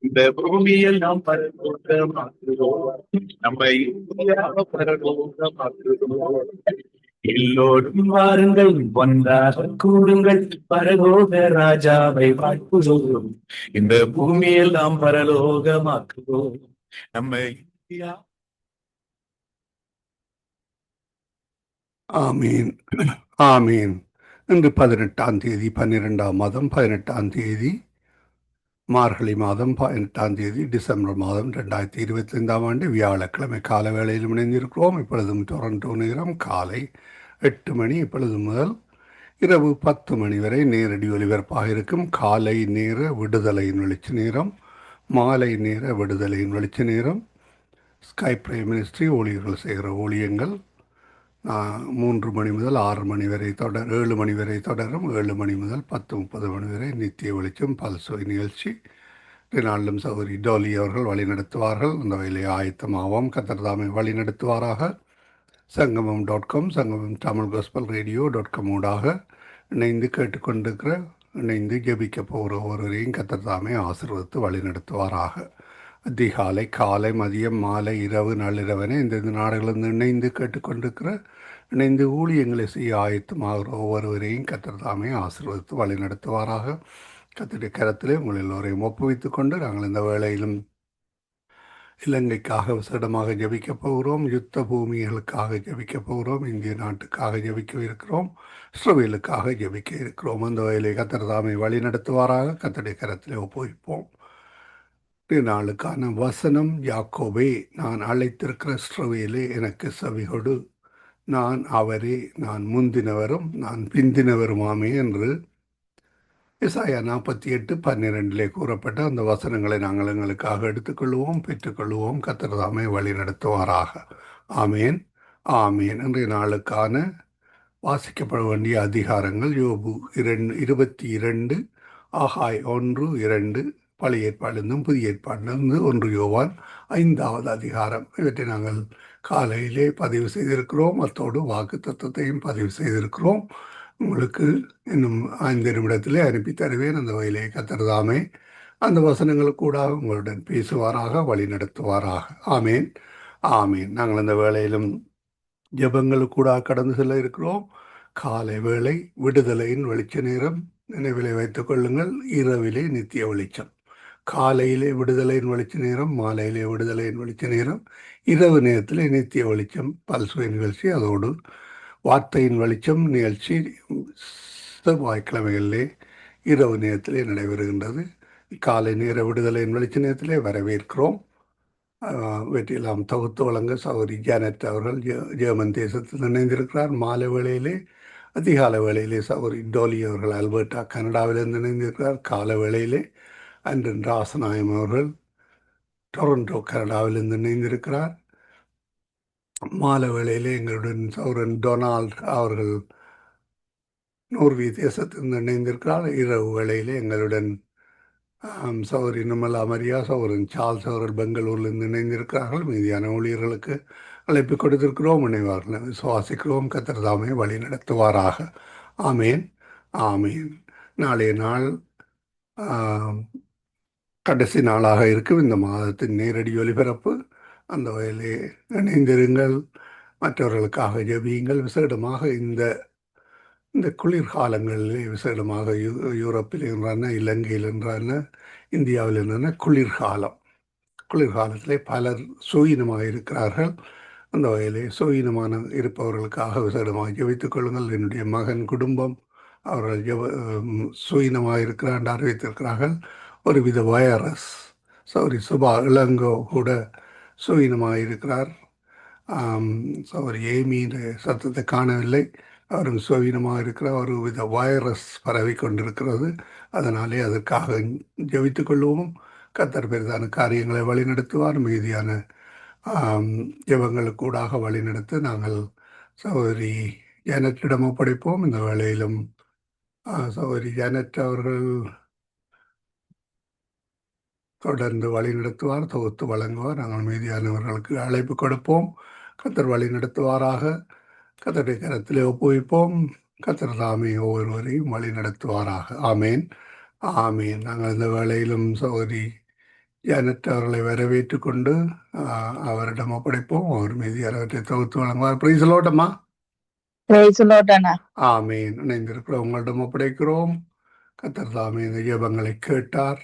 இந்த பூமியில் நாம் பரலோகமாக்குவோம். நம்ம இந்தியாவை பரலோகமாக்குவோம். எல்லோரும் வாருங்கள், ஒன்றாக கூடுங்கள், பரலோக ராஜாவை வாழ்த்துவோம். இந்த பூமியில் நாம் பரலோகமாக்குவோம். நம்ம இந்தியா. ஆமீன், ஆமீன். இன்று 18ஆம் தேதி 12ஆம் மாதம் 18ஆம் தேதி மார்கழி மாதம் 18ஆம் தேதி டிசம்பர் மாதம் 2025ஆம் ஆண்டு வியாழக்கிழமை கால வேளையில் இணைந்திருக்கிறோம். இப்பொழுதும் டொரண்டோ நேரம் காலை 8 மணி. இப்பொழுது முதல் இரவு 10 மணி வரை நேரடி ஒலிபரப்பாக இருக்கும். காலை நேர விடுதலையின் வெளிச்ச நேரம், மாலை நேர விடுதலையின் வெளிச்ச நேரம், ஸ்கை பிரைம் மினிஸ்ட்ரி ஊழியர்கள் செய்கிற ஊழியங்கள் 3 மணி முதல் 6 மணி வரை 7 மணி வரை தொடரும். 7 மணி முதல் 10:30 மணி வரை நித்திய வெளிச்சம் பல்சுவை நிகழ்ச்சி நாளிலும் சௌரி டோலி அவர்கள் வழிநடத்துவார்கள். அந்த வேலையை ஆயத்தமாகவும் கத்தர்தாமை வழிநடத்துவாராக. சங்கமம்.com, சங்கமம் தமிழ் கோஸ்பல் ரேடியோ.com ஊடாக இணைந்து கேட்டுக்கொண்டிருக்கிற, இணைந்து ஜெபிக்க போகிற ஒருவரையும் கத்தர்தாமை ஆசீர்வதித்து வழிநடத்துவாராக. அதிகாலை, காலை, மதியம், மாலை, இரவு, நள்ளிரவனை இந்த நாடுகளிலிருந்து இணைந்து கேட்டுக்கொண்டிருக்கிற, இணைந்து ஊழியங்களை செய்ய ஆயத்தமாகிற ஒவ்வொருவரையும் கத்தர்தாமே ஆசீர்வதித்து வழிநடத்துவாராக. கத்தருடைய கரத்திலே உங்கள் எல்லோரையும் ஒப்புவித்துக் கொண்டு நாங்கள் இந்த வேளையிலும் இலங்கைக்காக விசேடமாக ஜெபிக்கப் போகிறோம். யுத்த பூமிகளுக்காக ஜெபிக்கப் போகிறோம். இந்திய நாட்டுக்காக ஜெபிக்க இருக்கிறோம். இஸ்ரவேலுக்காக ஜெபிக்க இருக்கிறோம். அந்த வேலை கத்தர்தாமை வழி நடத்துவாராக. கத்தருடைய கரத்திலே ஒப்புவிப்போம். நாளுக்கான வசனம்: யாக்கோபே, நான் அழைத்திருக்கிற இஸ்ரவேலே, எனக்கு செவிகொடு. நான் அவரே, நான் முந்தினவரும் நான் பிந்தினவருமாமே என்று எசாயா 48:12 கூறப்பட்ட அந்த வசனங்களை நாங்கள் எங்களுக்காக எடுத்துக்கொள்வோம், பெற்றுக்கொள்வோம். கர்த்தர் வழி நடத்துவாராக. ஆமேன், ஆமேன். இன்றைய நாளுக்கான வாசிக்கப்பட வேண்டிய அதிகாரங்கள்: யோபு 22, ஆகாய் 1-2, பழைய ஏற்பாடிலிருந்தும் புதிய ஏற்பாடிலிருந்து 1 யோவான் 5வது அதிகாரம். இவற்றை நாங்கள் காலையிலே பதிவு செய்திருக்கிறோம். அத்தோடு வாக்கு தத்துவத்தையும் பதிவு செய்திருக்கிறோம். உங்களுக்கு இன்னும் 5 நிமிடத்திலே அனுப்பி தருவேன். அந்த வகையிலே கத்தர்தாமே அந்த வசனங்கள் கூட உங்களுடன் பேசுவாராக, வழி நடத்துவாராக. ஆமேன், ஆமேன். நாங்கள் அந்த வேளையிலும் ஜபங்களுக்கூட கடந்து செல்ல இருக்கிறோம். காலை வேளை விடுதலையின் வெளிச்ச நேரம் நினைவிலே வைத்துக் கொள்ளுங்கள். இரவிலே நித்திய வெளிச்சம். காலையிலே விடுதலையின் வெளிச்ச நேரம், மாலையிலே விடுதலையின் வெளிச்ச நேரம், இரவு நேரத்திலே நித்திய வெளிச்சம் பல்சுவை நிகழ்ச்சி. அதோடு வார்த்தையின் வெளிச்சம் நிகழ்ச்சி செவ்வாய்க்கிழமைகளிலே இரவு நேரத்திலே நடைபெறுகின்றது. காலை நேர விடுதலையின் வெளிச்ச நேரத்திலே வரவேற்கிறோம். வெற்றியெல்லாம் தொகுத்து வழங்க சௌரி ஜானட் அவர்கள் ஜெர்மன் தேசத்தில் இணைந்திருக்கிறார். மாலை வேளையிலே, அதிகால வேளையிலே சௌரி டோலி அவர்கள் அல்பர்டா கனடாவிலிருந்து இணைந்திருக்கிறார். கால வேளையிலே அன்றன் ராசநாயம் அவர்கள் டொரண்டோ கனடாவிலிருந்து இணைந்திருக்கிறார். மாலை வேளையிலே எங்களுடன் சௌரன் டொனால்ட் அவர்கள் நோர்வே தேசத்திலிருந்து இணைந்திருக்கிறார். இரவு வேளையிலே எங்களுடன் சௌரி நிமலா மரியா, சௌரன் சார்ல்ஸ் அவர்கள் பெங்களூரிலிருந்து இணைந்திருக்கிறார்கள். மீதியான ஊழியர்களுக்கு அழைப்பு கொடுத்திருக்கிறோம். இணைவார்கள் விசுவாசிக்கிறோம். கர்த்தர்தாமே வழி நடத்துவாராக. ஆமேன், ஆமேன். நாளைய நாள் கடைசி நாளாக இருக்கும் இந்த மாதத்தின் நேரடி ஒலிபரப்பு. அந்த வகையிலே இணைந்திருங்கள். மற்றவர்களுக்காக ஜெபியுங்கள். விசேடமாக இந்த குளிர்காலங்களிலே, விசேடமாக யூரோப்பில் என்றான, இலங்கையில் என்றான, இந்தியாவில் என்றான குளிர்காலத்திலே பலர் சுயினமாக இருக்கிறார்கள். அந்த வகையிலே சுயினமான இருப்பவர்களுக்காக விசேடமாக ஜெபித்துக் கொள்ளுங்கள். என்னுடைய மகன் குடும்பம் அவர்கள் சுயினமாக இருக்கிறார் அறிவித்திருக்கிறார்கள். ஒருவித வைரஸ். சுபா இளங்கோ கூட சுயினமாக இருக்கிறார். அவர் ஏமியின் சத்தத்தை காணவில்லை. அவரும் சுவீனமாக இருக்கிற ஒரு வித வைரஸ் பரவி கொண்டிருக்கிறது. அதனாலே அதற்காக ஜெபித்துக் கொள்வோம். கர்த்தர் பெரிதான காரியங்களை வழிநடத்துவார். மீதியான ஜெபங்களுக்கூடாக வழிநடத்த நாங்கள் சகோதரி ஜானட்டிடம் ஒப்படைப்போம். இந்த வேளையிலும் சகோதரி ஜானட் அவர்கள் தொடர்ந்து வழி நடத்துவார், தொகுத்து வழங்குவார். நாங்கள் மீதியானவர்களுக்கு அழைப்பு கொடுப்போம். கர்த்தர் வழி நடத்துவாராக. கர்த்தருடைய கரத்திலே ஒப்புவிப்போம். கர்த்தர் தாமே ஒவ்வொருவரையும் வழி நடத்துவாராக. ஆமேன், ஆமேன். நாங்கள் இந்த வேளையிலும் சகோதரி ஜானட் அவர்களை வரவேற்று கொண்டு அவரிடம் ஒப்படைப்போம். அவர் மீது அவற்றை தொகுத்து வழங்குவார். பிரைசலோட்டம்மா. ஆமேன். இணைந்திருக்கிற உங்களிடம் ஒப்படைக்கிறோம். கர்த்தர் தாமே இந்த ஜெபங்களை கேட்டார்,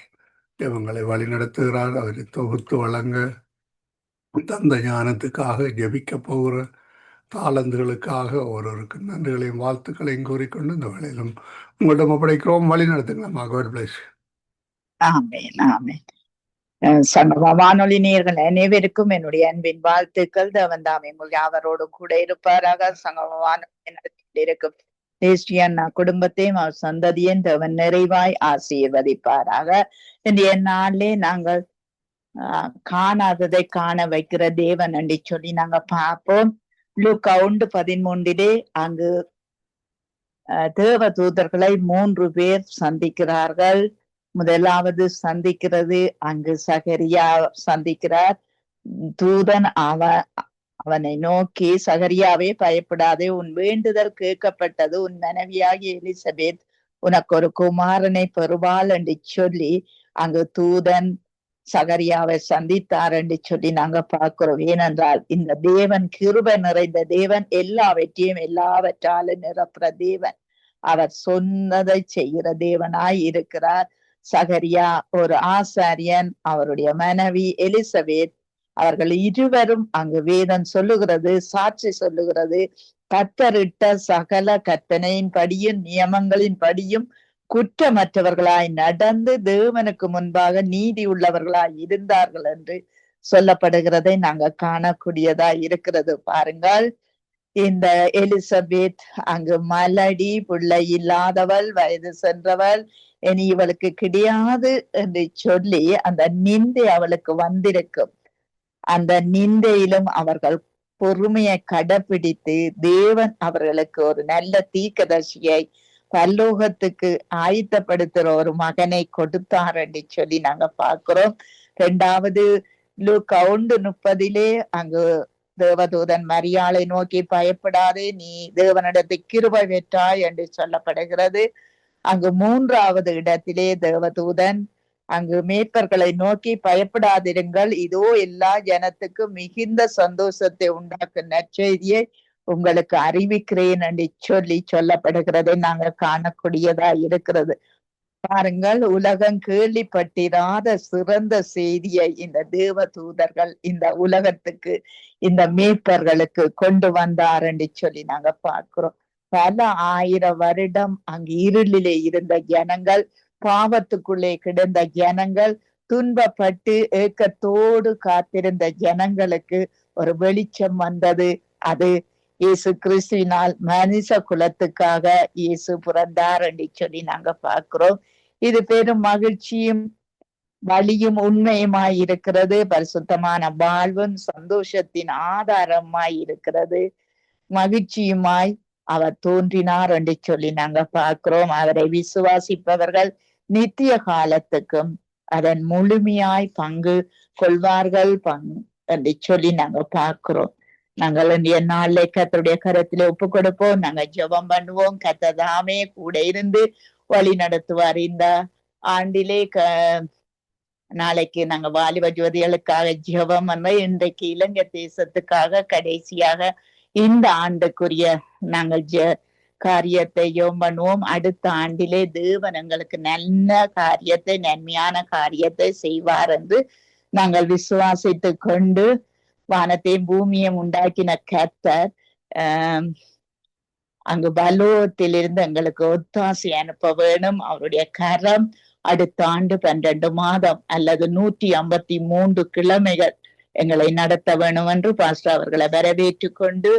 ஜெபங்களை வழி நடத்துகிறார். அவரை தொகுத்து வழங்க தந்த ஞானத்துக்காக, ஜெபிக்க போகிற தாளந்துகளுக்காக ஒருவருக்கு நன்றிகளையும் வாழ்த்துக்களையும் கூறிக்கொண்டு இந்த வேளையிலும் உங்களிடம் ஒப்படைக்கிறோம். வழி நடத்துங்களா. God bless you. ஆமேன், ஆமேன். சங்கம வானொலி நேயர்கள் அனைவருக்கும் என்னுடைய அன்பின் வாழ்த்துக்கள். தேவன் தாமே உங்கள் யாவரோடு கூட இருப்பாராக. சங்கம வானொலி நடத்திட்டு இருக்கும் தேசியண்ணா குடும்பத்தையும் அவர் சந்ததியும் தேவன் நிறைவாய் ஆசீர்வதிப்பாராக. இன்றைய நாளிலே நாங்கள் காணாததை காண வைக்கிற தேவன் என்று சொல்லி நாங்க பார்ப்போம். லூக்கா 1:13 அங்கு தேவ தூதர்களை 3 பேர் சந்திக்கிறார்கள். முதலாவது சந்திக்கிறது அங்கு சகரியா சந்திக்கிறார். தூதன் அவனை நோக்கி, சகரியாவே பயப்படாதே, உன் வேண்டுதல் கேட்கப்பட்டது, உன் மனைவியாகிய எலிசபெத் உனக்கு ஒரு குமாரனை பெறுவாள் என்று சொல்லி அங்கு தூதன் சகரியாவை சந்தித்தார் என்று சொல்லி நாங்க பார்க்கிறோம். ஏனென்றால் இந்த தேவன் கிருபை நிறைந்த தேவன், எல்லாவற்றையும் எல்லாவற்றாலும் நிரப்புற தேவன், அவர் சொன்னதை செய்கிற தேவனாய் இருக்கிறார். சகரியா ஒரு ஆசாரியன், அவருடைய மனைவி எலிசபெத், அவர்கள் இருவரும் அங்கு வேதம் சொல்லுகிறது, சாட்சி சொல்லுகிறது, கர்த்தரிட்ட சகல கற்பனையின் படியும் நியமங்களின் படியும் குற்றமற்றவர்களாய் நடந்து தேவனுக்கு முன்பாக நீதி உள்ளவர்களாய் இருந்தார்கள் என்று சொல்லப்படுகிறதை நாங்க காணக்கூடியதா இருக்கிறது. பாருங்கள், இந்த எலிசபெத் அங்கு மலடி, பிள்ளை இல்லாதவள், வயது சென்றவள், இனி இவளுக்கு கிடையாது என்று சொல்லி அந்த நிந்தை அவளுக்கு வந்திருக்கும். அந்த நிந்தையிலும் அவர்கள் பொறுமையை கடைபிடித்து தேவன் அவர்களுக்கு ஒரு நல்ல தீர்க்கதரிசியை பரலோகத்துக்கு ஆயத்தப்படுத்துற ஒரு மகனை கொடுத்தார் என்று சொல்லி நாங்க பார்க்கிறோம். 2வது லூக்கா 1:30 அங்கு தேவதூதன் மரியாளை நோக்கி, பயப்படாதே, நீ தேவனிடத்து கிருபை பெற்றாய் என்று சொல்லப்படுகிறது. அங்கு 3வது இடத்திலே தேவதூதன் அங்கு மேய்ப்பர்களை நோக்கி, பயப்படாதிருங்கள், இதோ எல்லா ஜனத்துக்கும் மிகுந்த சந்தோஷத்தை உண்டாக்கும் நற்செய்தியை உங்களுக்கு அறிவிக்கிறேன் என்று சொல்லி சொல்லப்படுகிறதை நாங்க காணக்கூடியதா இருக்கிறது. பாருங்கள், உலகம் கேள்விப்பட்டிராத சிறந்த செய்தியை இந்த தேவ தூதர்கள் இந்த உலகத்துக்கு, இந்த மேய்ப்பர்களுக்கு கொண்டு வந்தார் என்று சொல்லி நாங்க பார்க்கிறோம். பல 1000 வருடம் அங்கு இருளிலே இருந்த ஜனங்கள், பாவத்துக்குள்ளே கிடந்த ஜனங்கள், துன்பப்பட்டு ஏக்கத்தோடு காத்திருந்த ஜனங்களுக்கு ஒரு வெளிச்சம் வந்தது. அது இயேசு கிறிஸ்துவினால் மனுஷ குலத்துக்காக இயேசு பிறந்தார் என்று சொல்லி நாங்க பார்க்கிறோம். இது பெரும் மகிழ்ச்சியும் வழியும் உண்மையுமாய் இருக்கிறது. பரிசுத்தமான வாழ்வும் சந்தோஷத்தின் ஆதாரமாய் இருக்கிறது. மகிழ்ச்சியுமாய் அவர் தோன்றினார் என்று சொல்லி நாங்க பார்க்கிறோம். அவரை விசுவாசிப்பவர்கள் நித்திய காலத்துக்கும் அதன் முழுமையாய் பங்கு கொள்வார்கள் என்று சொல்லி நாங்க பார்க்கிறோம். நாங்கள் இன்றைய நாளிலே கர்த்தருடைய கரத்திலே ஒப்பு கொடுப்போம். நாங்க ஜெபம் பண்ணுவோம். கர்த்தர் தாமே கூட இருந்து வழி நடத்துவார். இந்த ஆண்டிலே நாளைக்கு நாங்க வாலிப ஜோதிகளுக்காக ஜெபம் பண்ண, இன்றைக்கு இலங்கை தேசத்துக்காக கடைசியாக இந்த ஆண்டுக்குரிய நாங்கள் காரியத்தை ஜெபம் பண்ணுவோம். அடுத்த ஆண்டிலே தேவன் எங்களுக்கு நல்ல காரியத்தை, நன்மையான காரியத்தை செய்வார் என்று நாங்கள் விசுவாசித்து கொண்டு, வானத்தையும் பூமியையும் உண்டாக்கின கர்த்தர் அங்கு பலோகத்திலிருந்து எங்களுக்கு ஒத்தாசை அனுப்ப வேணும். அவருடைய கரம் அடுத்த ஆண்டு 12 மாதம் அல்லது 153 கிழமைகள் எங்களை நடத்த வேணும் என்று பாஸ்டர் அவர்களை வரவேற்று கொண்டு,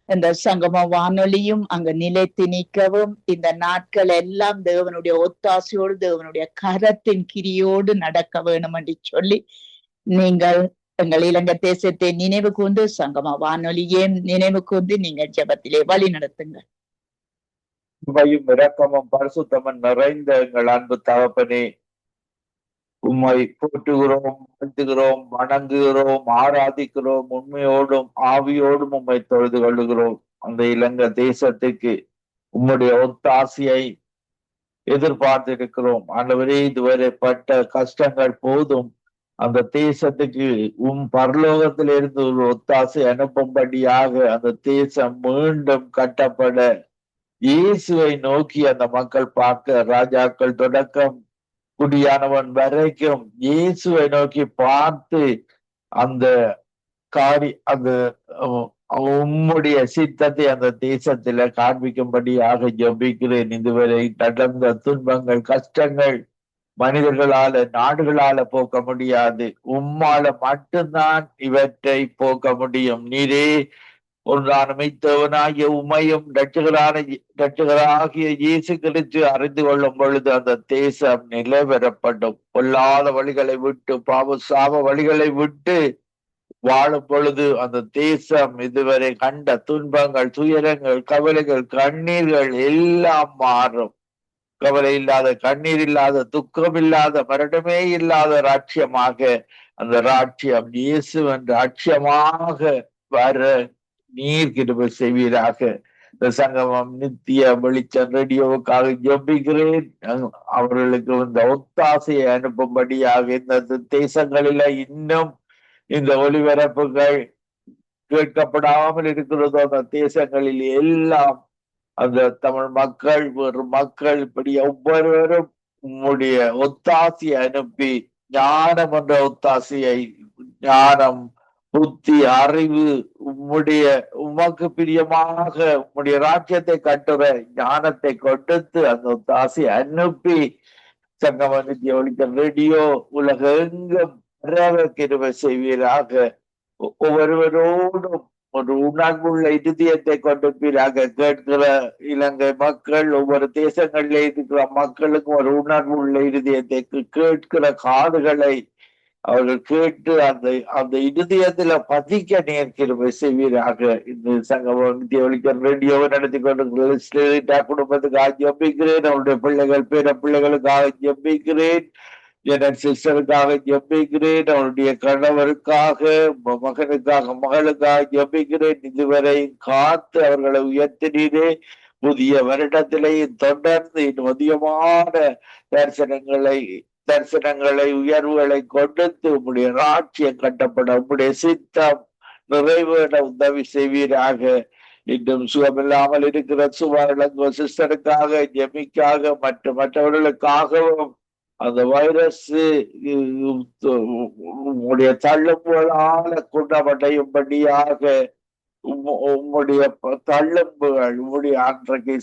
இந்த சங்கம வானொலியும் அங்கு நிலைத்து நிற்கவும், இந்த நாட்கள் எல்லாம் தேவனுடைய ஒத்தாசையோடு தேவனுடைய கரத்தின் கிரியோடு நடக்க வேணும் என்று சொல்லி, நீங்கள் எங்கள் இலங்கை தேசத்தை நினைவு கூர்ந்து சங்கம வானொலியே நினைவு கூர்ந்து நீங்கள் ஜெபத்திலே வழி நடத்துங்கள். உண்மையும் இரக்கமும் பரிசுத்தமும் நிறைந்த எங்கள் அன்பு தகப்பனே, உம்மை போற்றுகிறோம், வாழ்த்துகிறோம், வணங்குகிறோம், ஆராதிக்கிறோம். உண்மையோடும் ஆவியோடும் உம்மை தொழுது கொள்ளுகிறோம். அந்த இலங்கை தேசத்துக்கு உம்முடைய ஒத்தாசையை எதிர்பார்த்திருக்கிறோம். ஆண்டவரே, இதுவரை பட்ட கஷ்டங்கள் போதும். அந்த தேசத்துக்கு பரலோகத்திலிருந்து ஒரு ஒத்தாசை அனுப்பும்படியாக அந்த தேசம் மீண்டும் கட்டப்பட இயேசுவை நோக்கி அந்த மக்கள் பார்க்க, ராஜாக்கள் தொடக்கம் குடியானவன் வரைக்கும் இயேசுவை நோக்கி பார்த்து அந்த அந்த உம்முடைய சித்தத்தை அந்த தேசத்துல காண்பிக்கும்படியாக ஜெபிக்கிறேன். இதுவரை நடந்த துன்பங்கள், கஷ்டங்கள் மனிதர்களால, நாடுகளால போக்க முடியாது. உம்மால மட்டும்தான் இவற்றை போக்க முடியும். நீரே ஒன்றான மெய்த்தவனாகிய உமையும் இரட்சகராகிய இயேசு கிறிஸ்து அறிந்து கொள்ளும் பொழுது அந்த தேசம் நிலைபெறப்படும். பொல்லாத வழிகளை விட்டு, பாவ சாப வழிகளை விட்டு வாழும் பொழுது அந்த தேசம் இதுவரை கண்ட துன்பங்கள், துயரங்கள், கவலைகள், கண்ணீர்கள் எல்லாம் மாறும். கவலை இல்லாத, கண்ணீர் இல்லாத, துக்கம் இல்லாத, மரணமே இல்லாத ராட்சியமாக அந்த ராட்சியம் இயேசுவின் ராட்சியமாக வர நீர் கிருபை செய்வீராக. இந்த சங்கமம் நித்திய வெளிச்சம் ரேடியோவுக்காக ஜெபிக்கிறேன். அவர்களுக்கு இந்த ஒத்தாசையை அனுப்பும்படியாக இந்த தேசங்களில இன்னும் இந்த ஒளிபரப்புகள் கேட்கப்படாமல் இருக்கிறதோ அந்த தேசங்களில் எல்லாம் அந்த தமிழ் மக்கள், வேறு மக்கள், இப்படி ஒவ்வொருவரும் உம்முடைய ஒத்தாசையை அனுப்பி ஞானம் என்ற ஒத்தாசையை, ஞானம், புத்தி, அறிவு, உமக்கு பிரியமாக உம்முடைய ராஜ்யத்தை கட்டுற ஞானத்தை கொடுத்து அந்த ஒத்தாசையை அனுப்பி சங்கம நித்திய ஒளிச்சம் ரேடியோ உலகெங்கும் கிருபை செய்வீராக. ஒவ்வொருவரோடும் ஒரு உணர்வுள்ள இருதயத்தை கொண்டிருப்பீராக. கேட்கிற இலங்கை மக்கள், ஒவ்வொரு தேசங்களிலே இருக்கிற மக்களுக்கும் ஒரு உணர்வுள்ள இருதயத்தை, கேட்கிற காதுகளை அவர்கள் கேட்டு அந்த இருதயத்துல பதிக்க நேர்கிருபை செய்வீராக. இந்த சங்கமம் நித்திய ஒளிச்சம் ரேடியோவை நடத்தி கொண்டிருக்கிற குடும்பத்துக்காக ஜெபிக்கிறேன். அவருடைய பிள்ளைகள், பேர பிள்ளைகளுக்காக ஜெபிக்கிறேன். என் சிஸ்டருக்காக ஜெபிக்கிறேன். அவருடைய கணவருக்காக, மகனுக்காக, மகளுக்காக ஜெபிக்கிறேன். இதுவரை காத்து அவர்களை உயர்த்தினீரே. புதிய வருடத்திலேயும் தொடர்ந்து இன்னும் அதிகமான தரிசனங்களை உயர்வுகளை கொடுத்து உம்முடைய ராட்சியம் கட்டப்பட, உம்முடைய சித்தம் நிறைவேற உதவி செய்வீராக. இன்னும் சுகமில்லாமல் இருக்கிற சுவர்லங்கோ சிஸ்டருக்காக, ஜெமிக்காக, மற்றவர்களுக்காகவும் அந்த வைரஸ் உம்முடைய தள்ளும்புகளால குணமடையும்படியாக உம்முடைய தள்ளும்புகள், உம்முடைய அன்றைக்கு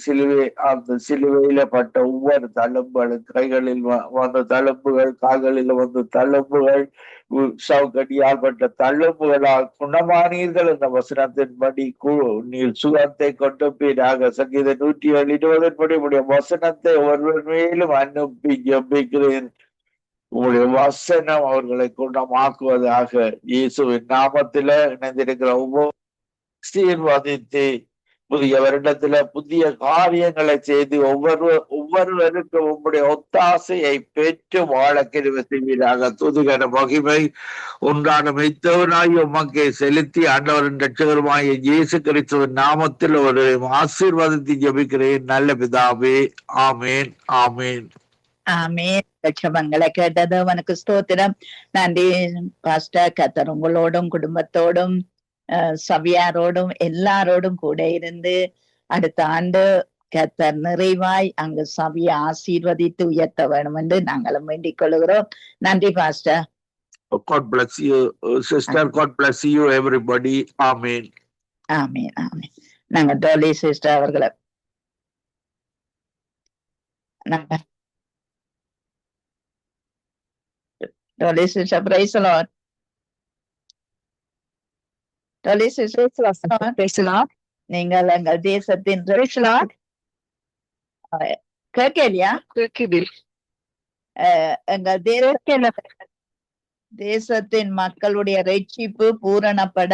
அந்த சிலுவையில பட்ட ஒவ்வொரு தழும்புகளும், கைகளில் வந்த தழும்புகள், கால்களில் வந்த தழும்புகள், சவுக்கடியால் பட்ட தழும்புகளால் குணமானீர்கள் என்ற வசனத்தின்படி நீர் சுகத்தை கொண்டு போயிடாக. சங்கீத 120 உடைய வசனத்தை ஒருவர் மேலும் அனுப்பி ஜெபிக்கிறேன். உங்களுடைய வசனம் அவர்களை குணமாக்குவதாக. இயேசுவின் நாமத்தில இணைந்திருக்கிற ஒவ்வொரு ஆசீர்வதித்து புதிய வருடத்துல புதிய காரியங்களை செய்து ஒவ்வொருவருக்கும் உங்களுடைய ஒத்தாசையை பெற்று வாழ கிருபை செய்வீராக. துதிகர மகிமை ஒன்றான மெய்த்தவனாய் உமக்கே செலுத்தி ஆண்டவரின் இரட்சகருமாகிய இயேசு கிறிஸ்துவின் நாமத்தில் ஒரு ஆசீர்வாதத்தை ஜெபிக்கிறேன் நல்ல பிதாவே. ஆமேன், ஆமேன், ஆமேன். லட்சமங்களை கேட்டது உனக்கு ஸ்தோத்திரம். நன்றி பாஸ்டர். கர்த்தர் உங்களோடும் குடும்பத்தோடும் சபையாரோடும் எல்லாரோடும் கூட இருந்து அடுத்த ஆண்டு கர்த்தர் நிறைவாய் அங்கு சபையை ஆசீர்வதித்து உயர்த்த வேணும் என்று நாங்களும் வேண்டிக் கொள்கிறோம். நன்றி pastor. God bless you, sister. God bless you, everybody. Amen. ஆமேன், ஆமேன். நாங்க டோலி சிஸ்டர் அவர்களை Dolly sister praise the Lord. நீங்கள் எங்கள் தேசத்தின் கேட்கலையா? எங்கள் தேசத்தின் மக்களுடைய ரட்சிப்பு பூரணப்பட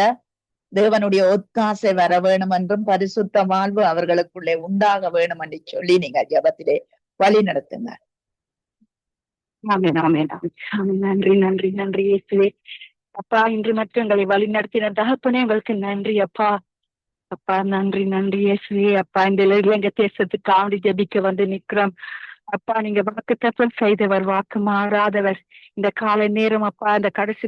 தேவனுடைய ஒத்தாசை வர வேணும் என்றும் பரிசுத்த வாழ்வு அவர்களுக்குள்ளே உண்டாக வேணும் என்று சொல்லி நீங்க ஜெபத்திலே வழி நடத்துங்க. நன்றி, நன்றி, நன்றி இயேசுவே. அப்பா, இன்று மட்டும் எங்களை வழி நடத்தின தகப்பனே உங்களுக்கு நன்றி அப்பா. அப்பா நன்றி நன்றி இயேசுவே. அப்பா இந்த இலங்கை தேசத்துக்கு ஜெபிக்க வந்து நிக்கிறோம். அப்பா நீங்க வாக்குத்தத்தம் செய்தவர், வாக்கு மாறாதவர். இந்த காலை நேரம் அப்பா இந்த கடைசி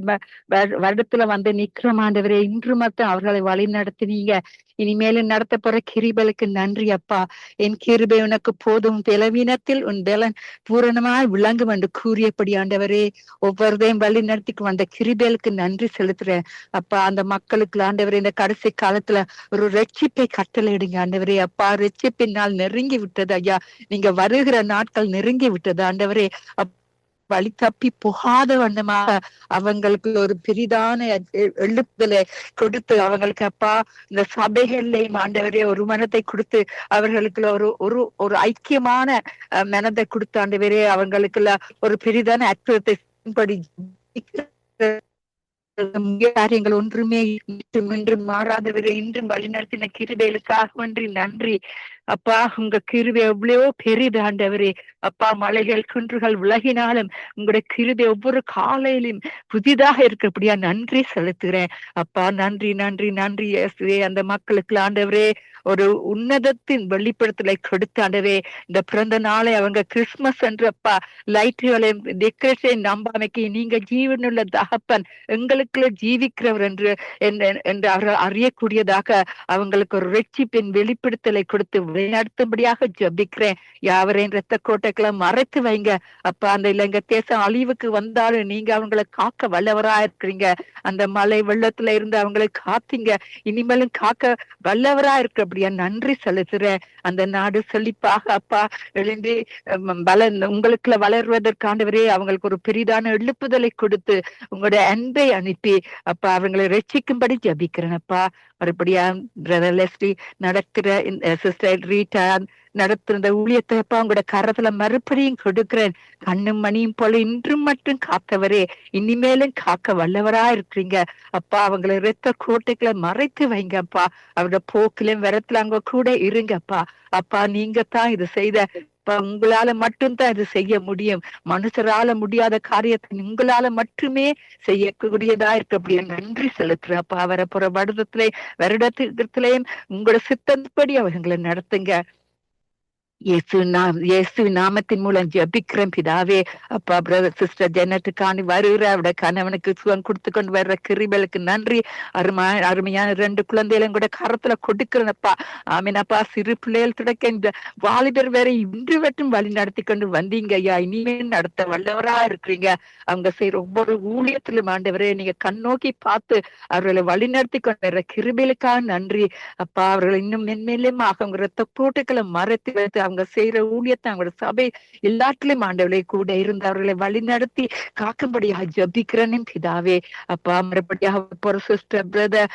வருடத்துல வந்து நிக்கிறோம் ஆண்டவரே. இன்று மட்டும் அவர்களை வழி நடத்தினீங்க. இனிமேலும் நடத்த போற கிருபைகளுக்கு நன்றி அப்பா. என் கிருபை உனக்கு போதும், பலவீனத்தில் உன் பலன் பூரணமாய் விளங்கும் என்று கூறியபடி ஆண்டவரே ஒவ்வொருதையும் வழி நடத்திக்கு வந்த கிருபைகளுக்கு நன்றி செலுத்துறேன் அப்பா. அந்த மக்களுக்கு ஆண்டவரே இந்த கடைசி காலத்துல ஒரு ரட்சிப்பை கட்டளையிடுங்க ஆண்டவரே. அப்பா ரட்சிப்பின் நாள் நெருங்கி விட்டது ஐயா. நீங்க வருகிற நாட்கள் நெருங்கி விட்டது ஆண்டவரே. வழி தப்பி போகாத வண்ணமாக அவங்களுக்கு ஒரு பெரிதான எழுப்புதலை கொடுத்து அவங்களுக்கு அப்பா இந்த சபைகள்லையும் ஆண்டவரே ஒரு மனத்தை கொடுத்து அவர்களுக்குள்ள ஒரு ஒரு ஒரு ஐக்கியமான மனதை கொடுத்து ஆண்டவரே அவங்களுக்குள்ள ஒரு பெரிதான அற்புதத்தை காரியங்கள் ஒன்றுமே இன்றும் மாறாதவரை இன்றும் வழிநடத்தின கிருபைகளுக்காக நன்றி அப்பா. உங்க கிருபை எவ்வளவோ பெரிது ஆண்டவரே. அப்பா மலைகள் குன்றுகள் விலகினாலும் உங்களுடைய கிருபை ஒவ்வொரு காலையிலும் புதிதாக இருக்கிறபடியா நன்றி செலுத்துகிறேன் அப்பா. நன்றி நன்றி நன்றி இயேசுவே. அந்த மக்களுக்கு ஆண்டவரே ஒரு உன்னதத்தின் வெளிப்படுத்தலை கொடுத்து ஆண்டவரே இந்த பிறந்த நாளை அவங்க கிறிஸ்துமஸ் என்று அப்பா லைட்டுகளையும் டெக்கரேஷன் நம்பாமைக்கு நீங்க ஜீவனுள்ள தகப்பன் எங்களுக்குள்ள ஜீவிக்கிறவர் என்று அவர்கள் அறியக்கூடியதாக அவங்களுக்கு ஒரு ரட்சிப்பின் வெளிப்படுத்தலை கொடுத்து வழிநடத்தும்படியாக ஜபிக்கிறேன். யாவரையும் இரத்த கோட்டைகளை மறைத்து வைங்க அப்பா. அந்த இலங்கை தேசம் அழிவுக்கு வந்தாலும் நீங்க அவங்களை காக்க வல்லவரா இருக்கிறீங்க. அந்த மலை வெள்ளத்துல இருந்து அவங்களை காத்தீங்க, இனிமேலும் காக்க வல்லவரா இருக்கு. அப்படியா நன்றி செலுத்துறேன். அந்த நாடு செழிப்பாக அப்பா எழுந்து உங்களுக்குள்ள வளர்வதற்காண்டவரே அவங்களுக்கு ஒரு பெரிதான எழுப்புதலை கொடுத்து உங்களுடைய அன்பை அனுப்பி அப்பா அவங்களை ரட்சிக்கும்படி ஜபிக்கிறேன் அப்பா. மறுபடியா பிரதர் லெஸ்லி நடத்துற சிஸ்டர் ரீட்டா நடத்துற ஊழியத்தை அப்பா உங்களோட கரத்துல மறுபடியும் கொடுக்கிறேன். கண்ணும் மணியும் போல இன்றும் மட்டும் காத்தவரே இனிமேலும் காக்க வல்லவரா இருக்கிறீங்க அப்பா. அவங்களை இரத்த கோட்டைகளை மறைத்து வைங்க அப்பா. அவரோட போக்கிலும் வரத்துல அங்க கூட இருங்கப்பா. அப்பா நீங்க தான் இது செய்த உங்களால மட்டும்தான் இது செய்ய முடியும். மனுஷரால முடியாத காரியத்தை உங்களால மட்டுமே செய்யக்கூடியதா இருக்கு. அப்படியே நன்றி செலுத்துறப்பா. வரப்போற வருடத்திலேயும் உங்களோட சித்தப்படி அவங்களை நடத்துங்க. இயேசு நாமத்தின் மூலம் ஜபிக்கிறேன் பிதாவே. அப்பா பிரதர் சிஸ்டர் ஜெனட்டுக்காண்டி வருகிற அவருடைய கணவனுக்கு சுகம் கொடுத்து கொண்டு வர்ற கிருபைகளுக்கு நன்றி. அருமையான 2 குழந்தைகளும் கூட கரத்துல கொடுக்கிறேன்ப்பா. ஆமீனப்பா. சிறு பிள்ளைகள் கிடைக்க இந்த வாலிபர் வேற இன்று வட்டும் வழி நடத்தி கொண்டு வந்தீங்க ஐயா. இனிமேல் நடத்த வல்லவரா இருக்கிறீங்க. அவங்க செய்யற ஒவ்வொரு ஊழியத்திலும் ஆண்டவரே நீங்க கண்ணோக்கி பார்த்து அவர்களை வழி நடத்தி கொண்டு வர்ற கிருபைகளுக்காக நன்றி அப்பா. அவர்கள் இன்னும் மென்மேலும் அவங்க இரத்த கோட்டைகளை மறைத்து வைத்து அவங்க செய்யற ஊழியத்தை அவங்களோட சபை எல்லாத்திலும் ஆண்டவர்களை கூட இருந்து அவர்களை வழி நடத்தி காக்கும்படியாக ஜபிக்கிறேன் பிதாவே. அப்பா மறுபடியாக போற சிஸ்டர் பிரதர்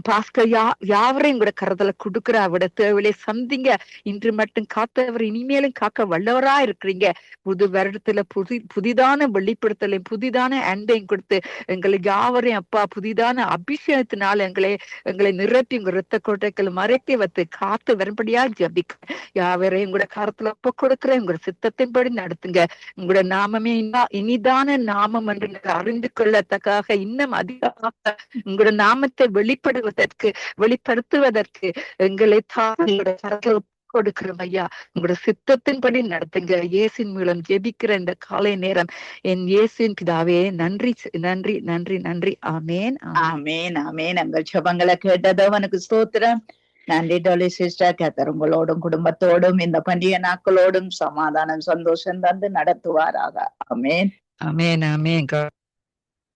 பாஸ்கர் யாவரையும் கூட கருதல கொடுக்குற அவரோட தேவையை சந்திங்க. இன்று மட்டும் காத்தவர் இனிமேலும் காக்க வல்லவரா இருக்கிறீங்க. புது வருடத்துல புதிதான வெளிப்படுத்தலையும் புதிதான அன்பையும் கொடுத்து எங்களை யாவரையும் அப்பா புதிதான அபிஷேகத்தினால் எங்களை நிரப்பி உங்க இரத்த கோட்டைகள் மறைத்து வைத்து காத்து வரும்படியா ஜபிக்க யாவரையும் கூட கருத்துல ஒப்ப கொடுக்கிறேன். உங்களோட சித்தத்தின்படி நடத்துங்க. உங்களோட நாமமே இனிதான நாமம் என்று அறிந்து கொள்ளத்தக்காக இன்னும் அதிகமாக உங்களோட நாமத்தை வெளிப்படுத்துவதற்கு எங்களை தான் கருத்துல கொடுக்கிறோம் ஐயா. உங்களோட சித்தத்தின்படி நடத்துங்க. இயேசின் மூலம் ஜெபிக்கிற இந்த காலை நேரம் என் இயேசுவின் பிதாவே நன்றி நன்றி நன்றி நன்றி. ஆமேன் ஆமேன் ஆமேன். எங்கள் ஜெபங்களை கேட்டதவனுக்கு ஸ்தோத்திரம். நன்றி டோலி சிஸ்டர். கர்த்தர் உங்களோடும் குடும்பத்தோடும் இந்த பண்டிகை நாட்களோடும் சமாதானம் சந்தோஷம் தந்து நடத்துவாராக. ஆமேன் ஆமேன் ஆமேன்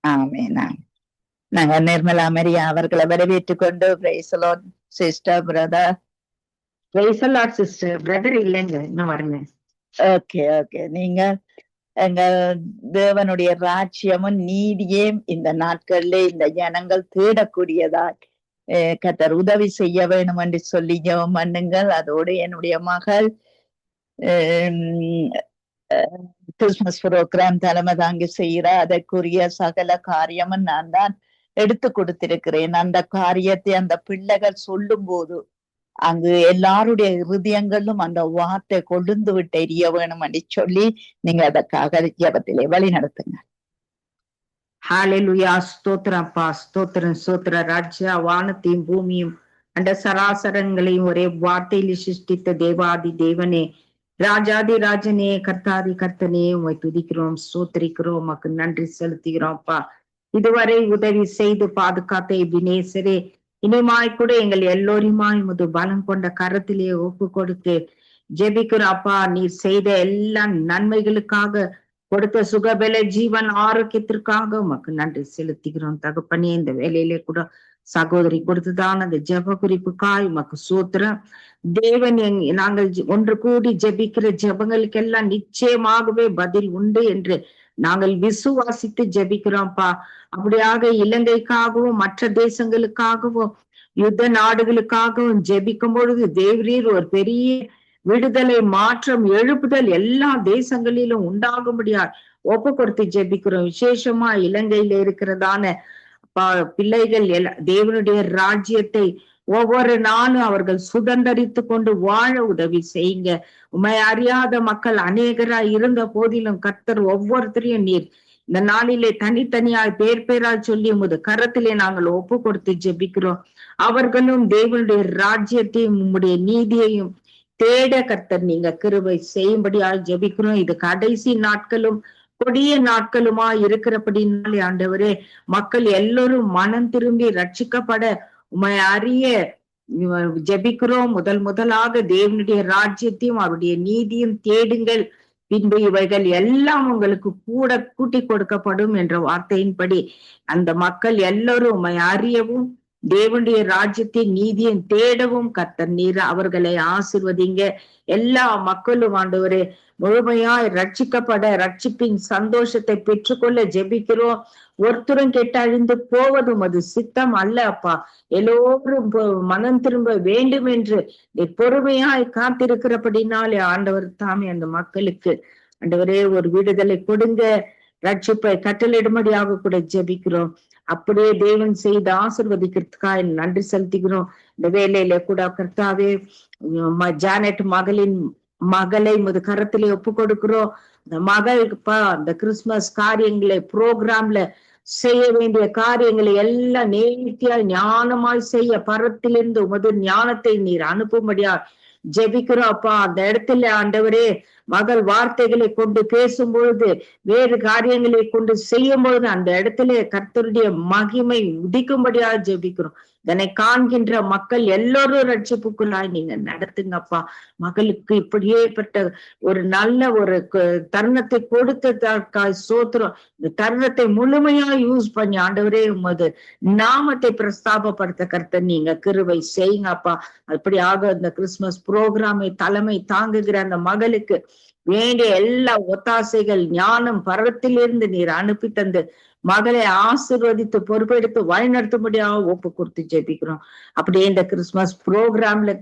ஆமேன். நாங்க நிர்மலா மரியா அவர்களை வரவேற்றுக் கொண்டு praise the Lord sister brother. Price the Lord sister. Brother இல்லைங்க இன்னும் வரல. Okay okay. நீங்க எங்க தேவனுடைய ராஜ்யமும் நீதியும் இந்த நாட்கள்ல இந்த ஜனங்கள் தேடக்கூடியதாய் கர்த்தர் உதவி செய்ய வேணும் என்று சொல்லி ஜெபம் பண்ணுங்கள். அதோடு என்னுடைய மகள் கிறிஸ்துமஸ் புரோகிராம் தலைமை தாங்கி செய்யற அதற்குரிய சகல காரியமும் நான் தான் எடுத்து கொடுத்திருக்கிறேன். அந்த காரியத்தை அந்த பிள்ளைகள் சொல்லும் போது அங்கு எல்லாருடைய இருதயங்களும் அந்த வார்த்தை கொழுந்து விட்டு எரிய வேணும் என்று சொல்லி நீங்க அதற்காக ஜெபத்திலே வழி நடத்துங்க. ஹalleluya. ஸ்தோத்திரம் அப்பா, ஸ்தோத்திரம் ஸ்தோத்திர. ராஜா வானத்தையும் பூமியும் அந்த சராசரங்களையும் ஒரே வார்த்தையில் சிருஷ்டித்த தேவாதி தேவனே, ராஜாதி ராஜனே, கர்த்தாதி கர்த்தனே, உம்மை துதிக்கிறோம், ஸ்தோத்திரிக்கிறோம், உமக்கு நன்றி செலுத்துகிறோம் அப்பா. இதுவரை உதவி செய்து பாதுகாத்த எபினேசரே, இனிமாய் கூட எங்கள் எல்லோருமாய் உமது பலம் கொண்ட கரத்திலே ஒப்பு கொடுத்து ஜெபிக்கிறோம் அப்பா. நீர் செய்த எல்லா நன்மைகளுக்காக, கொடுத்த சுகபல ஜீவன் ஆரோக்கியத்திற்காக உமக்கு நன்றி செலுத்துகிறோம் தகப்பனே. இந்த வேலையிலே கூட சகோதரி கொடுத்துதான் அந்த ஜெப குறிப்புக்காய் உமக்கு சூத்திரம். தேவன் நாங்கள் ஒன்று கூடி ஜெபிக்கிற ஜெபங்களுக்கெல்லாம் நிச்சயமாகவே பதில் உண்டு என்று நாங்கள் விசுவாசித்து ஜெபிக்கிறோம்ப்பா. அப்படியாக இலங்கைக்காகவும் மற்ற தேசங்களுக்காகவும் யுத்த நாடுகளுக்காகவும் ஜெபிக்கும் பொழுது தேவரீர் ஒரு பெரிய விடுதலை, மாற்றம், எழுப்புதல் எல்லா தேசங்களிலும் உண்டாகும்படியா ஒப்பு கொடுத்து ஜெபிக்கிறோம். விசேஷமா இலங்கையில இருக்கிறதான பிள்ளைகள் தேவனுடைய ராஜ்யத்தை ஒவ்வொரு நாளும் அவர்கள் சுதந்திரித்து கொண்டு வாழ உதவி செய்யுங்க. உண்மை அறியாத மக்கள் அநேகராய் இருந்த போதிலும் கர்த்தர் ஒவ்வொருத்தரையும் நீர் இந்த நாளிலே தனித்தனியாய் பேர் பேராய் சொல்லி உமது கரத்திலே நாங்கள் ஒப்பு கொடுத்து ஜெபிக்கிறோம். அவர்களும் தேவனுடைய ராஜ்யத்தையும் உம்முடைய நீதியையும் தேட கர்த்தர் நீங்க கிருபை செய்யும்படியாக ஜெபிக்கிறோம். இது கடைசி நாட்களும் கொடிய நாட்களுமா இருக்கிறபடினாலே ஆண்டவரே, மக்கள் எல்லோரும் மனம் திரும்பி ரட்சிக்கப்பட உம்மை அறிய ஜெபிக்கிறோம். முதலாக தேவனுடைய ராஜ்யத்தையும் அவருடைய நீதியும் தேடுங்கள், பின்பு இவைகள் எல்லாம் உங்களுக்கு கூட கூட்டி கொடுக்கப்படும் என்ற வார்த்தையின்படி அந்த மக்கள் எல்லோரும் உம்மை அறியவும் தேவனுடைய ராஜ்யத்தின் நீதியை தேடவும் கர்த்தர் நீர் அவர்களை ஆசீர்வதிங்க. எல்லா மக்களும் ஆண்டவரே முழுமையாய் ரட்சிக்கப்பட, ரட்சிப்பின் சந்தோஷத்தை பெற்றுக்கொள்ள ஜெபிக்கிறோம். ஒருத்தரும் கெட்டு அழிந்து போவதும் அது சித்தம் அல்ல அப்பா. எல்லோரும் மனம் திரும்ப வேண்டும் என்று பொறுமையாய் காத்திருக்கிறபடினாலே ஆண்டவர் தாமே அந்த மக்களுக்கு ஆண்டவரே ஒரு விடுதலை கொடுங்க, ரட்சிப்பை கட்டளிடும்படியாக கூட ஜெபிக்கிறோம். அப்படியே தேவன் செய்து ஆசீர்வதிக்கிறதுக்காக நன்றி செலுத்துகிறோம். இந்த வேலையில கூட கர்த்தாவே ஜானட் மகளை முது கரத்திலே ஒப்பு கொடுக்கிறோம். இந்த மகளுக்குப்பா அந்த கிறிஸ்துமஸ் காரியங்களை ப்ரோக்ராம்ல செய்ய வேண்டிய காரியங்களை எல்லாம் நேர்த்தியாய் ஞானமாய் செய்ய பரத்திலிருந்து உமது ஞானத்தை நீர் அனுப்பும்படியா ஜெபிக்கிறோம் அப்பா. அந்த இடத்துல ஆண்டவரே மகள் வார்த்தைகளை கொண்டு பேசும் பொழுது, வேறு காரியங்களை கொண்டு செய்யும் பொழுது அந்த இடத்துல கர்த்தருடைய மகிமை உதிக்கும்படியாக ஜெபிக்கிறோம். இதனை காண்கின்ற மக்கள் எல்லோரும் ரட்சிப்புக்குள்ளாய் நீங்க நடத்துங்கப்பா. மகளுக்கு இப்படியேப்பட்ட ஒரு நல்ல ஒரு தருணத்தை கொடுத்ததற்காய் சோத்திரம். இந்த தருணத்தை முழுமையா யூஸ் பண்ணி ஆண்டவரே உமது நாமத்தை பிரஸ்தாபப்படுத்த கர்த்தர் நீங்க கிருபை செய்யுங்கப்பா. அப்படியாக இந்த கிறிஸ்துமஸ் புரோகிராமை தலைமை தாங்குகிற அந்த மகளுக்கு வேண்டிய எல்லா ஒத்தாசைகள் ஞானம் பரவத்திலிருந்து நீர் அனுப்பி தந்து மகளை ஆசீர்வதித்து பொறுப்பெடுத்து வழிநடத்தும்படியாக ஒப்பு கொடுத்து ஜெபிக்கிறோம். அப்படியே இந்த கிறிஸ்துமஸ் புரோகிராம்ல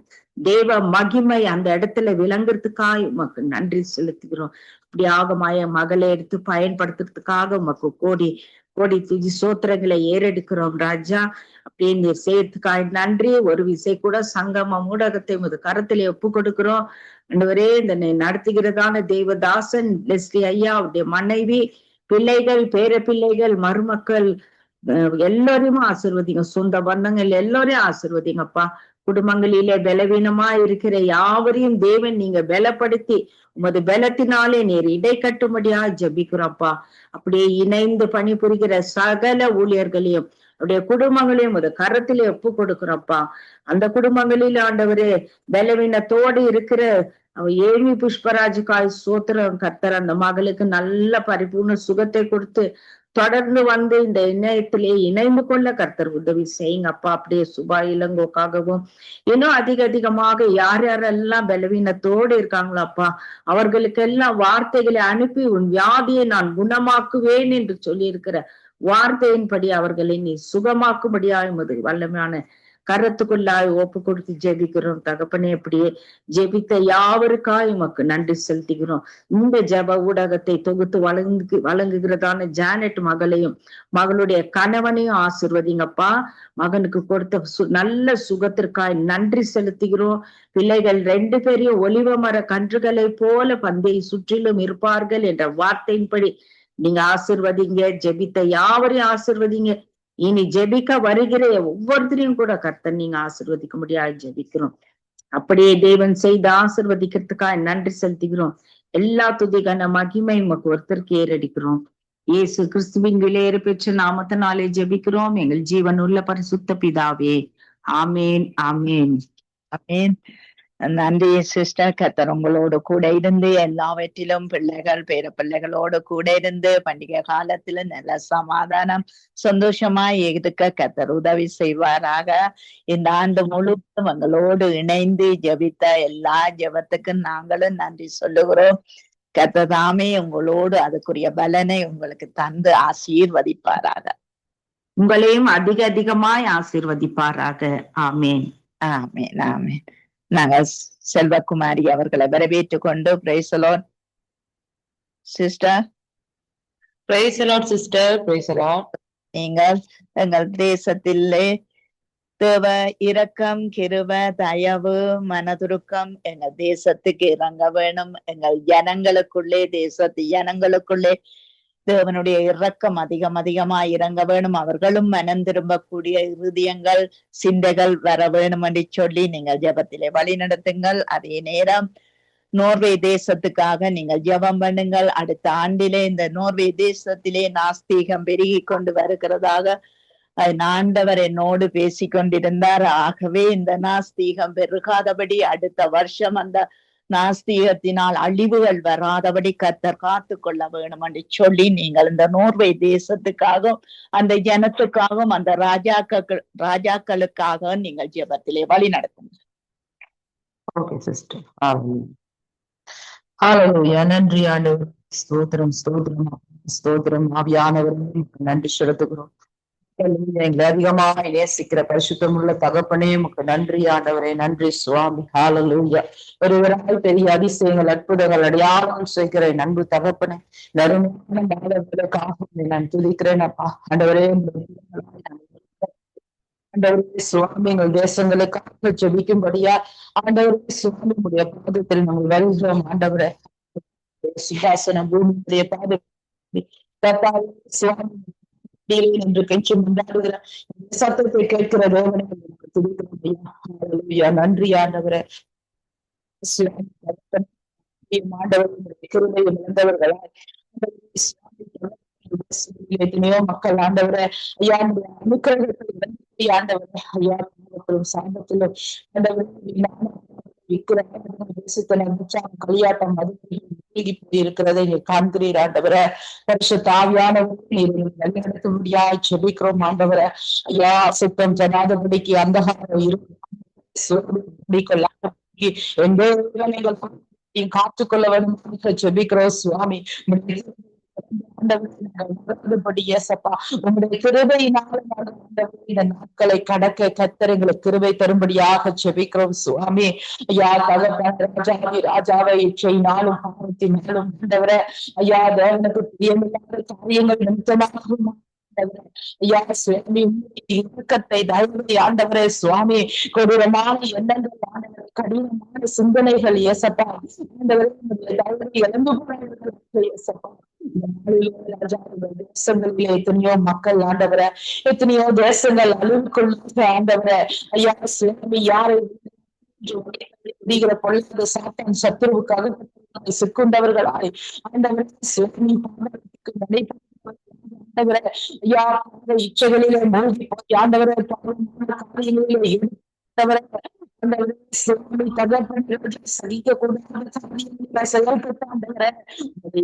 தேவ மகிமை அந்த இடத்துல விளங்குறதுக்காக உமக்கு நன்றி செலுத்துகிறோம். அப்படியாக மகளை எடுத்து பயன்படுத்துறதுக்காக உமக்கு கோடி கோடி துதி சோத்திரங்களை ஏறெடுக்கிறோம் ராஜா. அப்படியே நீர் செய்யறதுக்காக நன்றி. ஒரு விசை கூட சங்கமம் ஊடகத்தை உமது கரத்திலே ஒப்பு கொடுக்கிறோம். ஆண்டவரே இந்த நடத்துகிறதான தேவதாசன் லெஸ்லி ஐயா, அவருடைய மனைவி, பிள்ளைகள், பேர பிள்ளைகள், மருமக்கள் எல்லாரையும் ஆசீர்வதிங்க. சொந்த பந்தங்கள் எல்லாரையும் ஆசீர்வதிங்கப்பா. குடும்பங்களிலே பலவீனமா இருக்கிற யாவரையும் தேவன் நீங்க பலப்படுத்தி உமது பலத்தினாலே நீர் இடை கட்டும்படியா ஜபிக்கிறோம்ப்பா. அப்படியே இணைந்து பணிபுரிகிற சகல ஊழியர்களையும் அவருடைய குடும்பங்களையும் ஒரு கரத்திலே ஒப்பு கொடுக்கிறோம்ப்பா. அந்த குடும்பங்களில் ஆண்டவரே பலவீனத்தோடு இருக்கிற ஏமி புஷ்பராஜுக்காய் சோத்திரம் கர்த்தர் அந்த மகளுக்கு நல்ல பரிபூர்ண சுகத்தை கொடுத்து தொடர்ந்து வந்து இந்த இணையத்திலே இணைந்து கொள்ள கர்த்தர் உதவி செய்யுங்கப்பா. அப்படியே சுபா இளங்கோக்காகவும் இன்னும் அதிகமாக யார் யாரெல்லாம் பலவீனத்தோடு இருக்காங்களோ அப்பா, அவர்களுக்கெல்லாம் வார்த்தைகளை அனுப்பி உன் வியாதியை நான் குணமாக்குவேன் என்று சொல்லி இருக்கிற வார்த்தையின்படி அவர்களை நீ சுகமாக்கும்படியாக வல்லமையான கரத்துக்குள்ளாய் ஒப்பு கொடுத்து ஜெபிக்கிறோம் தகப்பனே. அப்படியே ஜெபித்த யாவருக்காய் உமக்கு நன்றி செலுத்துகிறோம். இந்த ஜெப ஊடகத்தை தொகுத்து வழங்குகிறதான ஜானட் மகளையும் மகளுடைய கணவனையும் ஆசீர்வதிங்கப்பா. மகனுக்கு கொடுத்த நல்ல சுகத்திற்காய் நன்றி செலுத்துகிறோம். பிள்ளைகள் 2 பேரையும் ஒலிவ மர கன்றுகளை போல பந்தையை சுற்றிலும் இருப்பார்கள் என்ற வார்த்தையின்படி நீங்க ஆசிர்வதிங்க, ஜெபித்த யாவரையும் ஆசிர்வதிங்க. இனி ஜெபிக்க வருகிற ஒவ்வொருத்தரையும் கூட கர்த்தர் நீங்க ஆசிர்வதிக்க முடியாது ஜெபிக்கிறோம். அப்படியே தேவன் செய்து ஆசிர்வதிக்கிறதுக்காக நன்றி செலுத்துகிறோம். எல்லா துதிக்கான மகிமை உமக்கு ஒருத்தருக்கு ஏறடிக்கிறோம். இயேசு கிறிஸ்துவின் விலையேற பெற்ற நாமத்தினாலே ஜெபிக்கிறோம் எங்கள் ஜீவன் உள்ள பரிசுத்த பிதாவே. ஆமேன், ஆமேன். ஆமென். நன்றி சிஸ்டர். கர்த்தர் உங்களோடு கூட இருந்து எல்லாவற்றிலும் பிள்ளைகள் பேர பிள்ளைகளோடு கூட இருந்து பண்டிகை காலத்துல நல்ல சமாதானம் சந்தோஷமாய் இருக்க கர்த்தர் உதவி செய்வாராக. இந்த ஆண்டு முழுவதும் எங்களோடு இணைந்து ஜெபித்த எல்லா ஜெபத்துக்கும் நாங்களும் நன்றி சொல்லுகிறோம். கர்த்தர் தாமே உங்களோடு அதுக்குரிய பலனை உங்களுக்கு தந்து ஆசீர்வதிப்பாராக. உங்களையும் அதிக அதிகமாய் ஆசீர்வதிப்பாராக. ஆமேன். ஆமென், ஆமென். நாங்கள் செல்வகுமாரி அவர்களை வரவேற்றுக் கொண்டு praise the Lord sister. Praise the Lord, sister. Praise the Lord. நீங்கள் எங்கள் தேசத்திலே தேவ இரக்கம், கிருப, தயவு, மனதுருக்கம் எங்கள் தேசத்துக்கு இறங்க வேணும். எங்கள் ஜனங்களுக்குள்ளே, தேசத்து ஜனங்களுக்குள்ளே தேவனுடைய இரக்கம் அதிகமாய் இறங்க வேணும். அவர்களும் மனம் திரும்பக்கூடிய இருதயங்கள், சிந்தைகள் வர வேணும் என்று சொல்லி நீங்கள் ஜெபத்திலே வழி நடத்துங்கள். அதே நேரம் நோர்வே தேசத்துக்காக நீங்கள் ஜெபம் பண்ணுங்கள். அடுத்த ஆண்டிலே இந்த நோர்வே தேசத்திலே நாஸ்தீகம் பெருகி கொண்டு வருகிறதாக ஆண்டவர் என்னோடு பேசிக் கொண்டிருந்தார். ஆகவே இந்த நாஸ்தீகம் பெருகாதபடி அடுத்த வருஷம் அந்த நாஸ்தீகத்தினால் அழிவுகள் வராதபடி கர்த்தர் காத்து கொள்ள வேணும் என்று சொல்லி நீங்கள் இந்த நோர்வே தேசத்துக்காகவும் அந்த ஜனத்துக்காகவும் அந்த ராஜாக்களுக்காக நீங்கள் ஜெபத்திலே வழி நடத்துங்க. Okay, sister. Hallelujah. Hallelujah. நன்றி ஆண்டவர். ஸ்தோத்திரம், ஸ்தோத்திரம், ஸ்தோத்திரம். ஆவியானவரே நன்றி செலுத்துகிறோம். எங்களை அதிகமாக நேசிக்கிற பரிசுத்தமுள்ள தகப்பனே உமக்கு நன்றி ஆண்டவரே. நன்றி சுவாமி. ஹalleluya. ஒருவரால் பெரிய அதிசயங்கள், அற்புதங்கள், அடையாளம் செய்கிற அன்பு தகப்பனே, நறுமையான நாளுக்காக நான் துதிக்கிறேன் அப்பா. ஆண்டவரே ஆண்டவரே சுவாமி, எங்கள் தேசங்களுக்காக ஜெபிக்கும்படியா ஆண்டவரே சுவாமி உடைய பாதத்தில் நாங்கள் வருகிறோம். ஆண்டவரே சிங்காசனம் பூமியுடைய பாதத்தில் சுவாமி என்று கெஞ்சி கொண்டாடுகிற சத்தத்தை கேட்கிற தேவனை துதிக்கிறோம். நன்றி ஆண்டவரே. கிருபையை இழந்தவர்களாய் எத்தனையோ மக்கள் ஆண்டவரை ஐயா அனுக்கிரகத்தை ஆண்டவரை ஐயா சாந்தத்திலும் களியாட்டம் மூழ்கி போயிருக்கிறதை நீ காண்கிறீர் ஆண்டவரை. பரிசுத்த ஆவியானவரை வழிநடத்த முடியாது செபிக்கிறோம் ஆண்டவரை. ஐயா சுத்தம் ஜனாதபடிக்கு அந்தகாரம் நீங்கள் காத்துக்கொள்ள வேண்டும் செபிக்கிறோம் சுவாமி. உங்களுடைய கிருபையினால இந்த நாட்களை கடக்க கர்த்தர் எங்களுக்கு கிருபை தரும்படியாக செபிக்கிறோம் சுவாமி. ஐயா தகப்பன் ராஜாவை இச்சையினாலும் பாவத்தினாலும் ஆண்டவரே ஐயா தேவனுக்கு பிரியமில்லாத காரியங்கள் நிமித்தமாக ஐயா சுவாமி இயக்கத்தை தயவுதை ஆண்டவரே சுவாமி கொடூரமான எண்ணங்கள் ஆண்டவரை கடினமான சிந்தனைகள் ஏசப்பா ஆண்டவரே தயவுதை இழந்து ஏசப்பா. தேசங்களிலே எத்தனையோ மக்கள் ஆண்டவரை, எத்தனையோ தேசங்கள் அழிவுக்குள்ள ஆண்டவரை ஐயா சுவாமி யாரை பொல்லாத சாத்தான் சத்துருவுக்காக சிக்குண்டவர்களாய் ஆண்டவரை சுவாமி ஐயா இச்சைகளிலே மூழ்கி போய் ஆண்டவரை காரியங்களிலே ஈடுபட்டவரை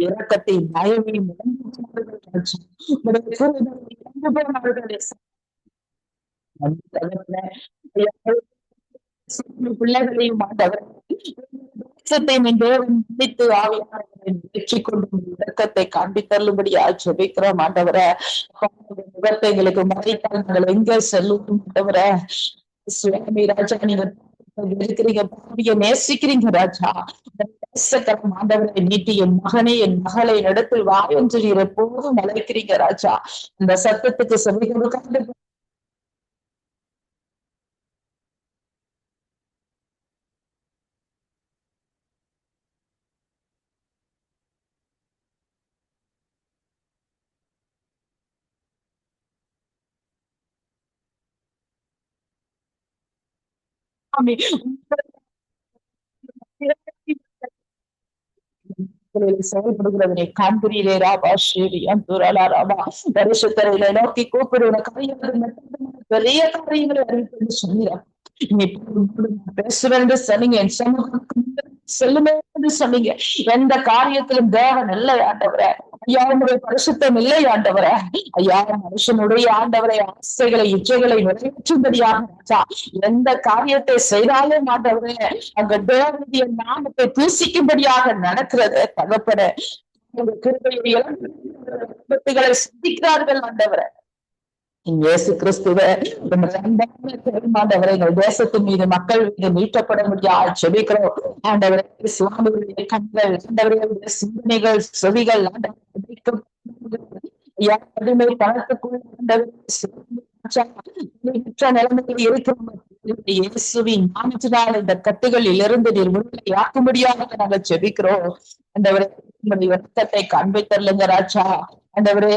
இரக்கத்தை தயவையும் பிள்ளைகளையும் வெற்றி கொண்டு இரக்கத்தை காண்பித்தள்ளும்படியா ஜெபிக்கிறோம் ஆண்டவரை. முகத்தை எங்களுக்கு மறைத்தால் நாங்கள் எங்க செல்லும் ஆண்டவரை. சுவாமி ராஜா நீங்க இருக்கிறீங்க, பாவிய நேசிக்கிறீங்க ராஜா. ஆண்டவரை நீட்டி என் மகனை என் மகளை இடத்தில் வா என்று நீர் எப்போதும் அழைக்கிறீங்க ராஜா. அந்த சத்தத்துக்கு செவி கொடுக்காத செயல்படுகிறவனை காண்கிறீரே ராபா ஸ்ரீ அந்துரலா ராபா பரிசுத்தரையில நோக்கி கூப்பிடுவன காரியங்கள் பெரிய காரியங்களை அறிவித்து சொன்னீரா பேசுவேன் என்று சொன்னீங்க. என் சமூகத்துக்கு செல்லுமே என்று சொன்னீங்க. எந்த காரியத்திலும் தேவன் இல்லை ஆண்டவரே. ஐயா உங்களுடைய பரிசுத்தம் இல்லை ஆண்டவரே. ஐயா மனுஷனுடைய ஆண்டவரை ஆசைகளை இச்சைகளை நிறைவேற்றும்படியாக எந்த காரியத்தை செய்தாலும் ஆண்டவரே அங்க தேவனுடைய நாமத்தை தூசிக்கும்படியாக நடக்கிறது தகப்பனே. கிருபைகளை சந்திக்கிறார்கள் ஆண்டவரே. இயேசு கிறிஸ்துவே ஆண்டவரை எங்கள் தேசத்தின் மீது மக்கள் மீது மீட்டப்பட முடியாது செபிக்கிறோம் ஆண்டவரே. சுவாமிகளுடைய கண்கள் ஆண்டவரையுடைய சிந்தனைகள் செவிகள் அடிமை பணத்துக்குள் நிலைமையில் இருக்கிறோம். இயேசுவின் நாமத்தினால் இந்த கட்டுகளில் இருந்து நீர் விடுதலையாக்கும்படியாக நாங்கள் செபிக்கிறோம் ஆண்டவரே. உங்களுடைய ரத்தத்தை காண்பித்தருளுங்க ராஜா ஆண்டவரே.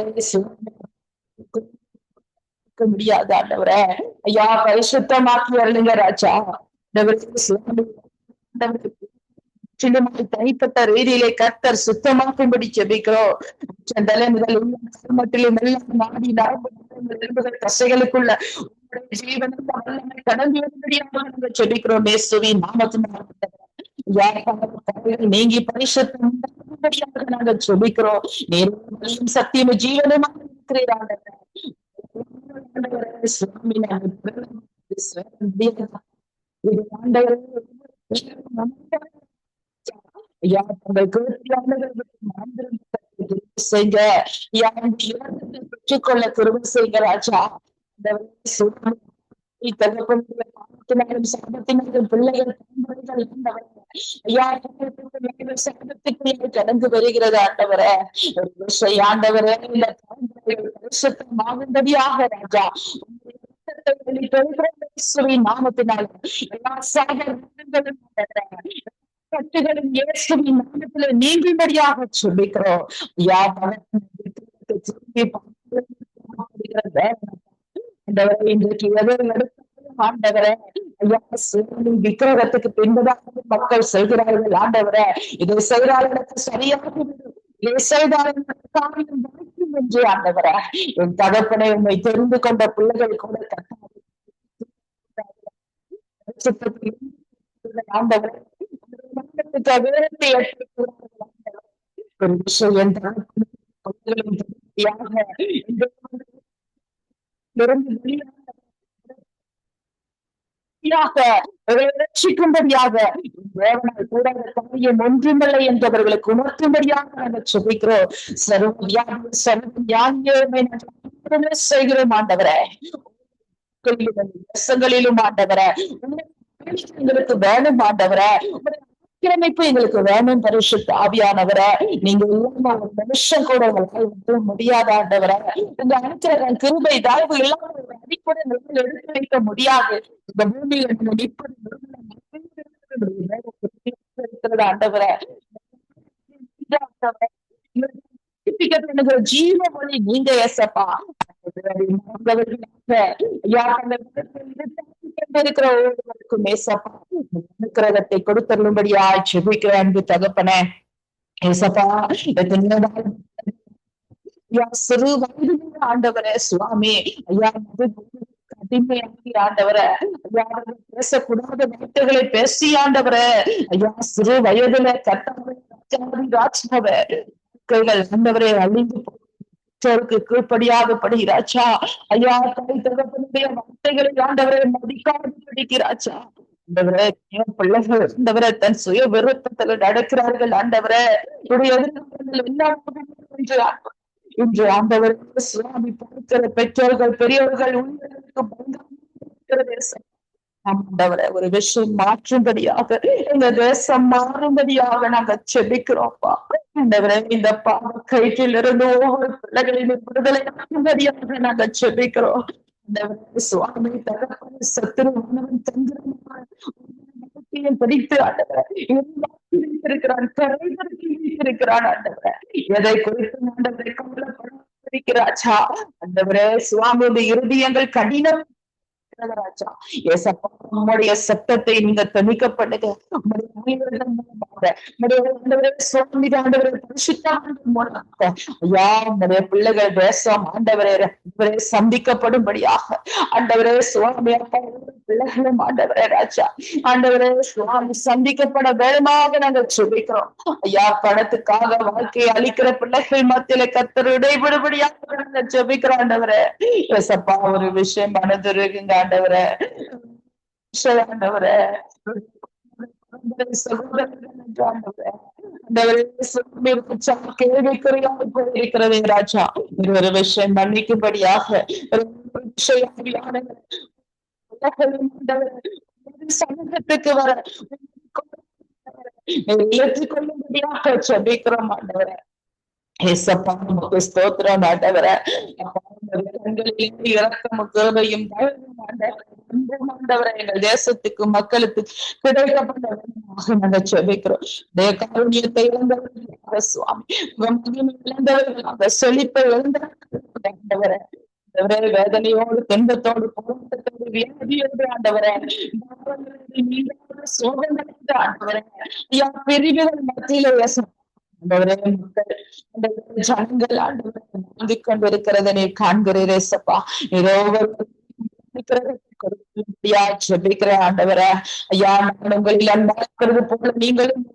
முடியாது ஆண்டவரே. ஐயா பரிசுத்தமாக்கி வரலுங்க ராஜா. தனிப்பட்ட ரீதியிலே கர்த்தர் சுத்தமாக்கும்படி ஜெபிக்கிறோம். மட்டிலும் நாடி நரம்புகள் தசைகளுக்குள்ள ஜீவனை கடந்து வரும்படியாக ஜெபிக்கிறோம். இயேசுவின் நாமத்தினால் நீங்கி பரிசுத்தம் நாங்கள் ஜெபிக்கிறோம். நேரும் சத்தியம் ஜீவனமாக இருக்கிறீர்கள். பெற்றுக்கொள்ள திரும்ப செய்ங்க ராஜா. பிள்ளைகள் கடந்து வருகிறது ஆண்டவரே. ஒரு விஷயம் ஆண்டவரே பரிசுத்தமாகும்படியாக ராஜா நாமத்தினால கட்டுகளும் இயேசுவின் நாமத்தில நீங்கும்படியாக சொல்லிக்கிறோம். இன்றைக்கு எதை எடுத்தாலும் ஆண்டவரே விக்கிரகத்துக்கு பின்பதாக மக்கள் செல்கிறார்கள் ஆண்டவரே. இதை செய்தார்களுக்கு சரியாக இதை செய்தாலும் என்று ஆண்டவரே. என் தகப்பனை உண்மை தெரிந்து கொண்ட பிள்ளைகள் கூட ஆண்டவரே ரட்சிக்கும்படியாக கூடாத காரியம் ஒன்றுமில்லை என்பவர்களுக்கு உணர்த்தும்படியாக நாங்கள் சொல்லிக்கிறோம். செய்கிறோம் ஆண்டவரே. தேசங்களிலும் ஆண்டவரே எங்களுக்கு வேணும் ஆண்டவரே. கிரமிப்பு எங்களுக்கு வேணும் பரிசுத்த ஆவியானவரே. நீங்க இல்லாம ஒரு மனுஷன் கூட உங்களால் முடியாத ஆண்டவரே. உங்க அனுக்கிற கிருபை தயவு இல்லாம ஒரு அடிப்படை நிலையில் எடுத்து வைக்க முடியாது. இந்த பூமியில இருக்கிறது ஆண்டவரே. ஜீவ மொழி நீங்க ஏசப்பா. இருக்கிற ஒவ்வொருவருக்கும் ஏசப்பா அனுக்கிரகத்தை கொடுத்தருளும்படியா ஜெபிக்கிற அன்பு தகப்பனே. ஏசப்பா சிறு வயது ஆண்டவரே சுவாமி ஐயா அடிமையாக்கி ஆண்டவரே. ஐயா பேசக்கூடாத வார்த்தைகளை பேசி ஆண்டவரே. ஐயா சிறு வயதுல கட்டாவே ஆண்டவரே அழிந்து கீழ்படியாக ராஜா. ஐயா தாய் தகப்பனுடைய வார்த்தைகளை ஆண்டவரை மதிக்காது படிக்கிறாச்சா. ஆண்டவரே பிள்ளைகள் ஆண்டவரை தன் சுய விருப்பத்தில் நடக்கிறார்கள் ஆண்டவரே. இன்று ஆண்டவர் சுவாமி பார்க்கிற பெற்றோர்கள் பெரியவர்கள் ஆண்டவரை ஒரு விஷயம் மாற்றும்படியாக எங்க தேசம் மாறும்படியாக நாங்க செபிக்கிறோம்ப்பா. ஆண்டவரை இந்த பாவ கயிற்றிலிருந்து ஒவ்வொரு பிள்ளைகளின் விடுதலை ஆகும்படியாக நாங்க செபிக்கிறோம். சுவாமி தகப்பன் சத்துருவானவன் தந்திரமான படித்து ஆண்டவரை இருக்கிறான் இருக்கிறான் ஆண்டவரை. எதை குறித்து ஆண்டவரை கவலைப்படாச்சா. ஆண்டவரே சுவாமியுடைய இருதயங்கள் கடினம் ராஜா. ஏசப்பா உம்முடைய சத்தத்தை நீங்க தணிக்கப்படுங்க. உம்முடைய பிள்ளைகள் தேசம் ஆண்டவரே சந்திக்கப்படும்படியாக ஆண்டவரே சுவாமி அப்பா பிள்ளைகளும் ஆண்டவரே ராஜா ஆண்டவரே சுவாமி சந்திக்கப்பட வேணுமாக நாங்கள் சுபிக்கிறோம். ஐயா பணத்துக்காக வாழ்க்கையை அளிக்கிற பிள்ளைகள் மத்தியில கர்த்தர் இடைபடுபடியாக நாங்கள் ஜெபிக்கிறோம் ஆண்டவரே. ஏசப்பா ஒரு விஷயம் மனது இருக்குங்க ஆண்டவரே, ஆண்டவரே கேள்விக்குறியாக போயிருக்கிறதே ராஜா, ஒரு விஷயம் மன்னிக்கும்படியாக சமூகத்துக்கு வர ஏற்றுக்கொள்ளும்படியாக ஜெபிக்கிறோம் ஆண்டவரே. ஏசப்பா நமக்கு ஸ்தோத்திரம் ஆண்டவரே. இரக்கமும் கிருபையும் ஆண்டவரே எங்கள் தேசத்துக்கு மக்களுக்கு கிடைக்கப்பட்ட நாங்கள் ஜெபிக்கிறோம். காரணியத்தை இழந்தவர்களாக சுவாமி இழந்தவர்களாக செழிப்பை இழந்தவர்களே வேதனையோடு துன்பத்தோடு போராட்டத்தோடு வியாதியோடு ஆண்டவரே சோகங்களோடு ஆண்டவரே பிரிவுகள் மத்தியிலே மக்கள் ஜனங்கள் ஆண்டவரை வாழ்ந்து கொண்டிருக்கிறத நீ காண்கிறீர் ஏசப்பா. ஜெபிக்கிற ஆண்டவரே ஐயா, நான் உங்களில் அன்பாக்கிறது போல நீங்களும்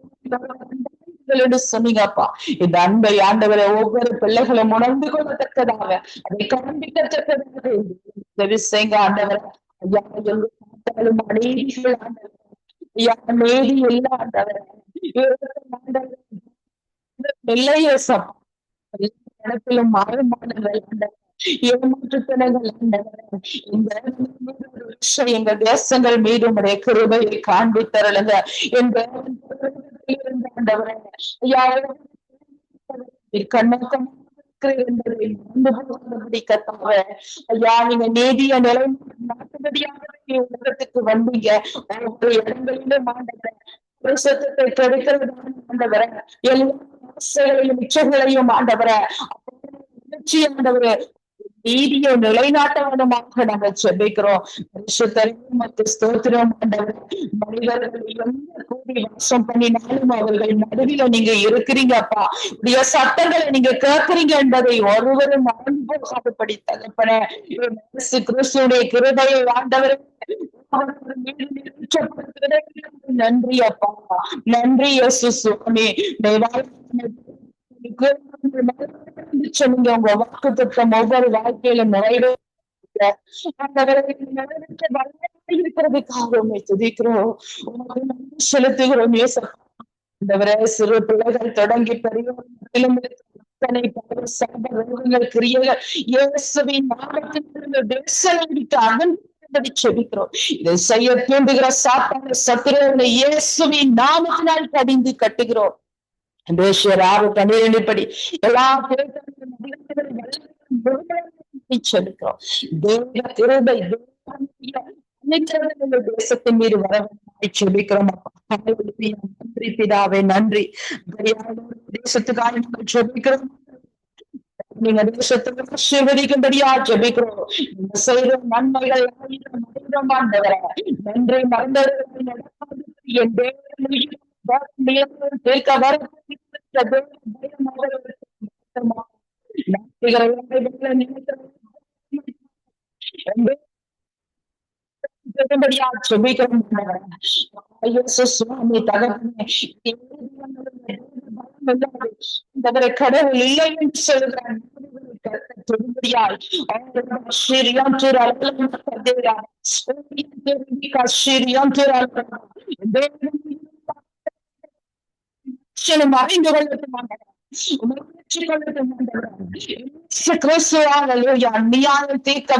சொன்னீங்கப்பா. இந்த அன்பை ஆண்டவரை ஒவ்வொரு பிள்ளைகளும் உணர்ந்து கொள்ளத்தக்கதாக அதை காண்பிக்கத்தக்கதாக செய்யுங்க ஆண்டவரை. ஐயா எங்கு பார்த்தாலும் அநீதிகள் ஆண்டவரை, ஐயா நீதி இல்ல ஆண்டவரை, இடத்திலும் மாறுபாடுகள் ஏமாற்றுத்தனங்கள் இந்த எங்க தேசங்கள் மீது உடைய கிருபையை காண்பித்தருளுங்க. எங்க கண்ணோக்கம் என்பதை ஐயா நீங்க நீதிய நிலை நாட்டுபடியாக உலகத்துக்கு வந்தீங்க. ஒவ்வொரு இடங்களிலும் ஆண்டவரை பரிசுத்தத்தை கெடுக்கிறதான ஆண்டவரை எல்லா ஆசைகளையும் இச்சைகளையும் ஆண்டவரை ஆண்டவரை நீதியை நிலைநாட்ட வேண்டுமாக நாங்கள் ஜெபிக்கிறோம். ஸ்தோத்திரம் ஆண்டவரை. மனிதர்கள் எந்த கூடி வாசம் பண்ணினாலும் அவர்கள் நடுவில் நீங்க இருக்கிறீங்க அப்பா. உடைய சட்டங்களை நீங்க கேட்கிறீங்க என்பதை ஒருவரும் மறந்து போகாதபடி தகப்பனே கிறிஸ்துடைய கிருபையை ஆண்டவரை நன்றி அப்பா, நன்றி இயேசு சுவாமி. நீங்க உங்க வாக்கு திட்டம் ஒவ்வொரு வாழ்க்கையிலும் இருக்கிறதுக்காக துதிக்கிறோம், செலுத்துகிறோம். ஆண்டவரே சிறு பிள்ளைகள் தொடங்கி பெரியவர்களும் கிரியைகள் இயேசுவின் நாமத்தில் தேசங்களுக்கு அகன்படி செபிக்கிறோம். இதை செய்ய தூண்டுகிற சாத்தான சத்துருவை இயேசுவின் நாமத்தினால் கடிந்து கட்டுகிறோம். படி எல்லா செபிக்கிறோம். தேவ கிருபை தேசத்தின் மீது வர செபிக்கிறோம். நன்றி பிதாவே, நன்றி. தேசத்துக்காக ஜெபிக்கிறோம். நீங்க தேசத்துக்கு ஆசீர்வதிக்கும்படியா ஜெபிக்கிறோம். நீங்க செய்யற நன்மைகள் நன்றி. மறந்தவர்கள் என் சுவாமி தகவலை கடவுள் இல்லை என்று சொல்கிறார். அறிந்து நியாயம் தீர்க்க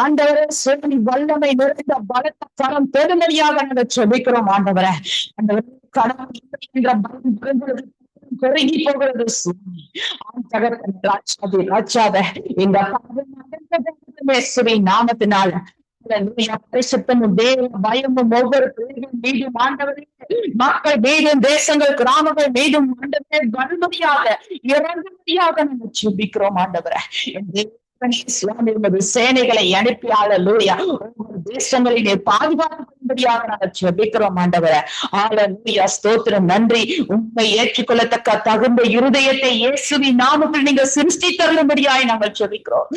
ஆண்டவரே வல்லமை நிறைந்த பலத்த கரம் பெருமதியாக நாங்கள் செபிக்கிறோம். ஆண்டவரே பெருகி போகிறது இந்த நாமத்தினால பயமும் ஒவ்வொரு பிள்ளைகள் மீதும் ஆண்டவரே, மக்கள் மீதும், தேசங்கள், கிராமங்கள் மீதும் ஆண்டவரே வன்முறையாக இறங்கும்படியாக நாங்கள் ஜெபிக்கிறோம் ஆண்டவரே. சுவாமி உமது சேனைகளை அனுப்பி ஹல்லேலூயா ஒவ்வொரு தேசங்களிலே பாதுகாப்பும்படியாக நாங்கள் ஜெபிக்கிறோம் ஆண்டவரே. ஹல்லேலூயா ஸ்தோத்திரம், நன்றி. உண்மை ஏற்றுக்கொள்ளத்தக்க தகுந்த இருதயத்தை இயேசுவின் நாமத்தில் நீங்கள் சிருஷ்டித்தருளும்படியாய் நாங்கள் ஜெபிக்கிறோம்.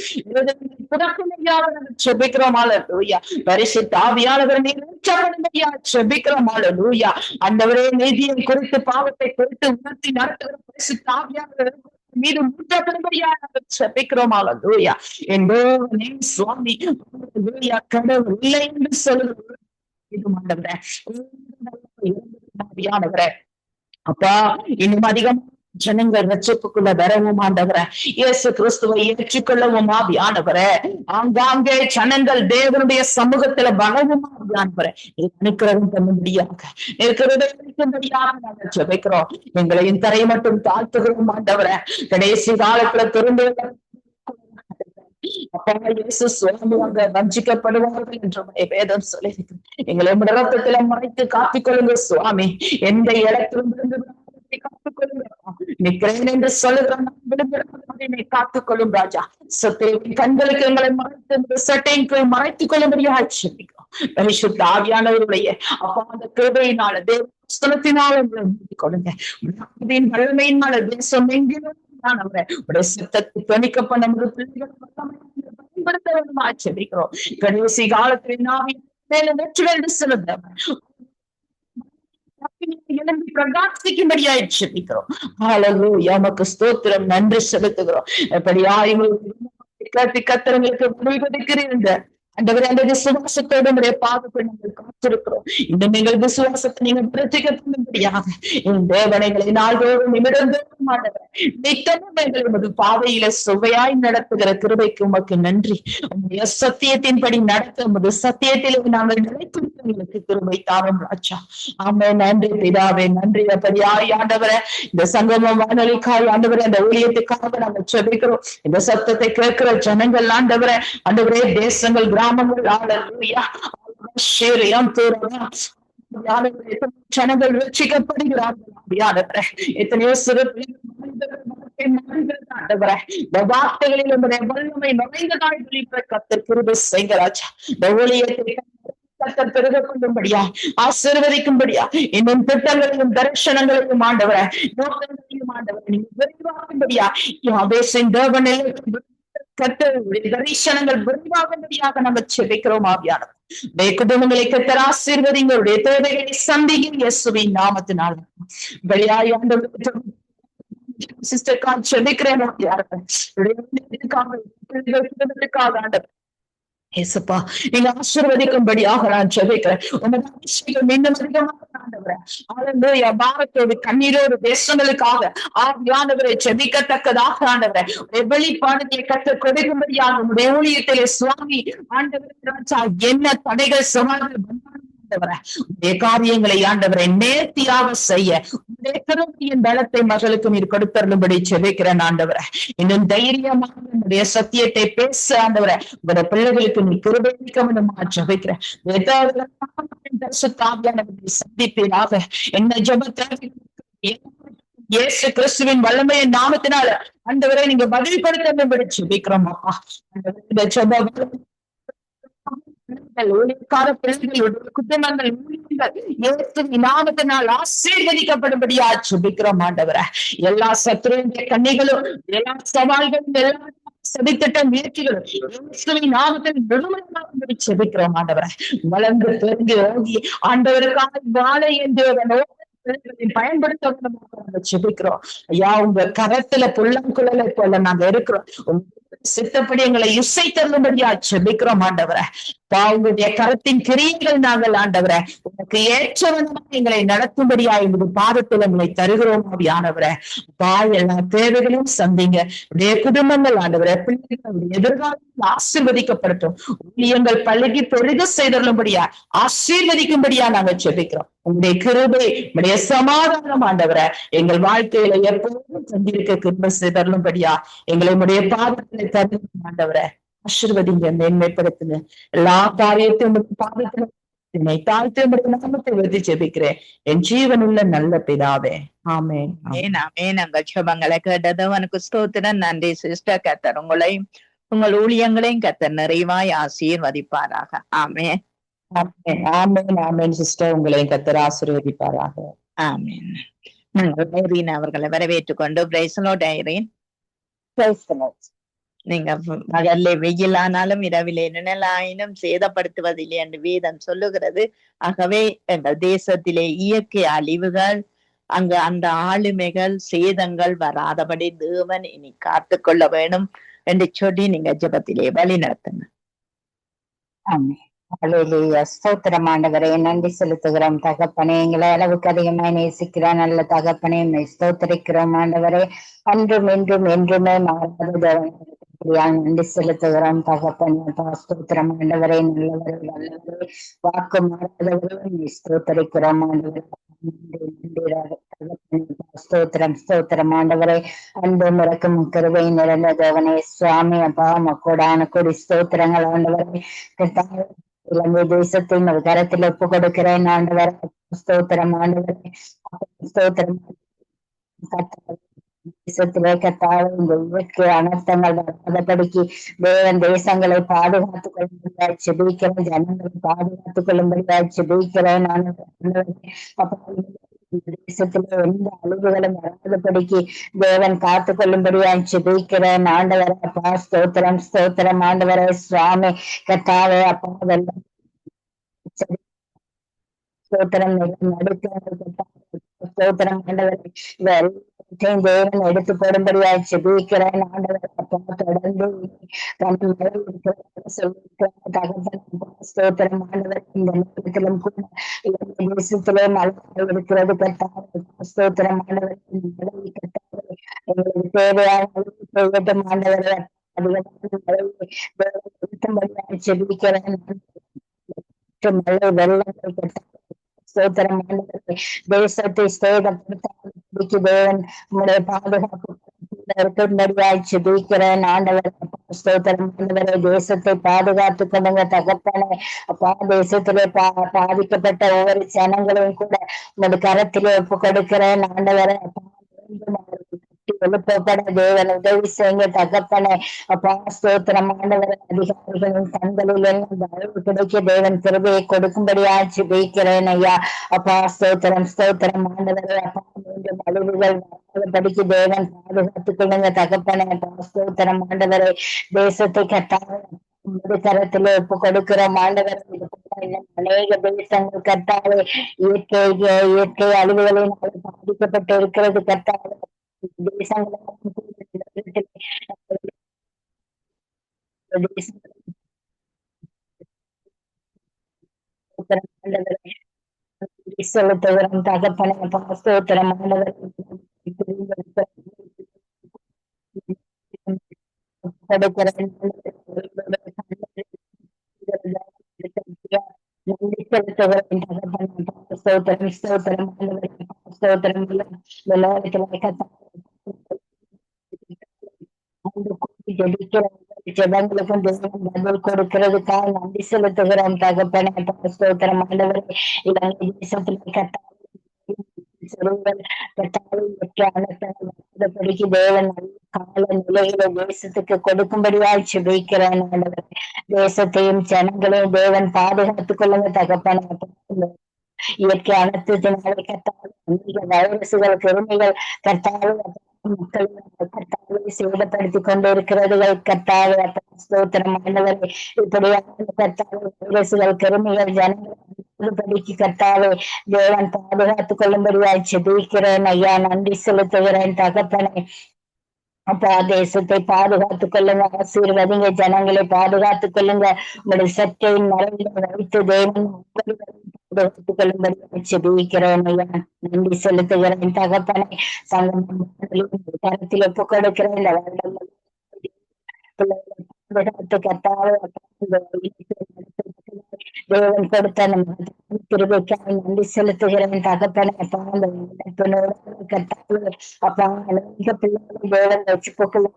ஜெபிக்கிறோம் ஹல்லேலூயா. பரிசுத்த ஆவியானவரை நீர் ஜெபிக்கிறோம் ஹல்லேலூயா. ஆண்டவரே, நீதியை குறித்து, பாவத்தை குறித்து உணர்த்தி நடத்துகிற பரிசுத்த ஆவியானவர் மீது மூட்டப்படும்படியாக ஜெபிக்கிறோம் ஹல்லேலூயா. என்பதே சுவாமி கடவுள் இல்லை என்று சொல்லுகிறவரே. அப்பா, இன்னும் அதிகம் ஜனங்கள் ரட்சிப்புக்குள்ள வரவும் ஆண்டவரே, இயேசு கிறிஸ்துவை ஏற்றுக்கொள்ளவும் ஆவியானவரே. ஆங்காங்கே ஜனங்கள் தேவனுடைய சமூகத்துல வரவும் ஆவியானவரே. நிற்கிறதும் பண்ணும்படியாக நாங்கள் ஜெபிக்கிறோம். எங்களையும் தரை மட்டும் தாழ்த்துகிறோம் ஆண்டவரே. கடைசி காலத்துல திரும்ப அப்பா இயேசு சுவாமியாக வஞ்சிக்கப்படுவார்கள் என்று வேதம் சொல்லியிருக்கிறேன். எங்களை ரத்தத்தில மறைத்து காத்துக்கொள்ளுங்க சுவாமி. எந்த இடத்திலிருந்து காத்துக்கொள்ளுங்க. நிற்கிறேன் என்று சொல்லுகிறேன், காத்துக்கொள்ளும் ராஜா. சத்திய கண்களுக்கு எங்களை மறைத்து சட்டைக்கு மறைத்துக் கொள்ளும்படியாக ஜெபிக்கிறோம். பரிசுத்த ஆவியானவருடைய அப்பா அந்த கிருபையினால, தேவஸ்தலத்தினால எங்களை மூடிக் கொள்ளுங்க. வல்லமையினால தேசம் எங்கிலும் சத்தத்தை துணிக்க பண்ண பயன்படுத்த வேண்டுமா ஜெபிக்கிறோம். கடைசி காலத்தில் எழும்பி பிரகாசிக்கும்படியாய் ஜெபிக்கிறோம். ஹல்லேலூயா, உமக்கு ஸ்தோத்திரம், நன்றி செலுத்துகிறோம். எப்படியாய் கத்திரங்களுக்கு முடிவெடுக்கிறீங்க ஆண்டவரே. அந்த விசுவாசத்தோடு உடைய பாதத்தை நாங்கள் காத்திருக்கிறோம். இன்னும் எங்கள் விசுவாசத்தை நீங்கள் பிரதிகப்படும்படியாக என் தேவனைகளை நாள்தோறும் நிமிடந்தோறும் ஆண்டவரே நித்தமும் எங்கள் பாதையில சுவையாய் நடத்துகிற கிருபைக்கு உமக்கு நன்றி. உங்களுடைய சத்தியத்தின்படி நடத்த உமது சத்தியத்திலே நாங்கள் நிலைத்திருக்க எங்களுக்கு கிருபை தாரும் ராஜா. ஆமே, நன்றி பிதாவே, நன்றி. அப்படியாய் ஆண்டவரே, இந்த சங்கமம் வானொலிக்காய் ஆண்டவரே, அந்த ஊழியத்துக்காக நாங்கள் ஜெபிக்கிறோம். இந்த சத்தத்தை கேட்கிற ஜனங்கள் ஆண்டவரே, ஆண்டவரே, தேசங்கள், கிராமங்கள் ஜனங்கள் ரட்சிக்கப்படுகிறார்கள். எத்தனையோ சிறு வார்த்தைகளில் வல்லமை நிறைந்ததாய் கர்த்தர் கிருபை செய்கிறார். இந்த ஊழியத்தை கர்த்தர் பெருக கொள்ளும்படியா, ஆசீர்வதிக்கும்படியா, இன்னும் திட்டங்களையும் தரிசனங்களையும் ஆண்டவரை நோக்கங்களையும் ஆண்டவரை நீங்க விரிவாக்கும்படியா, தரிசனங்கள் விரிவாகும்படியாக நம்ம செபிக்கிறோம் ஆவியானவர். குடும்பங்களை கர்த்தர் ஆசீர்வதிங்க, தேவைகளை சந்திங்க இயேசுவின் நாமத்தினால. வெளியாய் ஆண்டவருக்கு சிஸ்டர் கால் செபிக்கிறேன் ஆண்டவர். ஏசப்பா, நீங்க ஆசீர்வதிக்கும்படியாக நான் ஜெபிக்கிறேன். உமது அபிஷேகம் இன்னும் அதிகமாக ஆண்டவரே, பாரத்தோடு கண்ணீரோடு தேசங்களுக்காக ஆவியானவரை ஜெபிக்கத்தக்கதாக ஆண்டவரே வெளிப்பாடுகளை கற்றுக் கொடுக்கும்படியாக உங்களுடைய ஊழியத்திலே சுவாமி ஆண்டவர் என்ன தடைகள் சவால்கள் உடைய காரியங்களை ஆண்டவரை நேர்த்தியாக செய்ய உடைய கிருபையின் பலத்தை மகளுக்கு நீர் கொடுத்தருளும்படி ஜெபிக்கிறேன் ஆண்டவரை. இன்னும் தைரியமாக உடைய சத்தியத்தை பேச ஆண்டவரை உங்களுடைய பிள்ளைகளுக்கு நீ கிருபைக்க ஜெபிக்கிறேன். சந்திப்பீராக என்ன ஜெபத்தை இயேசு கிறிஸ்துவின் வல்லமையின் நாமத்தினால ஆண்டவரை நீங்க பதில் கொடுத்தருளும்படி ஜெபிக்கிறோம் அப்பா. இந்த ஜெப பிள்ளைகளுடைய குடும்பங்கள் நாமத்தினால் ஆசீர்வதிக்கப்படும்படியா ஜெபிக்கிறோம் ஆண்டவரே. எல்லா சத்துருடைய கண்ணிகளும், எல்லா சவால்களும், எல்லா சதித்திட்ட முயற்சிகளும் நாமத்தில் விடுதலை ஜெபிக்கிறோம் ஆண்டவரே. வளர்ந்து பெருங்கி ஓகி ஆண்டவருக்காக வாழை என்று பயன்படுத்த ஜெபிக்கிறோம் ஐயா. உங்க கரத்துல புள்ளங்குழலை போல நாங்க இருக்கிறோம். சித்தப்படி எங்களை இசை தரும்படியா ஜெபிக்கிறோம் ஆண்டவரை. உங்களுடைய கரத்தின் கிரியைகள் நாங்கள் ஆண்டவரை உனக்கு ஏற்றவனமாக எங்களை நடத்தும்படியா எங்களது பாதத்தில் எங்களை தருகிறோம் ஆவியானவரை. எல்லா தேவைகளையும் சந்திங்க. உடைய குடும்பங்கள் ஆண்டவரை, பிள்ளைகளுடைய எதிர்காலத்தில் ஆசீர்வதிக்கப்படட்டும். ஊழியங்கள் பழகி பெருக செய்தருளும்படியா, ஆசீர்வதிக்கும்படியா நாங்கள் ஜெபிக்கிறோம். உங்களுடைய கிருபை, உங்களுடைய சமாதானம் ஆண்டவரை எங்கள் வாழ்க்கையில எப்போதும் சந்திருக்க கிருபை செய்தருளும்படியா எங்களை உடைய பாதத்தில் தருகிறோம் ஆண்டவரை. ஆசீர்வதிங்க, மேன்மைப்படுத்துங்க. எல்லா காரியத்தையும் பாதத்தில் என்னை தாழ்த்தி நாமத்தை விருதி ஜெபிக்கிறேன் என் ஜீவனுள்ள நல்ல பிதாவே. ஆமென். நாங்கள் ஜெபங்களை கேட்டது உனக்கு ஸ்தோத்திரம். நன்றி சிஸ்டர். கர்த்தர் உங்களையும் உங்கள் ஊழியங்களையும் கர்த்தர் நிறைவாய் ஆசீர்வதிப்பாராக. ஆமென். ஆமென். ஆமென். ஆமென் சிஸ்டர், உங்களையும் கர்த்தர் ஆசீர்வதிப்பாராக. ஆமென். நாங்கள் ஐரீன் அவர்களை வரவேற்றுக் கொண்டு பிரைஸ் தி லார்ட் ஐரீன். நீங்க பகல்ல வெயிலானாலும் இரவிலே நிழலாயினும் சேதப்படுத்துவதில்லை என்று வேதம் சொல்லுகிறது. ஆகவே எங்கள் தேசத்திலே இயற்கை அழிவுகள், அங்கு அந்த ஆளுமைகள், சேதங்கள் வராதபடி தேவன் இனி காத்து கொள்ள வேணும் என்று சொல்லி நீங்க ஜெபத்திலே வழி நடத்துங்க. ஆமென். அல்லேலூயா. ஸ்தோத்திரம் ஆண்டவரே, நன்றி செலுத்துகிறோம் தகப்பனே. எங்களை அளவுக்கு அதிகமாய் நேசிக்கிற நல்ல தகப்பனே, ஸ்தோத்திரிக்கிறோம் ஆண்டவரே. அன்றும் இன்றும் என்றுமே மாறாத நன்றி செலுத்துகிறோம் தகப்பனே. ஸ்தோத்திரம் ஆண்டவரே, நல்லவரே நல்லவரே, வாக்கு மாறாதவரே ஸ்தோத்திரிக்கிறோம் ஆண்டவரே. ஸ்தோத்திரம் ஸ்தோத்திரம் ஆண்டவரே. அன்பு முறக்கும் கிருபை நிறைந்த தேவனே சுவாமி அப்பா, மக்கோடான கொடி ஸ்தோத்திரங்கள் ஆண்டவரே. இலங்கை தேசத்தை ஒரு கரத்தில் ஒப்பு கொடுக்கிறேன் ஆண்டவரே. ஸ்தோத்திரம் ஆண்டவரே. ஸ்தோத்திரம் தேசத்திலே கத்தாவே இந்த இயற்கை அனர்த்தங்கள் வராதபடிக்கு தேவன் தேசங்களை பாதுகாத்துக் கொள்ளும்படியாய் செபிக்கிறேன். ஜனங்களை பாதுகாத்துக் கொள்ளும்படியாய் செபிக்கிறேன். தேசத்திலே எந்த அழிவுகளும் வராதபடிக்கு தேவன் காத்துக் கொள்ளும்படியாய் செபிக்கிறேன் ஆண்டவரே. அப்பா ஸ்தோத்திரம் ஸ்தோத்திரம் ஆண்டவரே சுவாமி கத்தாவே. அப்பா வெள்ளம் ஸ்தோத்திரம் ஸ்தோத்திரம் ஆண்டவரே. தேவன் எடுத்து போடும்படியாய் செபிக்கிறேன் ஆண்டவரே. அப்பா தொடர்ந்து ஸ்தோத்திரம் ஆண்டவரே. இந்த நேரத்திலும் கூட தேசத்திலே மழை இருக்கிறது கட்டாக. ஸ்தோத்திரம் ஆண்டவரே. மழை கட்டாக எங்களுக்கு தேவையான செய்யட்டும் ஆண்டவரே. அதிகமாக செபிக்கிறேன். மழை வெள்ளங்கள் கட்டாக ஸ்தோத்திரம் ஆண்டவரே. தேசத்தை சேதப்படுத்த தேவன் உங்களுடைய பாதுகாப்பு இருக்கும்படியாய் செபிக்கிறேன் ஆண்டவரே. ஸ்தோத்திரம் ஆண்டவரே. தேசத்தை பாதுகாத்துக் கொள்ளுங்க தகப்பனே. அப்பா தேசத்திலே பாதிக்கப்பட்ட ஒவ்வொரு ஜனங்களையும் கூட உங்களுடைய கரத்திலே ஒப்பு கொடுக்கிறேன் ஆண்டவரே. அப்பா எழுப்பப்பட தேவன் உதவி செய்யுங்க தகப்பனே. அப்பா ஸ்தோத்திரம் ஆண்டவரே. அதிகாரிகளின் கண்களில் எல்லாம் கிடைக்க தேவன் கிருபையை கொடுக்கும்படியாய் ஜெபிக்கிறேன் ஐயா. அப்பா ஸ்தோத்திரம் ஸ்தோத்திரம் ஆண்டவரே. அப்பா மீண்டும் அழிவுகள் வராதபடிக்கு தேவன் பாதுகாத்துக் கொள்ளுங்க தகப்பனே. அப்பா ஸ்தோத்திரம் ஆண்டவரே. தேசத்தை கட்டாக கரத்திலே ஒப்பு கொடுக்கிறோம் ஆண்டவர். இன்னும் அநேக தேசங்கள் கட்டாவே இயற்கை அழிவுகளின் பாதிக்கப்பட்டு இருக்கிறது கட்டாவே. தேசங்களை செலுத்துகிறோம் தகப்பனே. ஸ்தோத்திரம் ஆண்டவர். ஸ்தோத்திரம் ஸ்தோத்திரம் ஸ்தோத்திரம் ஜெபங்களுக்கும் பதில் கொடுக்கிறதுக்காக நன்றி செலுத்துகிறோம் தகப்பனே. ஸ்தோத்திரம் ஆண்டவரே. இலங்கை தேசத்தில் கட்டாயப்படிக்கு தேவன் கால நிலையில தேசத்துக்கு கொடுக்கும்படியாய் செபிக்கிறேன் ஆண்டவரே. தேசத்தையும் ஜனங்களையும் தேவன் பாதுகாத்துக் கொள்ளுங்க தகப்பனே. இயற்கை அனர்த்தத்தினாலே கட்டாய வைரசுகள் கிருமிகள் கட்டாய மக்களை கட்டாய சேதப்படுத்திக் கொண்டிருக்கிறது கட்டாய. ஸ்தோத்திரம் ஆண்டவரே. இப்படியான கட்டாய வைரசுகள் கிருமிகள் ஜனங்களை படிக்கு கட்டாவே தேவன் பாதுகாத்துக் கொள்ளும்படியாய் செபிக்கிறேன் ஐயா. நன்றி செலுத்துகிறேன் தகப்பனே. அப்பா தேசத்தை பாதுகாத்துக் கொள்ளுங்க. ஆசீர்வதிங்க. ஜனங்களை பாதுகாத்துக் கொள்ளுங்க. உங்களுடைய சற்றை மறைந்து வைத்து தேவன் பாதுகாத்துக் கொள்ளும்படி செபிக்கிறேன் ஐயா. நன்றி செலுத்துகிறேன் தகப்பனே. சங்கம் கருத்தில் ஒப்பு கொடுக்கிறேன். இந்த வருடம் தேவன் கொடுத்த கிருபைக்காக நன்றி செலுத்துகிறேன் தகப்பனே. அப்பா அந்த அப்பா அநேக பிள்ளைகளை தேவன் வச்சு கொண்டு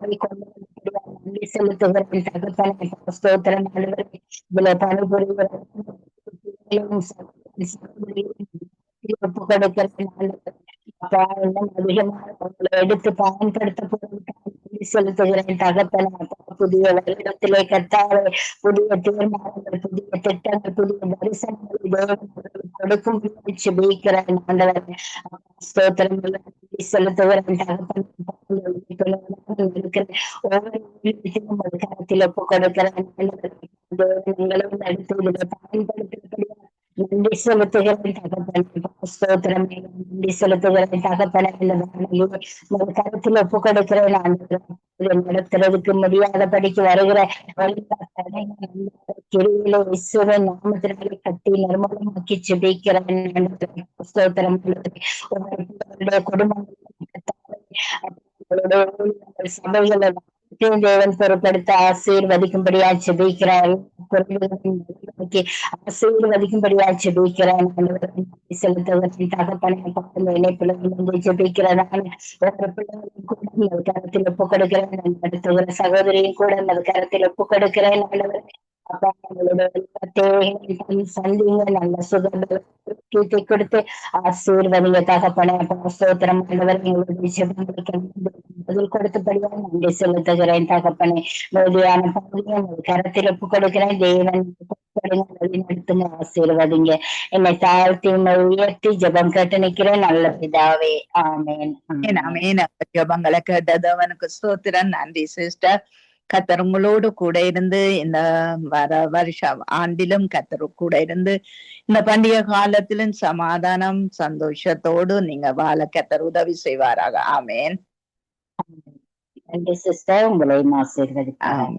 நன்றி செலுத்துகிறேன் தகப்பனே. ஸ்தோத்திரம் ஆண்டவரே. இதுல பணிபுரிகிறேன் ஒப்பு கொடுக்கிறேன் ஆண்டவரே. அப்பா இன்னும் அதிகமாக அவங்களை எடுத்து பயன்படுத்த போகிறேன் செலுத்துகிறேன் தகப்பனே. அப்பா புதிய வருடத்திலே கர்த்தாவே புதிய தீர்மானங்கள், புதிய திட்டங்கள், புதிய தரிசனங்களை தேவன் கொடுக்கும் ஜெபிக்கிறேன் ஆண்டவரே. ஸ்தோத்திரம் செலுத்துகிறேன் தகப்பனே. இருக்கிற ஒவ்வொரு வீட்டிலும் ஒரு கரத்தில் ஒப்பு கொடுக்கிறேன் நீங்களும் நடத்தி இதில் பயன்படுத்த நன்றி செலுத்துகிறேன் தகப்பனே. ஸ்தோத்திரம் நன்றி செலுத்துகிறேன் தகப்பனே. இந்த கருத்தில் ஒப்பு கொடுக்கிறேன் நடத்துறதுக்கு முடியாதபடிக்கு வருகிற கிரியில ஈஸ்வரன் நாமத்தினாலே கட்டி நிர்மூலமாக்கி ஜெபிக்கிறேன். ஸ்தோத்திரம் குடும்பங்கள் சபைகளை தேவன் பொருட்படுத்த ஆசீர்வதிக்கும்படியா ஜெபிக்கிறார். ஆசீர்வதிக்கும்படியா ஜெபிக்கிறேன். செலுத்துவதற்கு தகப்பனை இணைப்புல ஜெபிக்கிறேன். கருத்தில் ஒப்பு கொடுக்கிறேன். நடத்துகிற சகோதரியும் கூட அந்த கருத்தில் ஒப்பு கொடுக்கிறேன். அப்பா சந்திங்க நல்ல சுகத்தை கொடுத்து ஆசீர்வதிங்க தகப்பனே. ஸ்தோத்திரம் பதில் கொடுத்தபடியா நன்றி செலுத்துகிறேன் தகப்பனே. மோதியான பகுதியும் கரத்தில் ஒப்பு கொடுக்கிறேன். தேவன் நடத்துங்க, ஆசீர்வதிங்க. என்னை தாழ்த்தி உயர்த்தி ஜெபம் கேட்டு நிற்கிறேன் நல்ல பிதாவே. ஆமேன். ஆமேன். ஜெபங்களை கேட்டது அவனுக்கு ஸ்தோத்திரம். நன்றி சிஸ்டர். கர்த்தர் உங்களோடு கூட இருந்து இந்த வருஷ ஆண்டிலும் கர்த்தர் கூட இருந்து இந்த பண்டிகை காலத்திலும் சமாதானம் சந்தோஷத்தோடு நீங்க வாழ கர்த்தர் உதவி செய்வாராக. ஆமேன். நன்றி சிஸ்டர். உங்களை ஆசீர்வதிக்கிறேன்.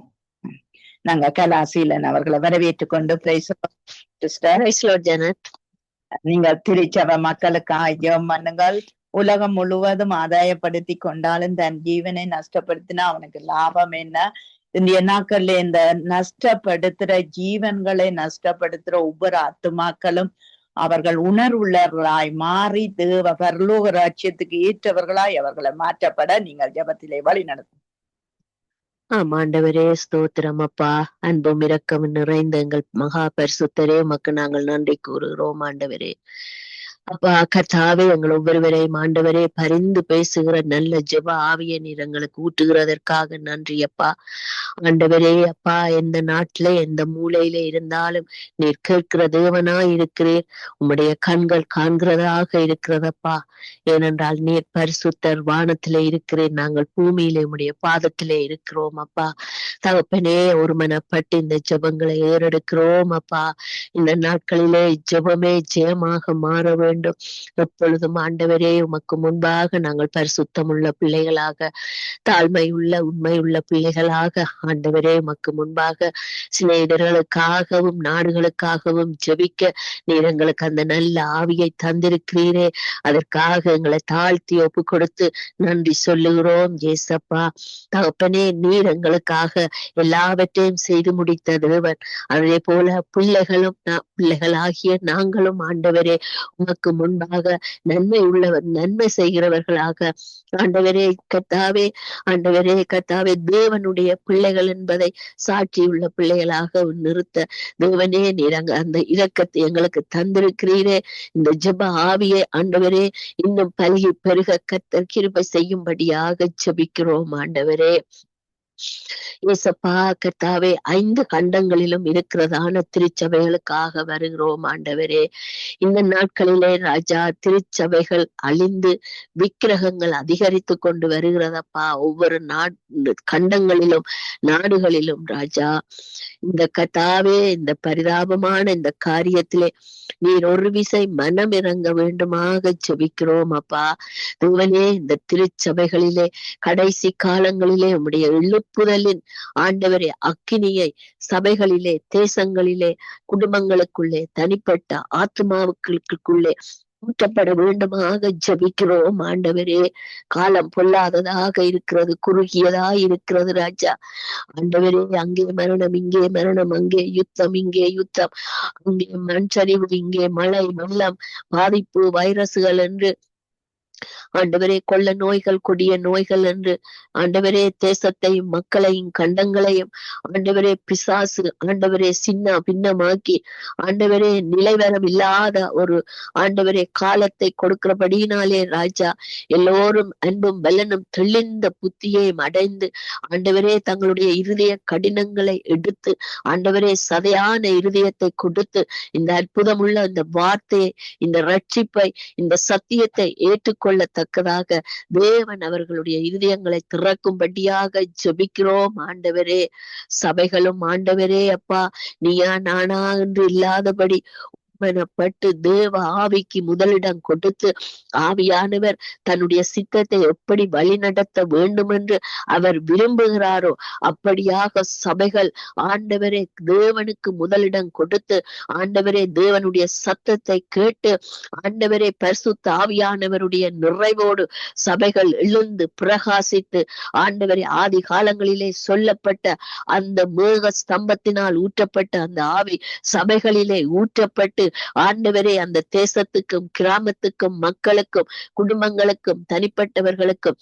நாங்க கலாசீலன் அவர்களை வரவேற்றுக் கொண்டு நீங்க திருச்சபை மக்களுக்காக ஜெபம் பண்ணுங்கள். உலகம் முழுவதும் ஆதாயப்படுத்தி கொண்டாலும் தன் ஜீவனை நஷ்டப்படுத்தினா அவனுக்கு லாபம் என்ன? இந்த நாட்கள்ல இந்த நஷ்டப்படுத்துற ஜீவன்களை நஷ்டப்படுத்துற ஒவ்வொரு ஆத்துமாக்களும் அவர்கள் உணர்வுள்ளவர்களாய் மாறி தேவ பரலோக ராஜ்யத்துக்கு ஏற்றவர்களாய் அவர்களை மாற்றப்பட நீங்கள் ஜெபத்திலே வழி நடத்தும். ஆண்டவரே ஸ்தோத்திரம் அப்பா. அன்பும் இரக்கம் நிறைந்த எங்கள் மகா பரிசுத்தரே உமக்கு நாங்கள் நன்றி கூறுகிறோம் ஆண்டவரே. அப்பா கர்த்தாவே எங்கள் ஒவ்வொருவரையும் ஆண்டவரே பரிந்து பேசுகிற நல்ல ஜெப ஆவியை நீர் எங்களுக்கு ஊட்டுகிறதற்காக நன்றி அப்பா. ஆண்டவரே அப்பா எந்த நாட்டில எந்த மூலையில இருந்தாலும் நீர் கேட்கிற தேவனாய் இருக்கிறீர். உம்முடைய கண்கள் காண்கிறதாக இருக்கிறதப்பா. ஏனென்றால் நீர் பரிசுத்தர், வானத்திலே இருக்கிறேன், நாங்கள் பூமியிலே உம்முடைய பாதத்திலே இருக்கிறோம் அப்பா. தகப்பனே ஒருமனப்பட்டு இந்த ஜெபங்களை ஏறெடுக்கிறோம் அப்பா. இந்த நாட்களிலே ஜெபமே ஜெயமாக மாற வேண்டும். எப்பொழுதும் ஆண்டவரே உமக்கு முன்பாக நாங்கள் பரிசுத்தம் உள்ள பிள்ளைகளாக, தாழ்மை உள்ள உண்மை உள்ள பிள்ளைகளாக ஆண்டவரே உமக்கு முன்பாக சிநேகிதர்களுக்காகவும் நாடுகளுக்காகவும் ஜெபிக்க நீர் எங்களுக்கு அந்த நல்ல ஆவியை தந்திருக்கிறீரே. அதற்காக எங்களை தாழ்த்தி ஒப்பு கொடுத்து நன்றி சொல்லுகிறோம் ஏசப்பா. தகப்பனே நீர் எங்களுக்காக எல்லாவற்றையும் செய்து முடித்த தேவன். அதே போல பிள்ளைகளாகிய நாங்களும் ஆண்டவரே உமக்கு முன்பாக நன்மை உள்ளவர், நன்மை செய்கிறவர்களாக ஆண்டவரே கர்த்தாவே தேவனுடைய பிள்ளைகள் என்பதை சாட்சியுள்ள பிள்ளைகளாக நிறுத்த தேவனே நீர் அந்த இரக்கத்தை எங்களுக்கு தந்திருக்கிறீரே. இந்த ஜெப ஆவியை ஆண்டவரே இன்னும் பல்கி பெருக கர்த்தர் கிருபை செய்யும்படியாக ஜெபிக்கிறோம் ஆண்டவரே. ஏசப்பா கர்த்தாவே 5 கண்டங்களிலும் இருக்கிறதான திருச்சபைகளுக்காக வருகிறோம் ஆண்டவரே. இந்த நாட்களிலே ராஜா திருச்சபைகள் அழிந்து விக்கிரகங்கள் அதிகரித்து கொண்டு வருகிறதப்பா. ஒவ்வொரு கண்டங்களிலும் நாடுகளிலும் ராஜா இந்த கர்த்தாவே இந்த பரிதாபமான இந்த காரியத்திலே நீர் ஒரு விசை மனம் இறங்க வேண்டுமாக ஜெபிக்கிறோம் அப்பா. தேவனே இந்த திருச்சபைகளிலே கடைசி காலங்களிலே உம்முடைய எழுப்புதலின் ஆண்டவரே அக்கினியை சபைகளிலே, தேசங்களிலே, குடும்பங்களுக்குள்ளே, தனிப்பட்ட ஆத்மாவுக்குள்ளே ஊற்றப்பட வேண்டுமாக ஜெபிக்கிறோம் ஆண்டவரே. காலம் பொல்லாததாக இருக்கிறது, குறுகியதா இருக்கிறது ராஜா. ஆண்டவரே அங்கே மரணம், இங்கே மரணம், அங்கே யுத்தம், இங்கே யுத்தம், அங்கே மண் சரிவு, இங்கே மழை, வெள்ளம், பாதிப்பு, வைரசுகள் என்று ஆண்டவரே, கொள்ள நோய்கள், கொடிய நோய்கள் என்று ஆண்டவரே தேசத்தையும் மக்களையும் கண்டங்களையும் ஆண்டவரே பிசாசு ஆண்டவரே சின்ன பின்னமாக்கி ஆண்டவரே நிலைவரம் இல்லாத ஒரு ஆண்டவரே காலத்தை கொடுக்கிறபடியினாலே ராஜா எல்லோரும் அன்பும் பலனும் தெளிந்த புத்தியையும் அடைந்து ஆண்டவரே தங்களுடைய இருதய கடினங்களை எடுத்து ஆண்டவரே சதையான இருதயத்தை கொடுத்து இந்த அற்புதமுள்ள இந்த வார்த்தையை, இந்த ரட்சிப்பை, இந்த சத்தியத்தை ஏற்றுக்கொள்ளத்தக்கதாக தேவன் அவர்களுடைய இருதயங்களை திறக்கும்படியாக ஜெபிக்கிறோம் ஆண்டவரே. சபைகளும் ஆண்டவரே அப்பா நீயா நானா என்று இல்லாதபடி பட்டு தேவ ஆவிக்கு முதலிடம் கொடுத்து ஆவியானவர் தன்னுடைய சித்தத்தை எப்படி வழி நடத்த வேண்டும் என்று அவர் விரும்புகிறாரோ அப்படியாக சபைகள் ஆண்டவரே தேவனுக்கு முதலிடம் கொடுத்து ஆண்டவரே தேவனுடைய சத்தத்தை கேட்டு ஆண்டவரே பரிசுத்த ஆவியானவருடைய நிறைவோடு சபைகள் எழுந்து பிரகாசித்து ஆண்டவரே ஆதி காலங்களிலே சொல்லப்பட்ட அந்த மேக ஸ்தம்பத்தினால் ஊற்றப்பட்ட அந்த ஆவி சபைகளிலே ஊற்றப்பட்டு ஆண்டவரே அந்த தேசத்துக்கும் கிராமத்துக்கும் மக்களுக்கும் குடும்பங்களுக்கும் தனிப்பட்டவர்களுக்கும்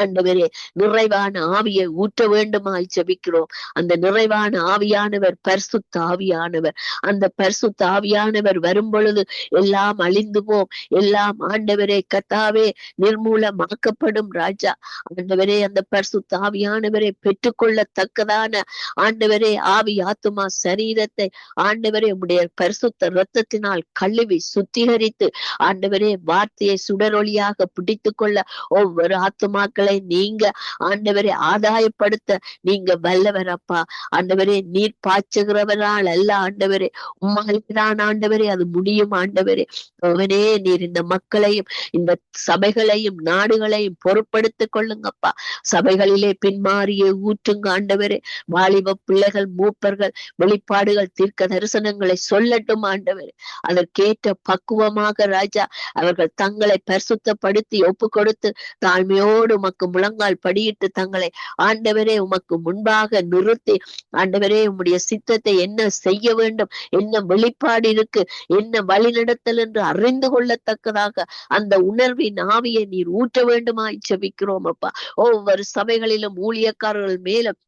ஆண்டவரே நிறைவான ஆவியை ஊற்ற வேண்டுமாய் ஜெபிக்கிறோம். அந்த நிறைவான ஆவியானவர் பரிசுத்த ஆவியானவர். அந்த பரிசுத்த ஆவியானவர் வரும் பொழுது எல்லாம் அழிந்து போம், எல்லாம் ஆண்டவரே கர்த்தாவே நிர்மூலமாக்கப்படும் ராஜா. ஆண்டவரே அந்த பரிசுத்த ஆவியானவரை பெற்றுக்கொள்ளத்தக்கதான ஆண்டவரே ஆவி ஆத்துமா சரீரத்தை ஆண்டவரே உடைய பரிசுத்த இரத்தத்தினால் கழுவி சுத்திகரித்து ஆண்டவரே வார்த்தையை சுடரொளியாக பிடித்து கொள்ள ஒவ்வொரு ஆத்துமாக்களை நீங்க ஆண்டவரே ஆதாயப்படுத்த நீங்க வல்லவர் அப்பா. ஆண்டவரே நீர் பாய்ச்சுகிறவரால் அல்ல ஆண்டவரே, உம்மால்தான் ஆண்டவரே அது முடியும் ஆண்டவரே. அவனே நீர் இந்த மக்களையும் இந்த சபைகளையும் நாடுகளையும் பொறுப்படுத்திக் கொள்ளுங்கப்பா. சபைகளிலே பின்மாறியே ஊற்றுங்க ஆண்டவரே. வாலிப பிள்ளைகள் மூப்பர்கள் வெளிப்பாடுகள் தீர்க்க தரிசனங்களை சொல்லட்டும் ஆண்டவரே. அதற்கேற்ற பக்குவமாக ராஜா அவர்கள் தங்களை பரிசுத்தப்படுத்தி ஒப்பு கொடுத்து தாழ்மையோடு உமக்கு முழங்கால் படியிட்டு தங்களை ஆண்டவரே உமக்கு முன்பாக நிறுத்தி ஆண்டவரே உம்முடைய சித்தத்தை என்ன செய்ய வேண்டும், என்ன வெளிப்பாடு இருக்கு, என்ன வழிநடத்தல் என்று அறிந்து கொள்ளத்தக்கதாக அந்த உணர்வின் ஆவியை நீர் ஊற்ற வேண்டுமாய் ஜெபிக்கிறோம் அப்பா. ஒவ்வொரு சபைகளிலும் ஊழியக்காரர்கள் மேலும்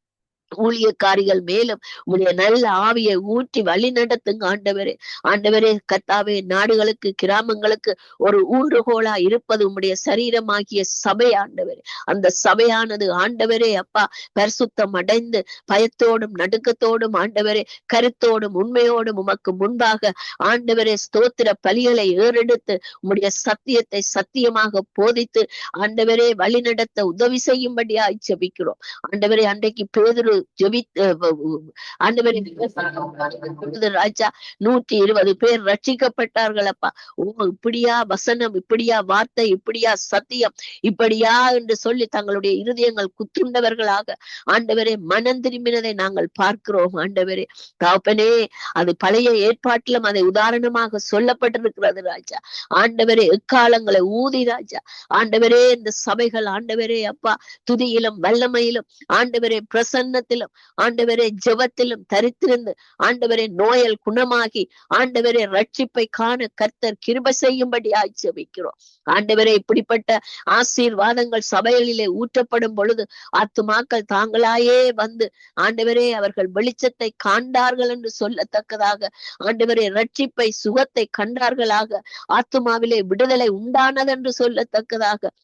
ஊழியக்காரிகள் மேலும் உடைய நல்ல ஆவியை ஊற்றி வழி நடத்துங்க ஆண்டவரே. ஆண்டவரே கர்த்தாவே நாடுகளுக்கு கிராமங்களுக்கு ஒரு ஊன்றுகோலா இருப்பது உம்முடைய சரீரமாகிய சபை ஆண்டவரே. அந்த சபையானது ஆண்டவரே அப்பா பரிசுத்தம் அடைந்து பயத்தோடும் நடுக்கத்தோடும் ஆண்டவரே கருத்தோடும் உண்மையோடும் உமக்கு முன்பாக ஆண்டவரே ஸ்தோத்திர பலிகளை ஏறெடுத்து உம்முடைய சத்தியத்தை சத்தியமாக போதித்து ஆண்டவரே வழி நடத்த உதவி செய்யும்படியாய் ஜெபிக்கிறோம் ஆண்டவரே. அன்றைக்கு பேதுரு ராஜா 120 பேர் ரட்சிக்கப்பட்டார்கள் அப்பா. ஓ இப்படியா வசனம், இப்படியா வார்த்தை, இப்படியா சத்தியம், இப்படியா என்று சொல்லி தங்களுடைய இருதயங்கள் குத்துண்டவர்களாக ஆண்டவரே மனம் திரும்பினதை நாங்கள் பார்க்கிறோம் ஆண்டவரே. தகப்பனே அது பழைய ஏற்பாட்டிலும் அதை உதாரணமாக சொல்லப்பட்டிருக்கிறது ராஜா. ஆண்டவரே எக்காலங்களை ஊதி ராஜா ஆண்டவரே இந்த சபைகள் ஆண்டவரே அப்பா துதியிலும் வல்லமையிலும் ஆண்டவரே பிரசன்னத்திலும் ஆண்டவரே ஜெபத்திலும் தரித்திருந்து ஆண்டவரே நோயல் குணமாகி ஆண்டவரே ரட்சிப்பை காண கர்த்தர் கிருபை செய்யும்படி ஜெபிக்கிறோம் ஆண்டவரே. இப்படிப்பட்ட ஆசீர்வாதங்கள் சபைகளிலே ஊற்றப்படும் பொழுது ஆத்துமாக்கள் தாங்களாயே வந்து ஆண்டவரே அவர்கள் வெளிச்சத்தை காண்டார்கள் என்று சொல்லத்தக்கதாக ஆண்டவரே ரட்சிப்பை சுகத்தை கண்டார்களாக ஆத்துமாவிலே விடுதலை உண்டானது என்று சொல்லத்தக்கதாக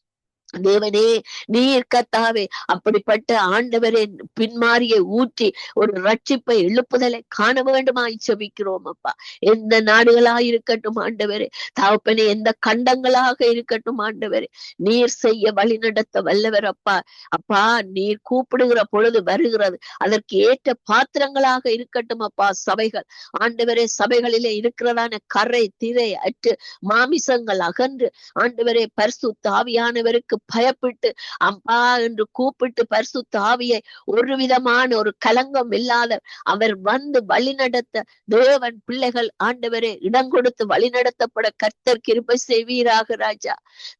தேவனே நீர் கர்த்தாவே அப்படிப்பட்ட ஆண்டவரே பின்மாரியை ஊற்றி ஒரு ரட்சிப்பை எழுப்புதலை காண வேண்டுமாய் ஜெபிக்கிறோம் அப்பா. எந்த நாடுகளாக இருக்கட்டும் ஆண்டவரே, தகப்பனே எந்த கண்டங்களாக இருக்கட்டும் ஆண்டவரே, நீர் செய்ய வழி நடத்த வல்லவர் அப்பா. அப்பா நீர் கூப்பிடுகிற பொழுது வருகிறது, அதற்கு ஏற்ற பாத்திரங்களாக இருக்கட்டும் அப்பா சபைகள் ஆண்டவரே. சபைகளிலே இருக்கிறதான கரை திரை அற்று மாமிசங்கள் அகன்று ஆண்டவரே பரிசுத்த ஆவியானவருக்கு பயப்பட்டு அம்பா என்று கூப்பிட்டு பரிசுத்த ஆவியை ஒரு விதமான ஒரு கலங்கம் இல்லாத அவர் வந்து வழி நடத்த தேவன் பிள்ளைகள் ஆண்டவரே இடம் கொடுத்து வழி நடத்தப்பட கர்த்தர் கிருபை செய்வீராக ராஜா.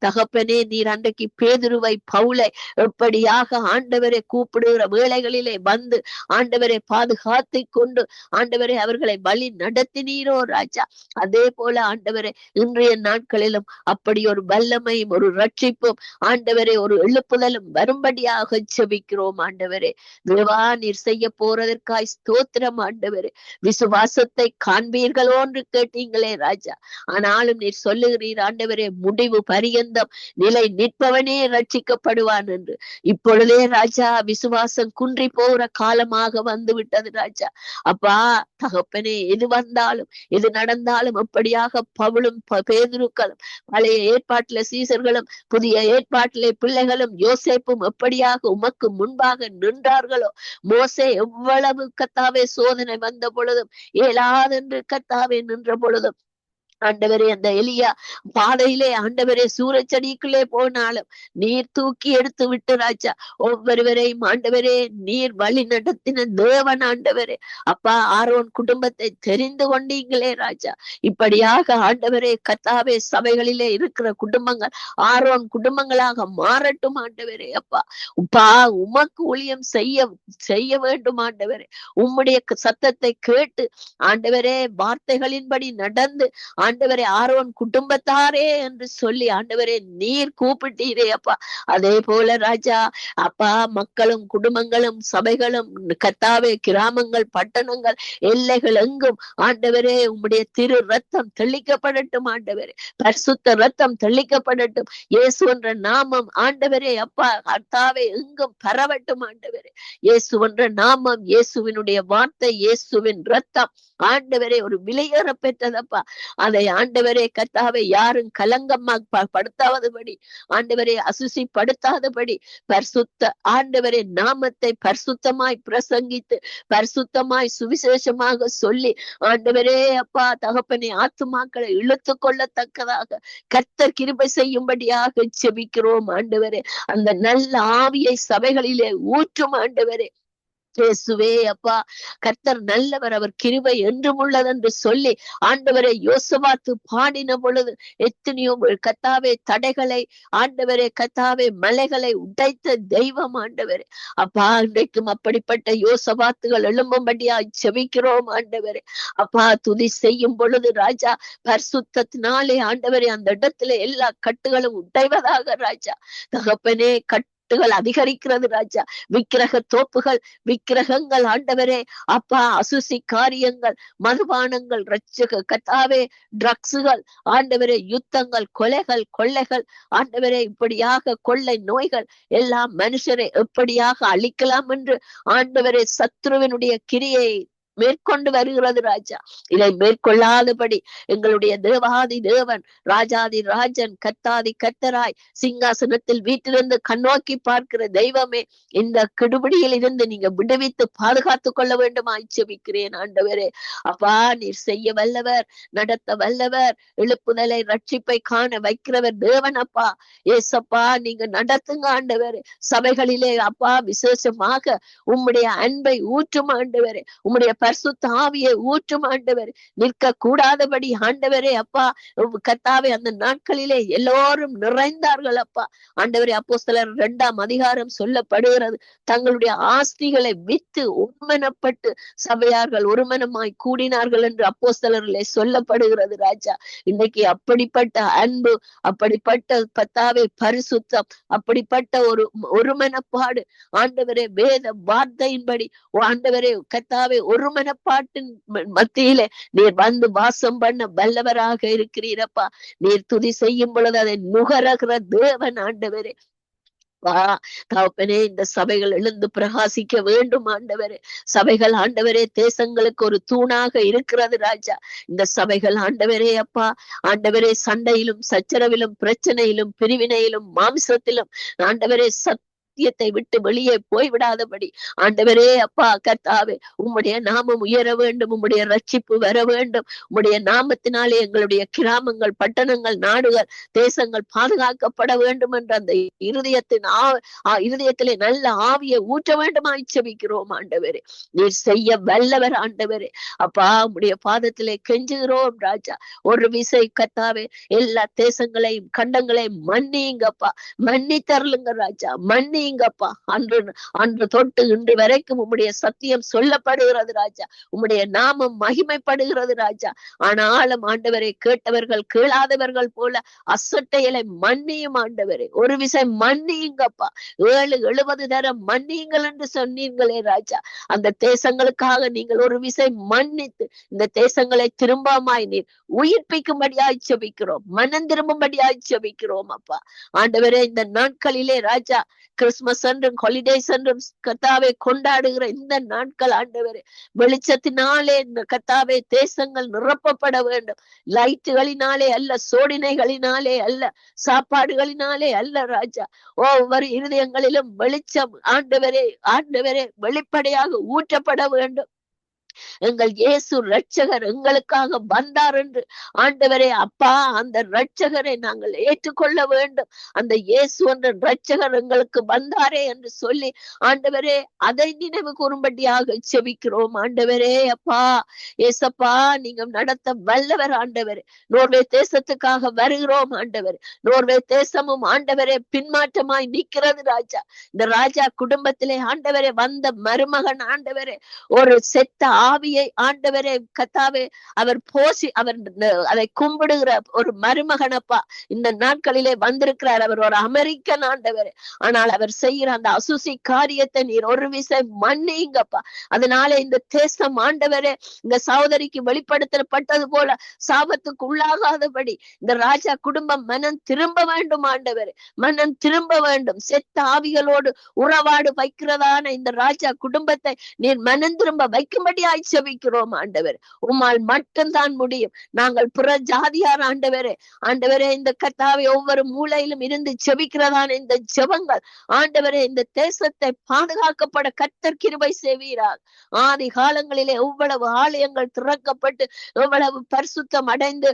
தகப்பனே, நீர் அன்றைக்கு பேதுருவை பவுலை எப்படியாக ஆண்டவரை கூப்பிடுகிற வேளைகளிலே வந்து ஆண்டவரை பாதுகாத்து கொண்டு ஆண்டவரை அவர்களை வழி நடத்தினீரோ ராஜா. அதே போல ஆண்டவரை இன்றைய நாட்களிலும் அப்படி ஒரு வல்லமையும் ஒரு ரட்சிப்பும் ஆண்டவரே ஒரு எழுப்புதலும் வரும்படியாக செபிக்கிறோம் ஆண்டவரே. தேவா, நீர் செய்ய போறதற்காய் ஸ்தோத்திரம் ஆண்டவரே. விசுவாசத்தை காண்பீர்களோ என்று கேட்டீங்களே ராஜா. ஆனாலும் நீர் சொல்லுகிறீர் ஆண்டவரே, முடிவு பரியந்தம் நிலை நிற்பவனே ரட்சிக்கப்படுவான் என்று. இப்பொழுதே ராஜா விசுவாசம் குன்றி போகிற காலமாக வந்து விட்டது ராஜா. அப்பா தகப்பனே, எது வந்தாலும் எது நடந்தாலும் அப்படியாக பவுலும் பேதுருக்களும் பழைய ஏற்பாட்டில சீசர்களும் புதிய ஏற்பாட்டிலே பிள்ளைகளும் யோசேப்பும் எப்படியாக உமக்கு முன்பாக நின்றார்களோ, மோசே எவ்வளவு கர்த்தாவே சோதனை வந்த பொழுதும் இயலாதென்று கர்த்தாவே நின்ற பொழுதும் ஆண்டவரே, அந்த எலியா பாதையிலே ஆண்டவரே சூரச்செடிக்குள்ளே போனாலும் நீர் தூக்கி எடுத்து விட்டு ராஜா ஒவ்வொருவரையும் ஆண்டவரே நீர் வழி நடத்தின தேவன் ஆண்டவரே. அப்பா, ஆரோன் குடும்பத்தை தெரிந்து கொண்டீங்களே ராஜா. இப்படியாக ஆண்டவரே கர்த்தாவே சபைகளிலே இருக்கிற குடும்பங்கள் ஆரோன் குடும்பங்களாக மாறட்டும் ஆண்டவரே. அப்பா அப்பா, உமக்கு ஊழியம் செய்ய வேண்டும் ஆண்டவரே. உம்முடைய சத்தத்தை கேட்டு ஆண்டவரே வார்த்தைகளின்படி நடந்து ஆண்டவரே ஆரோன் குடும்பத்தாரே என்று சொல்லி ஆண்டவரே நீர் கூப்பிட்டீரே அப்பா. அதே போல ராஜா அப்பா, மக்களும் குடும்பங்களும் சபைகளும் கர்த்தாவே கிராமங்கள் பட்டணங்கள் எல்லைகள் எங்கும் ஆண்டவரே உம்முடைய திரு ரத்தம் தெளிக்கப்படட்டும் ஆண்டவரே. பரிசுத்த ரத்தம் தெளிக்கப்படட்டும். இயேசு என்ற நாமம் ஆண்டவரே அப்பா கர்த்தாவே எங்கும் பரவட்டும் ஆண்டவரே. இயேசு என்ற நாமம், இயேசுவினுடைய வார்த்தை, இயேசுவின் ரத்தம் ஆண்டவரே ஒரு விலையேற பெற்றதப்பா. அதை ஆண்டவரே கர்த்தாவே யாரும் கலங்கமா படுத்தாதபடி ஆண்டவரே அசுசிப்படுத்தாதபடி பரிசுத்த ஆண்டவரே நாமத்தை பரிசுத்தமாய் பிரசங்கித்து பரிசுத்தமாய் சுவிசேஷமாக சொல்லி ஆண்டவரே அப்பா தகப்பனே ஆத்துமாக்களை இழுத்து கொள்ளத்தக்கதாக கர்த்தர் கிருபை செய்யும்படியாக செபிக்கிறோம் ஆண்டவரே. அந்த நல்ல ஆவியை சபைகளிலே ஊற்றும் ஆண்டவரே. இயேசுவே அப்பா, கர்த்தர் நல்லவர், அவர் கிருபை என்றும் உள்ளது என்று சொல்லி ஆண்டவரை யோசபாத்து பாடின பொழுது எத்தனையோ கர்த்தாவே தடைகளை ஆண்டவரே கர்த்தாவே மலைகளை உடைத்த தெய்வம் ஆண்டவரே. அப்பா, இன்றைக்கும் அப்படிப்பட்ட யோசபாத்துகள் எழும்பும்படியா செபிக்கிறோம் ஆண்டவரே. அப்பா, துதி செய்யும் பொழுது ராஜா பரிசுத்தத்தினாலே ஆண்டவரே அந்த இடத்துல எல்லா கட்டுகளும் உடைவதாக ராஜா. தகப்பனே, அதிகரிக்கிறது ராஜா. விக்கிரக தோப்புகள் விக்கிரகங்கள் ஆண்டவரே அப்பா அசுசி காரியங்கள் மதுபானங்கள் கர்த்தாவே ட்ரக்ஸுகள் ஆண்டவரே யுத்தங்கள் கொலைகள் ஆண்டவரே இப்படியாக கொள்ளை நோய்கள் எல்லாம் மனுஷரை எப்படியாக அழிக்கலாம் என்று ஆண்டவரே சத்ருவினுடைய கிரியை மேற்கொண்டு வருகிறது ராஜா. இதை மேற்கொள்ளாதபடி எங்களுடைய தேவாதி தேவன் ராஜாதி ராஜன் கர்த்தாதி கர்த்தராய் சிங்காசனத்தில் வீட்டிலிருந்து கண்ணோக்கி பார்க்கிற தெய்வமே, இந்த கெடுபிடியில் இருந்து நீங்க விடுவித்து பாதுகாத்து கொள்ள வேண்டும் ஆட்சேபிக்கிறேன் ஆண்டவரே. அப்பா, நீர் செய்ய வல்லவர், நடத்த வல்லவர், எழுப்புதலை ரட்சிப்பை காண வைக்கிறவர் தேவன் அப்பா. ஏசப்பா, நீங்க நடத்துங்க ஆண்டவரே. சபைகளிலே அப்பா விசேஷமாக உம்முடைய அன்பை ஊற்றும் ஆண்டவரே. உம்முடைய பரிசுத்த ஆவியை ஊற்றும் ஆண்டவர். நிற்க கூடாதபடி ஆண்டவரே அப்பா கர்த்தாவே அந்த நாட்களிலே எல்லோரும் நிறைந்தார்கள் அப்பா. ஆண்டவரே, அப்போஸ்தலர் 2ஆம் அதிகாரம் சொல்லப்படுகிறது, தங்களுடைய ஆஸ்திகளை வித்து ஒருமனப்பட்டு சபையார்கள் ஒருமனமாய் கூடினார்கள் என்று அப்போஸ்தலரிலே சொல்லப்படுகிறது ராஜா. இன்னைக்கு அப்படிப்பட்ட அன்பு, அப்படிப்பட்ட கர்த்தாவே பரிசுத்தம், அப்படிப்பட்ட ஒருமனப்பாடு ஆண்டவரே வேத வார்த்தையின்படி ஆண்டவரே கர்த்தாவே ஒருமனப்பாட்டின் மத்தியிலே நீர் வந்து வாசம் பண்ண வல்லவராக இருக்கிறீரப்பா. நீர் துதி செய்யும் பொழுது அதை நுகரகிற தேவன் ஆண்டவரே. தகப்பனே, இந்த சபைகள் எழுந்து பிரகாசிக்க வேண்டும் ஆண்டவரே. சபைகள் ஆண்டவரே தேசங்களுக்கு ஒரு தூணாக இருக்கிறது ராஜா. இந்த சபைகள் ஆண்டவரே அப்பா ஆண்டவரே சண்டையிலும் சச்சரவிலும் பிரச்சனையிலும் பிரிவினையிலும் மாம்சத்திலும் ஆண்டவரே சத்தியத்தை விட்டு வெளியே போய்விடாதபடி ஆண்டவரே அப்பா கர்த்தாவே உம்முடைய நாமம் உயர வேண்டும், உம்முடைய ரட்சிப்பு வர வேண்டும். உம்முடைய நாமத்தினாலே எங்களுடைய கிராமங்கள், பட்டணங்கள், நாடுகள், தேசங்கள் பாதுகாக்கப்பட வேண்டும் என்ற அந்த இருதயத்திலே நல்ல ஆவியை ஊற்ற வேண்டுமாய் செபிக்கிறோம் ஆண்டவரே. நீர் செய்ய வல்லவர் ஆண்டவரே. அப்பா உம்முடைய பாதத்திலே கெஞ்சுகிறோம் ராஜா. ஒரு விசை கர்த்தாவே எல்லா தேசங்களையும் கண்டங்களையும் மன்னிங்கப்பா, மன்னி தரலுங்க ராஜா, மன்னிங்கப்பா. அன்று தொட்டு இன்று வரைக்கும் உம்முடைய சத்தியம் சொல்லப்படுகிறது ராஜா, உம்முடைய நாமம் மகிமைப்படுகிறது ராஜா. ஆனாலும் ஆண்டவரை கேட்டவர்கள் கேளாதவர்கள் போல அசட்டைகளை மன்னியும் ஆண்டவரே. ஒரு விசை மன்னியுங்கப்பா, 7-70 தரம் மன்னியுங்கள் என்று சொன்னீர்களே ராஜா. அந்த தேசங்களுக்காக நீங்கள் ஒரு விசை மன்னித்து இந்த தேசங்களை திரும்பமாய் நீர் உயிர்ப்பிக்கும்படியாய் செபிக்கிறோம், மனம் திரும்பும்படியாய் செபிக்கிறோம் அப்பா. ஆண்டவரே இந்த நாட்களிலே ராஜா கிறிஸ்துமஸ் என்றும் ஹாலிடேஸ் என்றும் கர்த்தாவே கொண்டாடுகிற இந்த நாட்கள் ஆண்டவரே வெளிச்சத்தினாலே இந்த கர்த்தாவே தேசங்கள் நிரப்பப்பட வேண்டும். லைட்டுகளினாலே அல்ல, சோடினைகளினாலே அல்ல, சாப்பாடுகளினாலே அல்ல ராஜா. ஒவ்வொரு இருதயங்களிலும் வெளிச்சம் ஆண்டவரே வெளிப்படையாக ஊற்றப்பட வேண்டும். எங்கள் இயேசு ரட்சகர் எங்களுக்காக வந்தார் என்று ஆண்டவரே அப்பா அந்த ரட்சகரை நாங்கள் ஏற்றுக்கொள்ள வேண்டும். அந்த இயேசு என்ற ரட்சகர் எங்களுக்கு வந்தாரே என்று சொல்லி ஆண்டவரே அதை நினைவு கூறும்படியாக செபிக்கிறோம் ஆண்டவரே. அப்பா ஏசப்பா நீங்க நடத்த வல்லவர் ஆண்டவரே. நோர்வே தேசத்துக்காக வருகிறோம் ஆண்டவரே. நோர்வே தேசமும் ஆண்டவரே பின்மாற்றமாய் நிற்கிறது ராஜா. இந்த ராஜா குடும்பத்திலே ஆண்டவரே வந்த மருமகன் ஆண்டவரே ஒரு செத்த ஆவியை ஆண்டவரே கத்தாவே அவர் போசி அவர் அதை கும்பிடுகிற ஒரு மருமகனப்பா இந்த நாட்களிலே வந்திருக்கிறார். அவர் ஒரு அமெரிக்கன் ஆண்டவரே. ஆனால் அவர் செய்கிற அந்த அசுசி காரியத்தை நீர் ஒரு விசை மன்னிங்கப்பா. அதனால இந்த தேசம் ஆண்டவரே இந்த சகோதரிக்கு வெளிப்படுத்தப்பட்டது போல சாபத்துக்கு உள்ளாகாதபடி இந்த ராஜா குடும்பம் மனம் திரும்ப வேண்டும் ஆண்டவரே, மனம் திரும்ப வேண்டும். செத்த ஆவிகளோடு உறவாடு வைக்கிறதான இந்த ராஜா குடும்பத்தை நீர் மனம் திரும்ப வைக்கும்படியாய் செபிக்கிறோம் ஆண்டவர். உம்மால் மட்டும்தான் முடியும். நாங்கள் புற ஜாதியார் ஆண்டவரே இந்த கர்த்தாவை ஒவ்வொரு மூலையிலும் இருந்து செபிக்கிறதான இந்த ஜெபங்கள் ஆண்டவரே இந்த தேசத்தை பாதுகாக்கப்பட கர்த்தர் கிருபை செய்வீராக. ஆதி காலங்களிலே எவ்வளவு ஆலயங்கள் திறக்கப்பட்டு எவ்வளவு பரிசுத்தம் அடைந்து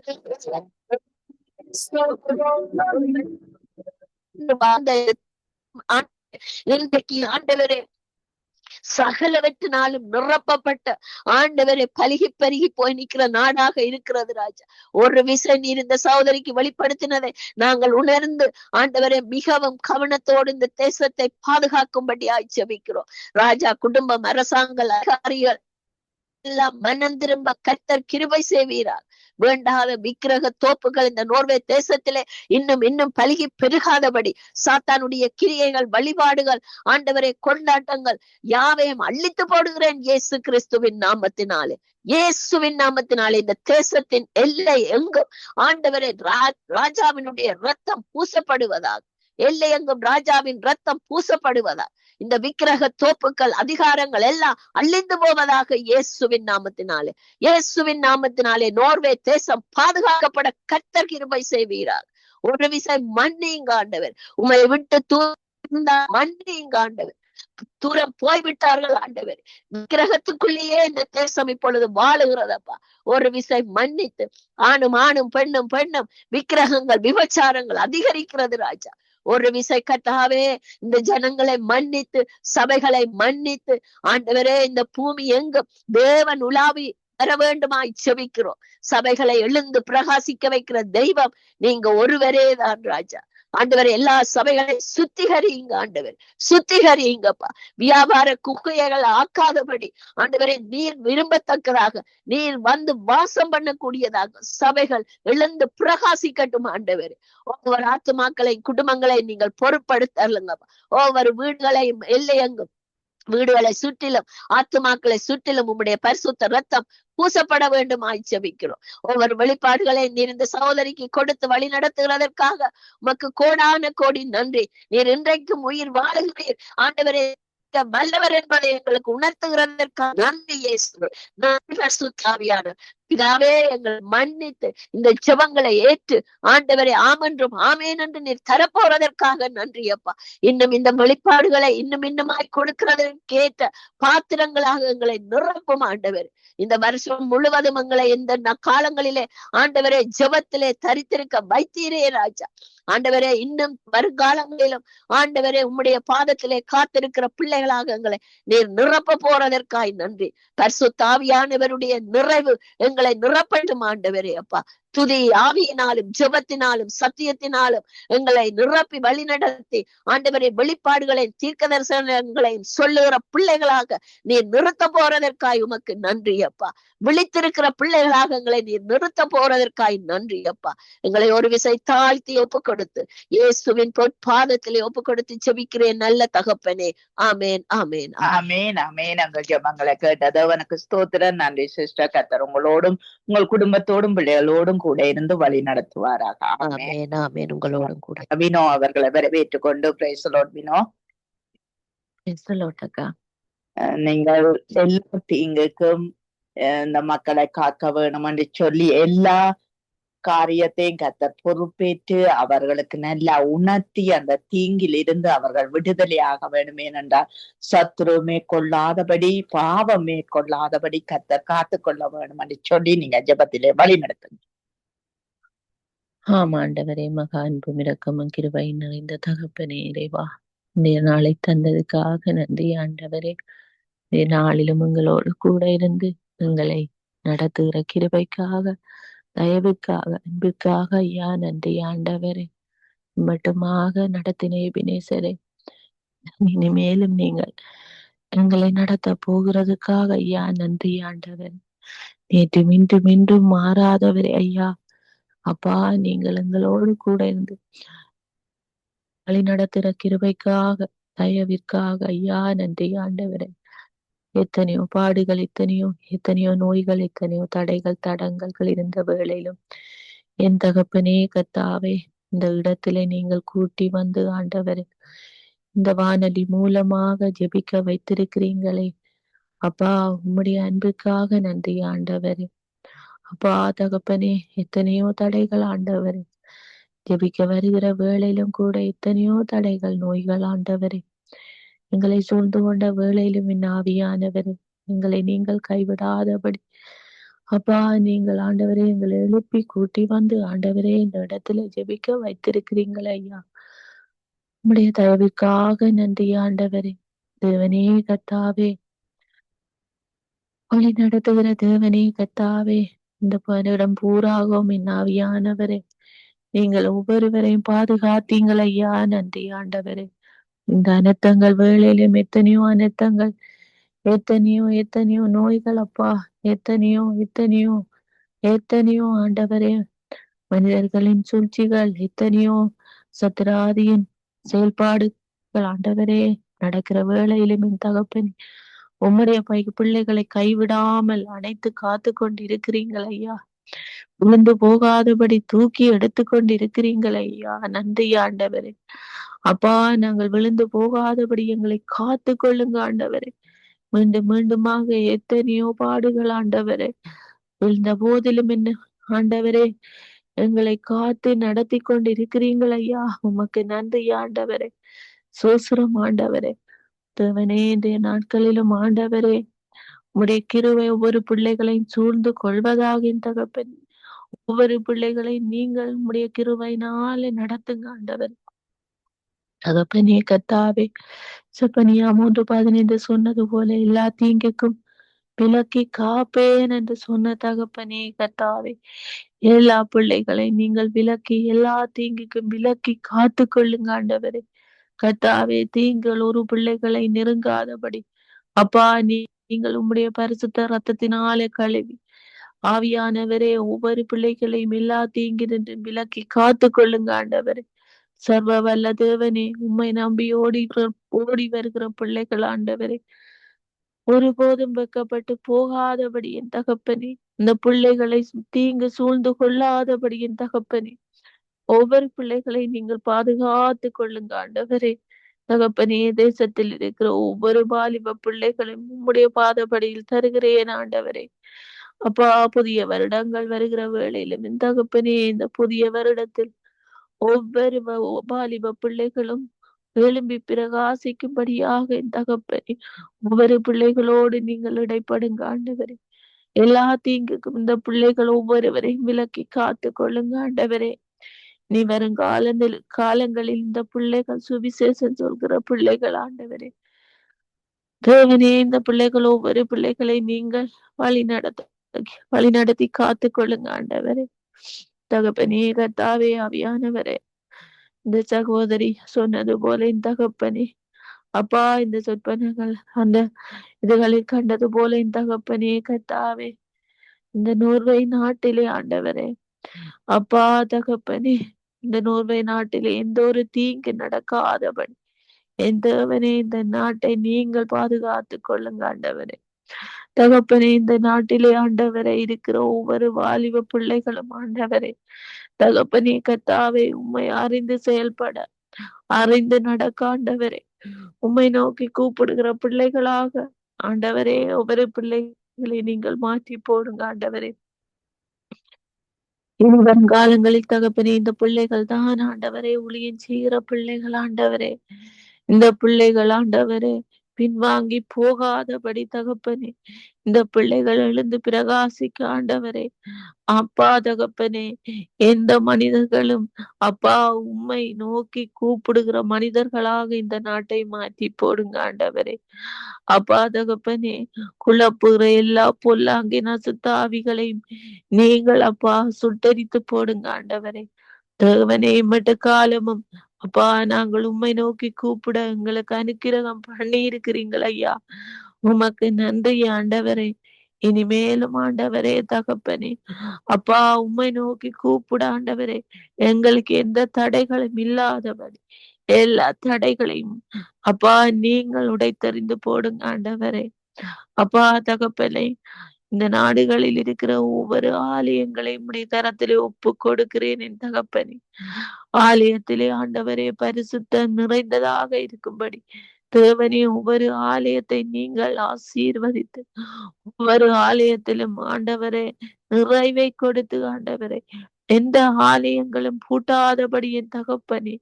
இன்றைக்கு ஆண்டவரே சகலவற்றினாலும் நிரப்பப்பட்ட ஆண்டவரை பருகி போய் நிற்கிற நாடாக இருக்கிறது ராஜா. ஒரு விசை நீர் இந்த சகோதரிக்கு வெளிப்படுத்தினதை நாங்கள் உணர்ந்து ஆண்டவரை மிகவும் கவனத்தோடு இந்த தேசத்தை பாதுகாக்கும்படியாய் செபிக்கிறோம் ராஜா. குடும்பம், அரசாங்கம், அதிகாரிகள் எல்லாம் மனம் திரும்ப கர்த்தர் கிருபை செய்வீரார். வேண்டாத விக்கிரக தோப்புகள் இந்த நோர்வே தேசத்திலே இன்னும் பலுகி பெருகாதபடி சாத்தானுடைய கிரியைகள், வழிபாடுகள், ஆண்டவரை கொண்டாட்டங்கள் யாவையும் அழித்து போடுகிறேன் இயேசு கிறிஸ்துவின் நாமத்தினாலே. இயேசுவின் நாமத்தினாலே இந்த தேசத்தின் எல்லை எங்கும் ஆண்டவரை ராஜாவினுடைய ரத்தம் பூசப்படுவதாக, எல்லை எங்கும் ராஜாவின் ரத்தம் பூசப்படுவதாக, இந்த விக்கிரக தோப்புகள், அதிகாரங்கள் எல்லாம் அழிந்து போவதாக இயேசுவின் நாமத்தினாலே. இயேசுவின் நாமத்தினாலே நோர்வே தேசம் பாதுகாக்கப்பட கர்த்தர் கிருபை செய்வீரார். ஒரு விசை மன்னியுங்க ஆண்டவர். உம்மை விட்டு மன்னியுங்க ஆண்டவர். தூரம் போய்விட்டார்கள் ஆண்டவர். விக்கிரகத்துக்குள்ளேயே இந்த தேசம் இப்பொழுது வாழுகிறதப்பா. ஒரு விசை மன்னித்து ஆணும் பெண்ணும் விக்கிரகங்கள், விபச்சாரங்கள் அதிகரிக்கிறது ராஜா. ஒரு விசை கர்த்தாவே இந்த ஜனங்களை மன்னித்து, சபைகளை மன்னித்து ஆண்டவரே இந்த பூமி எங்கும் தேவன் உலாவி வர வேண்டுமாய் செபிக்கிறோம். சபைகளை எழுந்து பிரகாசிக்க வைக்கிற தெய்வம் நீங்க ஒருவரே தான் ராஜா. ஆண்டவர் எல்லா சபைகளை சுத்திகரிங்க ஆண்டவர், சுத்திகரிங்கப்பா. வியாபார குக்கைகள் ஆக்காதபடி ஆண்டவரை நீர் விரும்பத்தக்கதாக, நீர் வந்து வாசம் பண்ணக்கூடியதாக சபைகள் எழுந்து பிரகாசிக்கட்டும் ஆண்டவர். ஒவ்வொரு ஆத்துமாக்களை, குடும்பங்களை நீங்கள் பொறுப்படுத்தலுங்கப்பா. ஒவ்வொரு வீடுகளையும் எல்லையெங்கும் வீடுகளை சுற்றிலும் ஆத்துமாக்களை சுற்றிலும் உம்முடைய பரிசுத்த ரத்தம் பூசப்பட வேண்டும் ஜெபிக்கிறோம். ஒவ்வொரு வெளிப்பாடுகளை நீர் இந்த சகோதரிக்கு கொடுத்து வழி நடத்துகிறதற்காக உமக்கு கோடான கோடி நன்றி. நீர் இன்றைக்கும் உயிர் வாழுகிறீர் ஆண்டவரே, வல்லவர் என்பதை எங்களுக்கு உணர்த்துகிறதற்காக நன்றி இயேசுவே. நன்றி பரிசுத்த ஆவியானவர். பிதாவே எங்கள் மன்னித்து இந்த ஜெபங்களை ஏற்று ஆண்டவரை ஆமென்றும் ஆமேன் என்று நீர் தரப்போறதற்காக நன்றி அப்பா. இன்னும் இந்த வெளிப்பாடுகளை இன்னுமாய் கொடுக்கிறதற்கு ஏற்ற பாத்திரங்களாக எங்களை நிரப்பும் ஆண்டவர். இந்த வருஷம் முழுவதும் எங்களை இந்த காலங்களிலே ஆண்டவரே ஜெபத்திலே தரித்திருக்க வைத்தீரே ராஜா. ஆண்டவரே இன்னும் வருங்காலங்களிலும் ஆண்டவரே உம்முடைய பாதத்திலே காத்திருக்கிற பிள்ளைகளாக எங்களை நீர் நிரப்ப போறதற்காய் நன்றி. பரிசுத்த ஆவியானவருடைய நிறைவு எங்களை நிரப்பட்டும் ஆண்டவரே அப்பா. துதி ஆவியினாலும் ஜெபத்தினாலும் சத்தியத்தினாலும் எங்களை நிரப்பி வழி நடத்தி ஆண்டவரை வெளிப்பாடுகளையும் தீர்க்க தரிசனங்களையும் சொல்லுகிற பிள்ளைகளாக நீர் நிறுத்த போறதற்காய் உமக்கு நன்றி அப்பா. விழித்திருக்கிற பிள்ளைகளாக எங்களை நீர் நிறுத்த போறதற்காய் நன்றி அப்பா. எங்களை ஒரு விசை தாழ்த்தி ஒப்பு கொடுத்து இயேசுவின் பொற்பாதத்திலே ஒப்பு கொடுத்து ஜெபிக்கிறேன் நல்ல தகப்பனே. ஆமேன் ஆமேன் ஆமேன் ஆமேன். எங்கள் ஜெபங்களை கேட்டது உனக்கு ஸ்தோத்திரம். நன்றி சிஸ்டர். கர்த்தர் உங்களோடும் உங்கள் குடும்பத்தோடும் பிள்ளைகளோடும் கூட இருந்து வழி நடத்துவாராக. ஆமேன் ஆமேன். உங்களோடும் கூட. வினோ அவர்களை வரவேற்றுக் கொண்டு praise the lord. Vino, praise the lord அக்கா. நீங்கள் எல்லா தீங்குக்கும் இந்த மக்களை காக்க வேணும் என்று சொல்லி எல்லா காரியத்தையும் கர்த்தர் பொறுப்பேற்று அவர்களுக்கு நல்லா உணர்த்தி அந்த தீங்கில் இருந்து அவர்கள் விடுதலையாக வேண்டும். ஏனென்றால் சத்துரு மேற்கொள்ளாதபடி பாவம் மேற்கொள்ளாதபடி கர்த்தர் காத்துக்கொள்ள வேண்டும் என்று சொல்லி நீங்க ஜெபத்திலே வழி நடத்துங்க. ஆமாண்டவரே, மகா அன்பும் இரக்கமும் கிருபை நிறைந்த தகப்பனே இறைவா, இந்த நாளை தந்ததுக்காக நன்றி ஆண்டவரே. இந்த நாளிலும் எங்களோடு கூட இருந்து எங்களை நடத்துகிற கிருபைக்காக, தயவுக்காக, அன்புக்காக ஐயா நன்றி ஆண்டவரே. மட்டுமாக நடத்தின எபினேசரே, இனிமேலும் நீங்கள் எங்களை நடத்த போகிறதுக்காக ஐயா நன்றி ஆண்டவர். நேற்று மீண்டும் மாறாதவரே ஐயா அப்பா, நீங்கள் எங்களோடு கூட இருந்து வழி நடத்துகிற கிருபைக்காக, தயவிற்காக ஐயா நன்றி ஆண்டவரே. எத்தனையோ பாடுகள், எத்தனையோ நோய்கள், எத்தனையோ தடைகள், தடங்கல்கள் இருந்த வேளையிலும் என் தகப்பனே கர்த்தாவே, இந்த இடத்திலே நீங்கள் கூட்டி வந்து ஆண்டவரே இந்த வானொலி மூலமாக ஜெபிக்க வைத்திருக்கிறீங்களே அப்பா, உம்முடைய அன்புக்காக நன்றி ஆண்டவரே. அப்பா தகப்பனே, எத்தனையோ தடைகள் ஆண்டவரே, ஜெபிக்க வருகிற வேளையிலும் கூட எத்தனையோ தடைகள், நோய்கள் ஆண்டவரே, எங்களை சூழ்ந்து கொண்ட வேளையிலும் என் ஆவியானவரே, எங்களை நீங்கள் கைவிடாதபடி அப்பா நீங்கள் ஆண்டவரே எங்களை எழுப்பி கூட்டி வந்து ஆண்டவரே இந்த இடத்துல ஜெபிக்க வைத்திருக்கிறீங்களே ஐயா, உம்முடைய தயவுக்காக நன்றி ஆண்டவரே. தேவனே கர்த்தாவே, வழி நடத்துகிற தேவனே கர்த்தாவே, இந்த பணியிடம் பூராகும் என் ஆவியானவரே, நீங்கள் ஒவ்வொருவரையும் பாதுகாத்தீங்கள் ஐயா நன்றி ஆண்டவரே. இந்த அனர்த்தங்கள் வேளையிலும் எத்தனையோ அனர்த்தங்கள், எத்தனையோ நோய்கள் அப்பா, எத்தனையோ ஆண்டவரே, மனிதர்களின் சூழ்ச்சிகள், எத்தனையோ சத்ராதியின் செயல்பாடுகள் ஆண்டவரே நடக்கிற வேளையிலும் என் தகப்பனே, உம்முடைய பிள்ளைகளை கைவிடாமல் அணைத்து காத்து கொண்டு இருக்கிறீங்கள் ஐயா. விழுந்து போகாதபடி தூக்கி எடுத்து கொண்டு இருக்கிறீங்கள் ஐயா நன்றி ஆண்டவரே. அப்பா, நாங்கள் விழுந்து போகாதபடி எங்களை காத்து கொள்ளுங்க ஆண்டவரே. மீண்டுமாக எத்தனையோ பாடுகள் ஆண்டவரே, விழுந்த போதிலும் என்ன ஆண்டவரே எங்களை காத்து நடத்தி கொண்டு இருக்கிறீங்கள் ஐயா, உமக்கு நன்றி ஆண்டவரே. சோசுரம் ஆண்டவரே. தேவனே, இன்றைய நாட்களிலும் ஆண்டவரே உம்முடைய கிருபை ஒவ்வொரு பிள்ளைகளையும் சூழ்ந்து கொள்வதாக என் தகப்பன். ஒவ்வொரு பிள்ளைகளையும் நீங்கள் உம்முடைய கிருபையினாலே நடத்துங்க ஆண்டவர். தகப்பனே கர்த்தாவே, செப்பனியா 3:15 சொன்னது போல எல்லா தீங்குக்கும் விலக்கி காப்பேன் என்று சொன்ன தகப்பனே கர்த்தாவே, எல்லா பிள்ளைகளை நீங்கள் விலக்கி எல்லா தீங்குக்கும் விலக்கி காத்து கொள்ளுங்க ஆண்டவரே. கர்த்தாவே, தீங்கள் ஒரு பிள்ளைகளை நெருங்காதபடி அப்பா நீங்கள் உம்முடைய பரிசுத்த ரத்தத்தினாலே கழுவி ஆவியானவரே ஒவ்வொரு பிள்ளைகளையும் எல்லா தீங்கினின்று விலக்கி காத்து கொள்ளுங்க ஆண்டவரே. சர்வ வல்ல தேவனே, உம்மை நம்பி ஓடி வருகிற பிள்ளைகள் ஆண்டவரே, ஒருபோதும் வெக்கப்பட்டு போகாதபடி என் தகப்பனே, இந்த பிள்ளைகளை தீங்கு சூழ்ந்து கொள்ளாதபடி என் தகப்பனே, ஒவ்வொரு பிள்ளைகளை நீங்கள் பாதுகாத்து கொள்ளுங்க ஆண்டவரே. தகப்பனே, தேசத்தில் இருக்கிற ஒவ்வொரு வாலிப பிள்ளைகளும் உம்முடைய பாதபடியில் தருகிறேன் ஆண்டவரே. அப்பா புதிய வருடங்கள் வருகிற வேளையிலும் இந்த தகப்பனே இந்த புதிய வருடத்தில் ஒவ்வொரு வாலிப பிள்ளைகளும் எழும்பி பிரகாசிக்கும்படியாக இந்த தகப்பனே ஒவ்வொரு பிள்ளைகளோடு நீங்கள் இடைப்படுங்க ஆண்டவரே. எல்லா தீங்குக்கும் இந்த பிள்ளைகள் ஒவ்வொருவரையும் விலக்கி காத்து கொள்ளுங்க ஆண்டவரே. நீ வரும் காலங்களில் இந்த பிள்ளைகள் சுவிசேஷம் சொல்கிற பிள்ளைகள் ஆண்டவரே. தேவனே இந்த பிள்ளைகள் ஒவ்வொரு பிள்ளைகளை நீங்கள் வழி நடத்தி காத்து கொள்ளுங்க ஆண்டவரே. தகப்பனே கர்த்தாவே ஆவியானவரே, இந்த சகோதரி சொன்னது போல இந்த தகப்பனே அப்பா இந்த சொற்பனங்கள் அந்த இதுகளில் கண்டது போல இந்த தகப்பனே கர்த்தாவே இந்த நோர்வை நாட்டிலே ஆண்டவரே அப்பா தகப்பனே இந்த நோர்வை நாட்டிலே எந்த ஒரு தீங்கு நடக்காதபடி என் தேவனே இந்த நாட்டை நீங்கள் பாதுகாத்து கொள்ளுங்க ஆண்டவரே. தகப்பனே இந்த நாட்டிலே ஆண்டவரே இருக்கிற ஒவ்வொரு வாலிப பிள்ளைகளும் ஆண்டவரே தகப்பனே கர்த்தாவே உம்மை அறிந்து செயல்பட அறிந்து நடக்க ஆண்டவரே உம்மை நோக்கி கூப்பிடுகிற பிள்ளைகளாக ஆண்டவரே ஒவ்வொரு பிள்ளைகளை நீங்கள் மாற்றி போடுங்க ஆண்டவரே. இனி வருங்காலங்களில் தகப்பனே இந்த பிள்ளைகள் தான் ஆண்டவரே ஊழியம் செய்கிற பிள்ளைகள் ஆண்டவரே. இந்த பிள்ளைகள் ஆண்டவரே பின்வாங்கி போகாதபடி தகப்பனே இந்த பிள்ளைகள் எழுந்து பிரகாசிக்க ஆண்டவரே. அப்பா தகப்பனே எந்த மனிதர்களும் அப்பா உம்மை நோக்கி கூப்பிடுகிற மனிதர்களாக இந்த நாட்டை மாற்றி போடுங்க ஆண்டவரே. அப்பா தகப்பனே குழப்புகிற எல்லா பொல்லாங்கின சுத்தாவிகளையும் நீங்கள் அப்பா சுட்டரித்து போடுங்க ஆண்டவரே. தேவனே மட்டு காலமும் அப்பா நாங்கள் உம்மை நோக்கி கூப்பிட எங்களுக்கு அனுக்கிரகம் பண்ணி இருக்கிறீங்கள் ஐயா. உமக்கு நன்றி ஆண்டவரே. இனிமேலும் ஆண்டவரே தகப்பனே அப்பா உம்மை நோக்கி கூப்பிட ஆண்டவரே எங்களுக்கு எந்த தடைகளும் இல்லாதபடி எல்லா தடைகளையும் அப்பா நீங்கள் உடைத்தறிந்து போடுங்க ஆண்டவரே. அப்பா தகப்பனே இந்த நாடுகளில் இருக்கிற ஒவ்வொரு ஆலயங்களையும் உடைய கரத்திலே ஒப்பு கொடுக்கிறேன் என் தகப்பனே. ஆலயத்திலே ஆண்டவரே பரிசுத்தம் நிறைந்ததாக இருக்கும்படி தேவனே ஒவ்வொரு ஆலயத்தை நீங்கள் ஆசீர்வதித்து ஒவ்வொரு ஆலயத்திலும் ஆண்டவரே நிறைவை கொடுத்து ஆண்டவரே எந்த ஆலயங்களும் பூட்டாதபடி என் தகப்பனே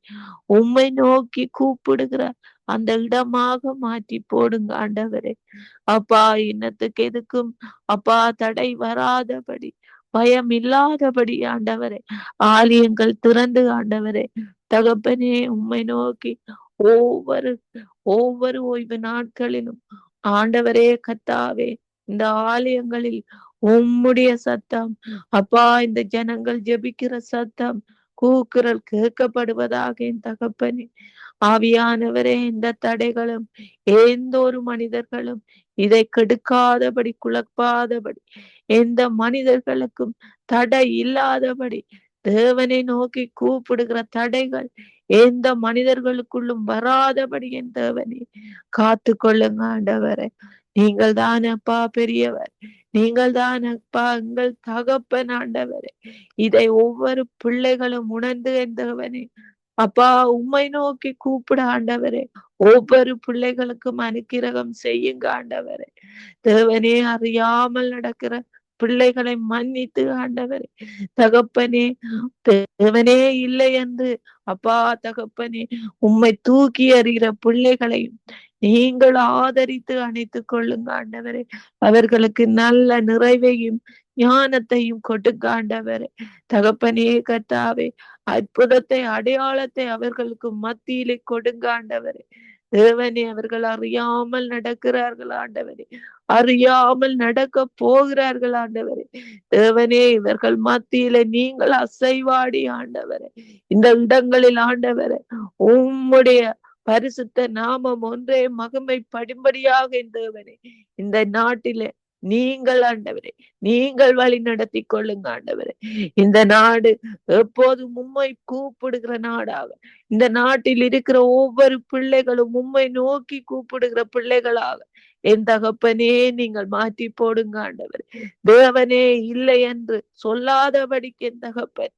உம்மை நோக்கி கூப்பிடுகிற அந்த இடமாக மாற்றி போடுங்க ஆண்டவரே. அப்பா இன்னத்துக்கு எதுக்கும் அப்பா தடை வராதபடி பயம் இல்லாதபடி ஆண்டவரே ஆலயங்கள் திறந்து ஆண்டவரே தகப்பனே உம்மை நோக்கி ஒவ்வொரு ஓய்வு நாட்களிலும் ஆண்டவரே கர்த்தாவே இந்த ஆலயங்களில் உம்முடைய சத்தம் அப்பா இந்த ஜனங்கள் ஜெபிக்கிற சத்தம் கூக்குரல் கேட்கப்படுவதாக என் தகப்பனே. ஆவியானவரே இந்த தடைகளும் எந்த ஒரு மனிதர்களும் இதை கெடுக்காதபடி குழப்பாதபடி எந்த மனிதர்களுக்கும் தடை இல்லாதபடி தேவனை நோக்கி கூப்பிடுகிற தடைகள் எந்த மனிதர்களுக்குள்ளும் வராதபடி என் தேவனே காத்து கொள்ளுங்க ஆண்டவரே. நீங்கள் தான் அப்பா பெரியவர். நீங்கள் தான் அப்பா எங்கள் தகப்பன் ஆண்டவரே. இதை ஒவ்வொரு பிள்ளைகளும் உணர்ந்து என் தேவனே அப்பா உம்மை நோக்கி கூப்பிட ஆண்டவரே ஒவ்வொரு பிள்ளைகளுக்கும் அனுக்கிரகம் செய்யுங்க ஆண்டவரே. தேவனே அறியாமல் நடக்கிற பிள்ளைகளை மன்னித்து ஆண்டவரே தகப்பனே தேவனே இல்லை என்று அப்பா தகப்பனே உம்மை தூக்கி எறிகிற பிள்ளைகளையும் நீங்கள் ஆதரித்து அணைத்துக் கொள்ளுங்க ஆண்டவரே. அவர்களுக்கு நல்ல நிறைவையும் ஞானத்தையும் கொடுங்க ஆண்டவரே. தகப்பனே கர்த்தாவே அற்புதத்தை அடையாளத்தை அவர்களுக்கு மத்தியிலே கொடுங்க ஆண்டவரே. தேவனே அவர்கள் அறியாமல் நடக்கிறார்கள் ஆண்டவரே. அறியாமல் நடக்க போகிறார்கள் ஆண்டவரே. தேவனே இவர்கள் மத்தியிலே நீங்கள் அசைவாடி ஆண்டவரே இந்த இடங்களில் ஆண்டவரே உம்முடைய பரிசுத்த நாமம் ஒன்றே மகிமை படிம்படியாக தேவனே இந்த நாட்டிலே நீங்கள் ஆண்டவரே நீங்கள் வழி நடத்தி கொள்ளுங்க ஆண்டவரே. இந்த நாடு எப்போதும் உம்மை கூப்பிடுகிற நாடாக இந்த நாட்டில் இருக்கிற ஒவ்வொரு பிள்ளைகளும் உம்மை நோக்கி கூப்பிடுகிற பிள்ளைகளாக என் தகப்பனே நீங்கள் மாற்றி போடுங்க ஆண்டவரே. தேவனே இல்லை என்று சொல்லாதபடிக்கு என் தகப்பன்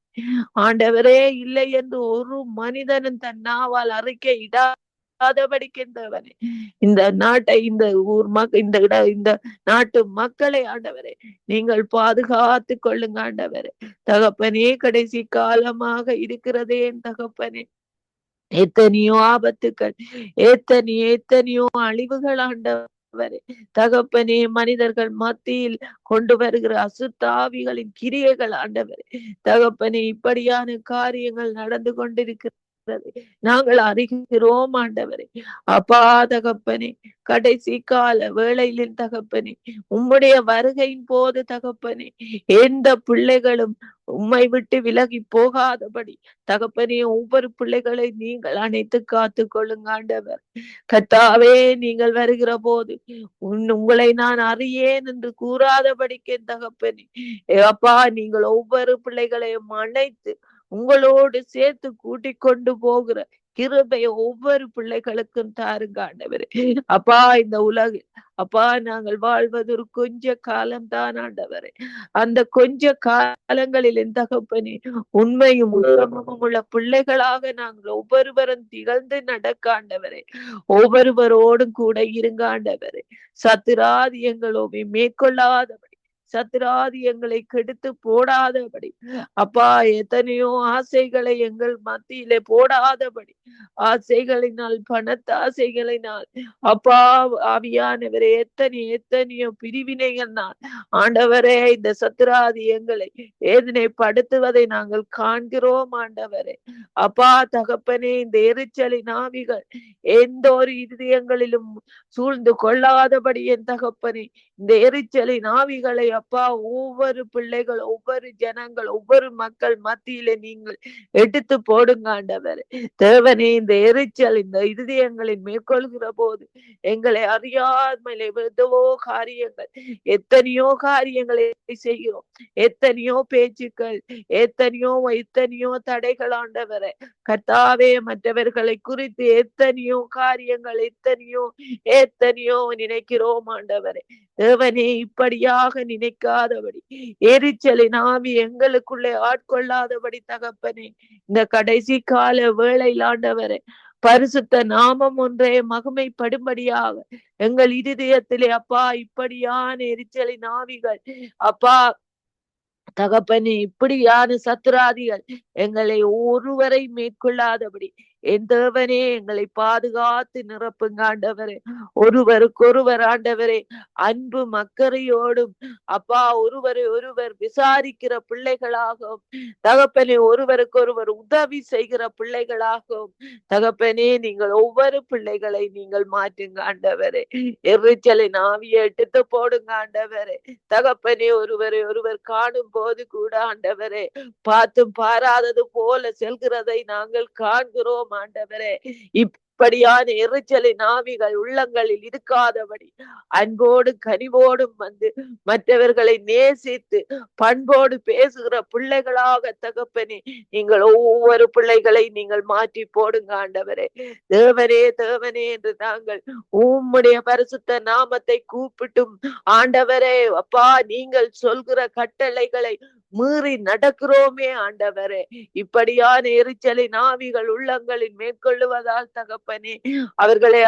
ஆண்டவரே இல்லை என்று ஒரு மனிதனும் தன் நாவால் அறிக்கை செய்யாதபடிக்கின்றவனே இந்த நாட்டை, இந்த ஊர் இந்த நாட்டு மக்களை ஆண்டவரே நீங்கள் பாதுகாத்து கொள்ளுங்க ஆண்டவரே. தகப்பனே, கடைசி காலமாக இருக்கிறதே என் தகப்பனே, எத்தனையோ ஆபத்துக்கள், எத்தனையோ அழிவுகள் ஆண்டவரே. தகப்பனே, மனிதர்கள் மத்தியில் கொண்டு வருகிற அசுத்தாவிகளின் கிரியைகள் ஆண்டவரே. தகப்பனே, இப்படியான காரியங்கள் நடந்து கொண்டிருக்கிறது நாங்கள் அறிகிறோம் ஆண்டவரே. அப்பா தகப்பனே, கடைசி கால வேளையில் தகப்பனே, உம்முடைய வருகையின் போது தகப்பனே, எந்த பிள்ளைகளும் உம்மை விட்டு விலகி போகாதபடி தகப்பனே, ஒவ்வொரு பிள்ளைகளை நீங்கள் அணைத்து காத்து கொள்ளுங்க ஆண்டவர். கர்த்தாவே, நீங்கள் வருகிற போது உங்களை நான் அறியேன் என்று கூறாதபடிக்கு தகப்பனே, அப்பா நீங்கள் ஒவ்வொரு பிள்ளைகளையும் அணைத்து உங்களோடு சேர்த்து கூட்டிக் கொண்டு போகிற கிருபையை ஒவ்வொரு பிள்ளைகளுக்கும் தாருங்க ஆண்டவரே. அப்பா, இந்த உலகில் அப்பா நாங்கள் வாழ்வது ஒரு கொஞ்ச காலம்தான் ஆண்டவரே. அந்த கொஞ்ச காலங்களில் என் தகப்பனே, உண்மையும் உத்தமமும் உள்ள பிள்ளைகளாக நாங்கள் ஒவ்வொருவரும் திகழ்ந்து நடக்க ஆண்டவரே. ஒவ்வொருவரோடும் கூட இருங்க ஆண்டவரே. சத்துராதி எங்களோவை மேற்கொள்ளாதபடி, சத்துராதி எங்களை கெடுத்து போடாதபடி, அப்பா எத்தனையோ ஆசைகளை எங்கள் மத்தியிலே போடாதபடி, ஆசைகளினால், பணத்தாசைகளினால், அப்பா ஆவியானவரே, எத்தனையோ பிரிவினைகள்னால் ஆண்டவரே இந்த சத்துராதி எங்களை வேதனைப்படுத்துவதை நாங்கள் காண்கிறோம் ஆண்டவரே. அப்பா தகப்பனே, இந்த எரிச்சலின் ஆவிகள் எந்த ஒரு இதயங்களிலும் சூழ்ந்து கொள்ளாதபடி என் தகப்பனே, இந்த எரிச்சலின் ஆவிகளை அப்பா ஒவ்வொரு பிள்ளைகள், ஒவ்வொரு ஜனங்கள், ஒவ்வொரு மக்கள் மத்தியிலே நீங்கள் எடுத்து போடுங்க ஆண்டவரே. தேவனே, இந்த எரிச்சல் இந்த இதயங்களில் மேற்கொள்கிற போது எங்களை அறியாமலே எத்தனையோ காரியங்களை செய்கிறோம், எத்தனையோ பேச்சுக்கள், எத்தனையோ தடைகள் ஆண்டவரே. கர்த்தாவே, மற்றவர்களை குறித்து எத்தனையோ காரியங்கள், எத்தனையோ நினைக்கிறோம் ஆண்டவரே. தேவனே, இப்படியாக நினைக்காதபடி, எரிச்சலின் ஆவி எங்களுக்குள்ளே ஆட்கொள்ளாதபடி தகப்பனே, இந்த கடைசி கால வேளையில் ஆண்டவரே, பரிசுத்த நாமம் ஒன்றே மகிமைப்படும்படியாக எங்கள் இருதயத்திலே அப்பா இப்படியான எரிச்சலின் ஆவிகள் அப்பா தகப்பனே, இப்படியான சத்துராதிகள் எங்களை ஒருவரை மேற்கொள்ளாதபடி என் தேவனே எங்களை பாதுகாத்து நிரப்புங்க ஆண்டவரே. ஒருவருக்கொருவர் ஆண்டவரே அன்பு மக்கரையோடும் அப்பா ஒருவர் விசாரிக்கிற பிள்ளைகளாகவும் தகப்பனே, ஒருவருக்கொருவர் உதவி செய்கிற பிள்ளைகளாகவும் தகப்பனே, நீங்கள் ஒவ்வொரு பிள்ளைகளை நீங்கள் மாற்றுங்க ஆண்டவரே. எரிச்சலின் ஆவியை எடுத்து போடுங்க ஆண்டவரே. தகப்பனே, ஒருவர் காணும் போது கூட ஆண்டவரே, பார்த்தும் பாராதது போல செல்கிறதை நாங்கள் காண்கிறோம் ஆண்டவரே. இப்படியான எரிச்சலின் ஆவிகள் உள்ளங்களில் இருக்காதபடி அன்போடும் கனிவோடும் வந்து மற்றவர்களை நேசித்து பண்போடு பேசுகிற பிள்ளைகளாக தகப்பனே, நீங்கள் ஒவ்வொரு பிள்ளைகளை நீங்கள் மாற்றி போடுங்க ஆண்டவரே. தேவனே என்று நாங்கள் உம்முடைய பரிசுத்த நாமத்தை கூப்பிட்டும் ஆண்டவரே அப்பா, நீங்கள் சொல்கிற கட்டளைகளை மீறி நடக்கிறோமே ஆண்டவரே. இப்படியான எரிச்சலின் ஆவிகள் உள்ளங்களில் மேற்கொள்ளுவதால் தகப்பனே, அவர்களை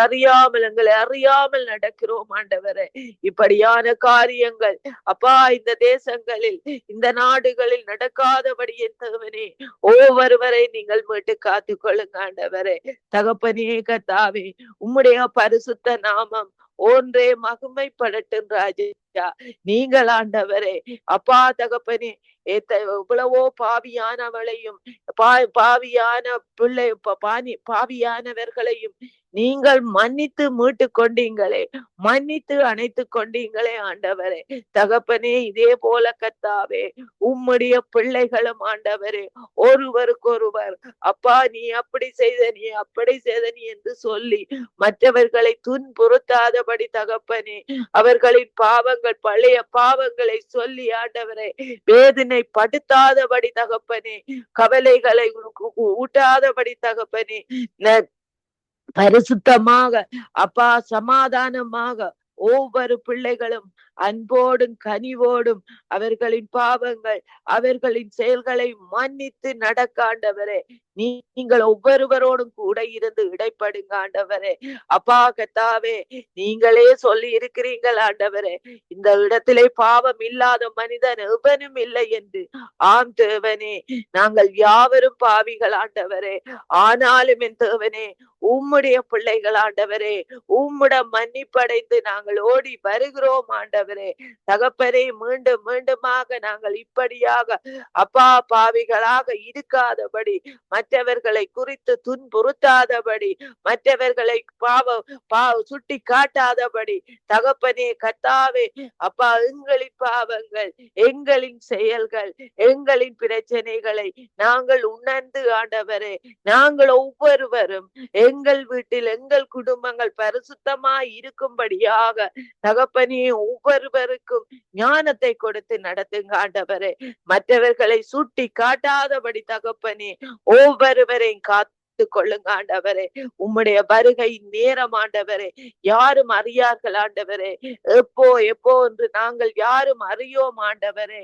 எங்களை அறியாமல் நடக்கிறோம் ஆண்டவரே. இப்படியான காரியங்கள் அப்பா இந்த தேசங்களில், இந்த நாடுகளில் நடக்காதபடி என் தகவனே, ஒவ்வொருவரை நீங்கள் மீட்டு காத்து கொள்ளுங்க ஆண்டவரே. தகப்பனே, கர்த்தாவே, உம்முடைய பரிசுத்த நாமம் ஒன்றே மகிமைப்படட்டும் ராஜா. நீங்கள் ஆண்டவரே அப்பா தகப்பனே, எவ்வளவோ பாவியானவளையும் பாவியானவர்களையும் நீங்கள் மன்னித்து மீட்டு கொண்டீங்களே, மன்னித்து அணைத்து கொண்டீங்களே ஆண்டவரே. தகப்பனே, இதே போல கர்த்தாவே உம்முடைய பிள்ளைகளும் ஆண்டவரே ஒருவருக்கொருவர் அப்பா நீ அப்படி செய்த நீ என்று சொல்லி மற்றவர்களை துன்புறுத்தாதபடி தகப்பனே, அவர்களின் பாவங்கள் பழைய பாவங்களை சொல்லி ஆண்டவரே வேதனை படுத்தாதபடி தகப்பனே, கவலைகளை ஊட்டாதபடி தகப்பனே, பரிசுத்தமாக அப்பா சமாதானமாக ஒவ்வொரு பிள்ளைகளும் அன்போடும் கனிவோடும் அவர்களின் பாவங்கள் அவர்களின் செயல்களை மன்னித்து நடக்க ஆண்டவரே. நீங்கள் ஒவ்வொருவரோடும் கூட இருந்து இடைப்படுங்க ஆண்டவரே. அப்பா கர்த்தாவே, நீங்களே சொல்லி இருக்கிறீர்கள் ஆண்டவரே, இந்த இடத்திலே பாவம் இல்லாத மனிதன் எவனும் இல்லை என்று. ஆம் தேவனே, நாங்கள் யாவரும் பாவிகள் ஆண்டவரே. ஆனாலும் என் தேவனே, உம்முடைய பிள்ளைகள் ஆண்டவரே, உம்முடன் மன்னிப்படைந்து நாங்கள் ஓடி வருகிறோம் ஆண்டவரே. தகப்பனே, மீண்டும் மீண்டுமாக நாங்கள் இப்படியாக அப்பா பாவிகளாக இருக்காதபடி, மற்றவர்களை குறித்து துன்புறுத்தாதபடி, மற்றவர்களை சுட்டி காட்டாதபடி, தகப்பனே கர்த்தாவே அப்பா, எங்களின் பாவங்கள் எங்களின் செயல்கள் எங்களின் பிரச்சனைகளை நாங்கள் உணர்ந்து ஆண்டவரே, நாங்கள் ஒவ்வொருவரும் எங்கள் வீட்டில் எங்கள் குடும்பங்கள் பரிசுத்தமாய் இருக்கும்படியாக தகப்பனே ஒவ்வொருவருக்கும் ஞானத்தை கொடுத்து நடத்துங்க ஆண்டவரே. மற்றவர்களை சுட்டி காட்டாதபடி தகப்பனே ஒவ்வொருவரையும் காத்து கொள்ளுங்க ஆண்டவரே. உம்முடைய வருகை நேரம் ஆண்டவரே யாரும் அறியார்கள் ஆண்டவரே. எப்போ எப்போ என்று நாங்கள் யாரும் அறியோம் ஆண்டவரே.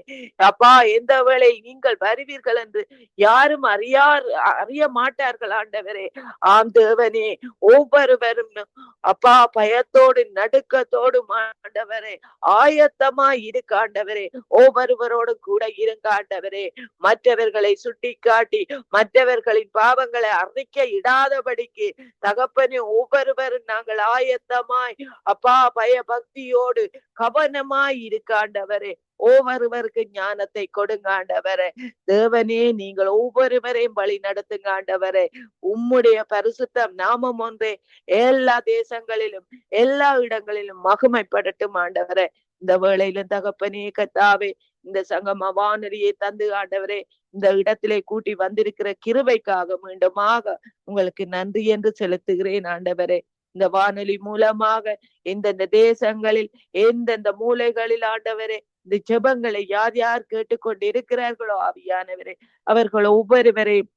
அப்பா, எந்த வேளை நீங்கள் வருவீர்கள் என்று யாரும் அறிய மாட்டார்கள் ஆண்டவரே. ஆம் தேவனே, ஒவ்வொருவரும் அப்பா பயத்தோடு நடுக்கத்தோடு ஆண்டவரே ஆயத்தமாய் இருக்க ஆண்டவரே. ஒவ்வொருவரோடு கூட இருங்க ஆண்டவரே. மற்றவர்களை சுட்டி காட்டி மற்றவர்களின் பாவங்களை அறிக்க இடாதபடிக்கு தகப்பனே ஒவ்வொருவரும் நாங்கள் ஆயத்தமாய் அப்பா பயபக்தியோடு கவனமாய் இருக்க ஆண்டவரே. ஒவ்வொருவருக்கு ஞானத்தை கொடுங்க ஆண்டவரே. தேவனே, நீங்கள் ஒவ்வொருவரையும் வழி நடத்துங்க ஆண்டவரே. உம்முடைய பரிசுத்த நாமம் ஒன்றே எல்லா தேசங்களிலும் எல்லா இடங்களிலும் மகிமைப்படட்டும் ஆண்டவரே. இந்த வேளையிலும் தகப்பனே கர்த்தாவே, இந்த சங்கம வானொலியை தந்து ஆண்டவரே இந்த இடத்திலே கூட்டி வந்திருக்கிற கிருபைக்காக மீண்டுமாக உங்களுக்கு நன்றி என்று செலுத்துகிறேன் ஆண்டவரே. இந்த வானொலி மூலமாக எந்தெந்த தேசங்களில் எந்தெந்த மூலைகளில் ஆண்டவரே இந்த ஜெபங்களை யார் யார் கேட்டுக்கொண்டு இருக்கிறார்களோ ஆவியானவரே, அவர்கள் ஒவ்வொருவரையும்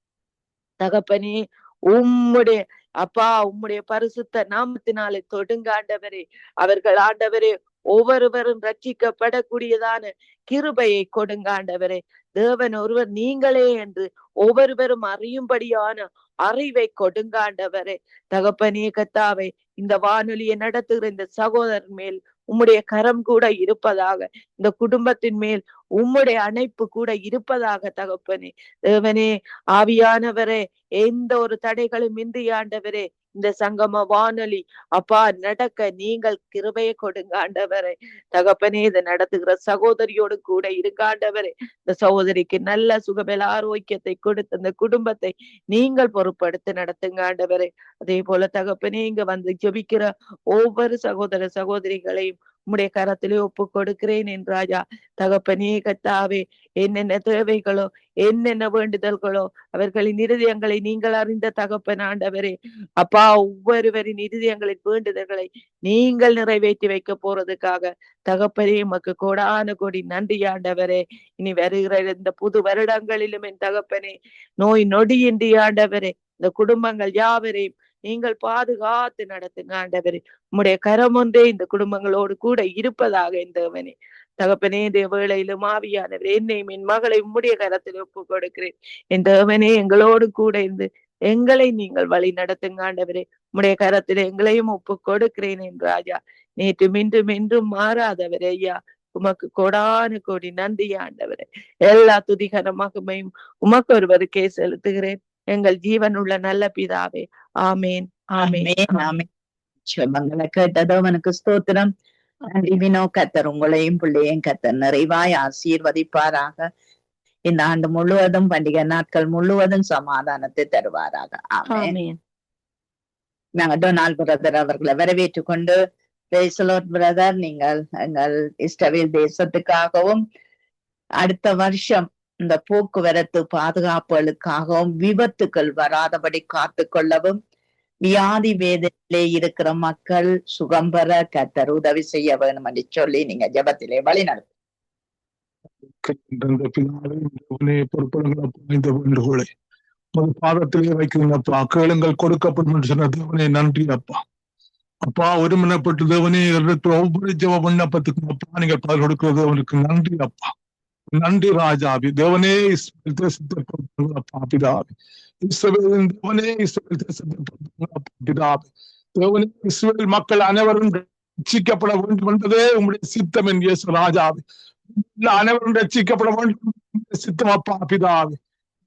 தகப்பனே உம்முடைய அப்பா உம்முடைய பரிசுத்த நாமத்தினாலே தொடுங்க ஆண்டவரே. அவர்கள் ஆண்டவரே ஒவ்வொருவரும் ரட்சிக்கப்படக்கூடியதான கிருபையை கொடுங்க ஆண்டவரே. தேவன் ஒருவர் நீங்களே என்று ஒவ்வொருவரும் அறியும்படியான அறிவை கொடுங்க ஆண்டவரே. தகப்பனே கர்த்தாவே, இந்த வானொலியை நடத்துகிற இந்த சகோதரன் மேல் உம்முடைய கரம் கூட இருப்பதாக, இந்த குடும்பத்தின் மேல் உம்முடைய அணைப்பு கூட இருப்பதாக தகப்பனே. தேவனே ஆவியானவரே, எந்த ஒரு தடைகளும் இன்றி ஆண்டவரே இந்த சங்கம வானொலி அப்பா நடக்க நீங்கள் கிருபையை கொடுங்க ஆண்டவரே. தகப்பனே, இதை நடத்துகிற சகோதரியோடு கூட இருக்க ஆண்டவரே. இந்த சகோதரிக்கு நல்ல சுகபல ஆரோக்கியத்தை கொடுத்து அந்த குடும்பத்தை நீங்கள் பொறுப்படுத்தி நடத்துங்க ஆண்டவரே. அதே போல தகப்பனே, இங்க வந்து ஜெபிக்கிற ஒவ்வொரு சகோதர சகோதரிகளையும் உம்முடைய கரத்திலே ஒப்பு கொடுக்கிறேன் என் ராஜா. தகப்பனே கர்த்தாவே, என்னென்ன தேவைகளோ என்னென்ன வேண்டுதல்களோ அவர்களின் இருதயங்களை நீங்கள் அறிந்த தகப்பன் ஆண்டவரே. அப்பா, ஒவ்வொருவரின் இருதயங்களின் வேண்டுதல்களை நீங்கள் நிறைவேற்றி வைக்க போறதுக்காக தகப்பனே உமக்கு கோடான கோடி நன்றி ஆண்டவரே. இனி வருகிற இந்த புது வருடங்களிலும் என் தகப்பனே நோய் நொடியின்றி ஆண்டவரே இந்த குடும்பங்கள் யாவரையும் நீங்கள் பாதுகாத்து நடத்துங்க ஆண்டவரே. உம்முடைய கரம் ஒன்றே இந்த குடும்பங்களோடு கூட இருப்பதாக இந்த தகப்பனே, இந்த வேளையிலும் ஆவியானவரே என்னையும் என் மகளை உம்முடைய கரத்தில் ஒப்பு கொடுக்கிறேன். என் தேவனே, எங்களோடு கூட இருந்து எங்களை நீங்கள் வழி நடத்துங்க ஆண்டவரே. உம்முடைய கரத்தில் எங்களையும் ஒப்பு கொடுக்கிறேன் என் ராஜா. நேற்றும் இன்றும் என்றும் மாறாதவரே ஐயா, உமக்கு கோடான கோடி நன்றி ஆண்டவரே. எல்லா துதிகர மகிமையும் உமக்கு ஒருவருக்கே செலுத்துகிறேன் எங்கள் ஜீவன் உள்ள நல்ல பிதாவே. ஆமேன் ஆமேன் ஆமேன். ஜெபங்களை கேட்டதோ அவனுக்கு ஸ்தோத்திரம். நன்றி வினோ. கர்த்தர் உங்களையும் பிள்ளையும் கர்த்தர் நிறைவாய் ஆசீர்வதிப்பாராக. இந்த ஆண்டு முழுவதும் பண்டிகை நாட்கள் முழுவதும் சமாதானத்தை தருவாராக. ஆமென். நாங்க டொனால்ட் பிரதர் அவர்களை வரவேற்றுக் கொண்டு பிரதர், நீங்கள் எங்கள் இஸ்ரவேல் தேசத்துக்காகவும் அடுத்த வருஷம் இந்த போக்குவரத்து பாதுகாப்புகளுக்காகவும் விபத்துக்கள் வராதபடி காத்து கொள்ளவும், வியாதி வேதனையிலே இருக்கிற மக்கள் சுகம் பெற கர்த்தர் உதவி செய்ய வேணும் என்று சொல்லி நீங்க ஜெபத்திலே வழி நடத்து. வேண்டுகோளை பாதத்திலே வைக்கிறப்பா, கேளுங்கள் கொடுக்கப்படும் சொன்ன தேவனே நன்றி அப்பா. அப்பா ஒருமனப்பட்டு தேவனே ஒவ்வொரு ஜெப விண்ணப்பத்துக்கும் அப்பா நீங்கள் பதில் கொடுக்கிறது அவனுக்கு நன்றி அப்பா. நன்றி ராஜாவி தேவனே. இஸ்ரவேல் தேசத்தை பொறுத்தவரை அப்பா பிதாவே. இஸ்ரவேலின் தேவனே இஸ்ரவேல் தேசத்தை பொறுத்தவரை அப்பா பிதாவே. தேவனே இஸ்ரவேல் மக்கள் அனைவரும் ரட்சிக்கப்பட வேண்டும் என்பதே உங்களுடைய சித்தம் என் இயேசு ராஜாவே. அனைவரும் ரட்சிக்கப்பட வேண்டும் சித்தம் அப்பா பிதாவே.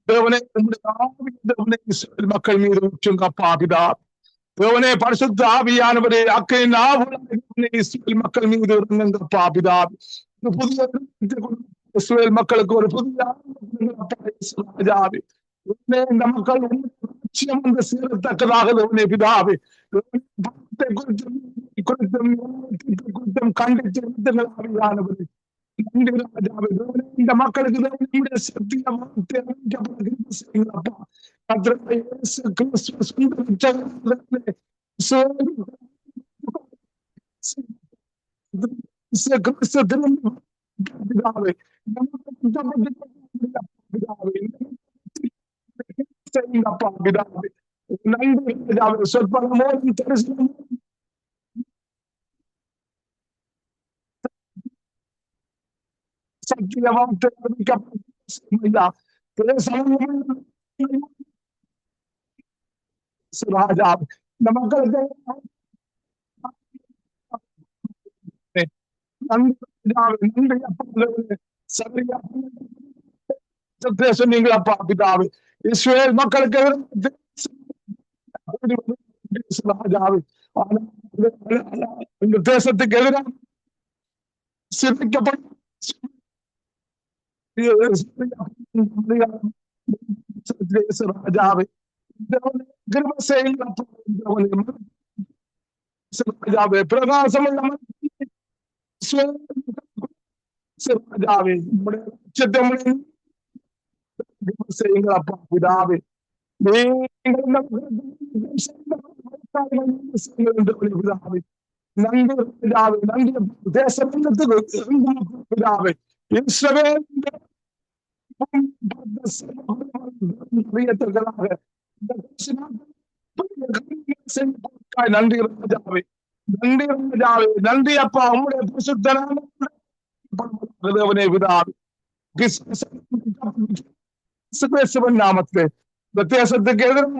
தேவனே உங்களுடைய ஆவி தேவனே இஸ்ரவேல் மக்கள் மீது ஊற்றுங்க அப்பா பிதாவே. தேவனே பரிசுத்த ஆவியானவரே அக்கையின் ஆவுள்ள இஸ்ரவேல் மக்கள் மீது இருங்க அப்பா பிதாவே. புதிய இஸ்ரவேல் மக்களுக்கு ஒரு புதிய ராஜாவே. இந்த மக்கள் நிச்சயம் வந்து சேரத்தக்கதாக தேவனே பிதாவே. குறித்தும் கண்டித்து ஆவியானவரே நன்றி ராஜாவே. இந்த மக்களுக்கு நம்முடைய சத்திய வார்த்தை அறிவிக்கப்பட ராஜா இந்த மக்களுக்கு சொன்னீங்களப்பா பிதாவே. இஸ்ரவேல் மக்களுக்கு ராஜாவே இந்த தேசத்துக்கு எதிராக சிரிக்கப்பட்ட ராஜாவே ராஜாவே பிரகாசம் ராஜாவே செய்யுங்களப்பா பிதாவே. நன்றி பிதாவே. நன்றி தேசத்துக்கு இஸ்ரவேல் நன்றி ராஜாவே. நன்றி ராஜாவே. நன்றி அப்பா உங்களுடைய பரிசுத்தனே பிதாவே. நாமத்திலே இந்த தேசத்துக்கு எதிராக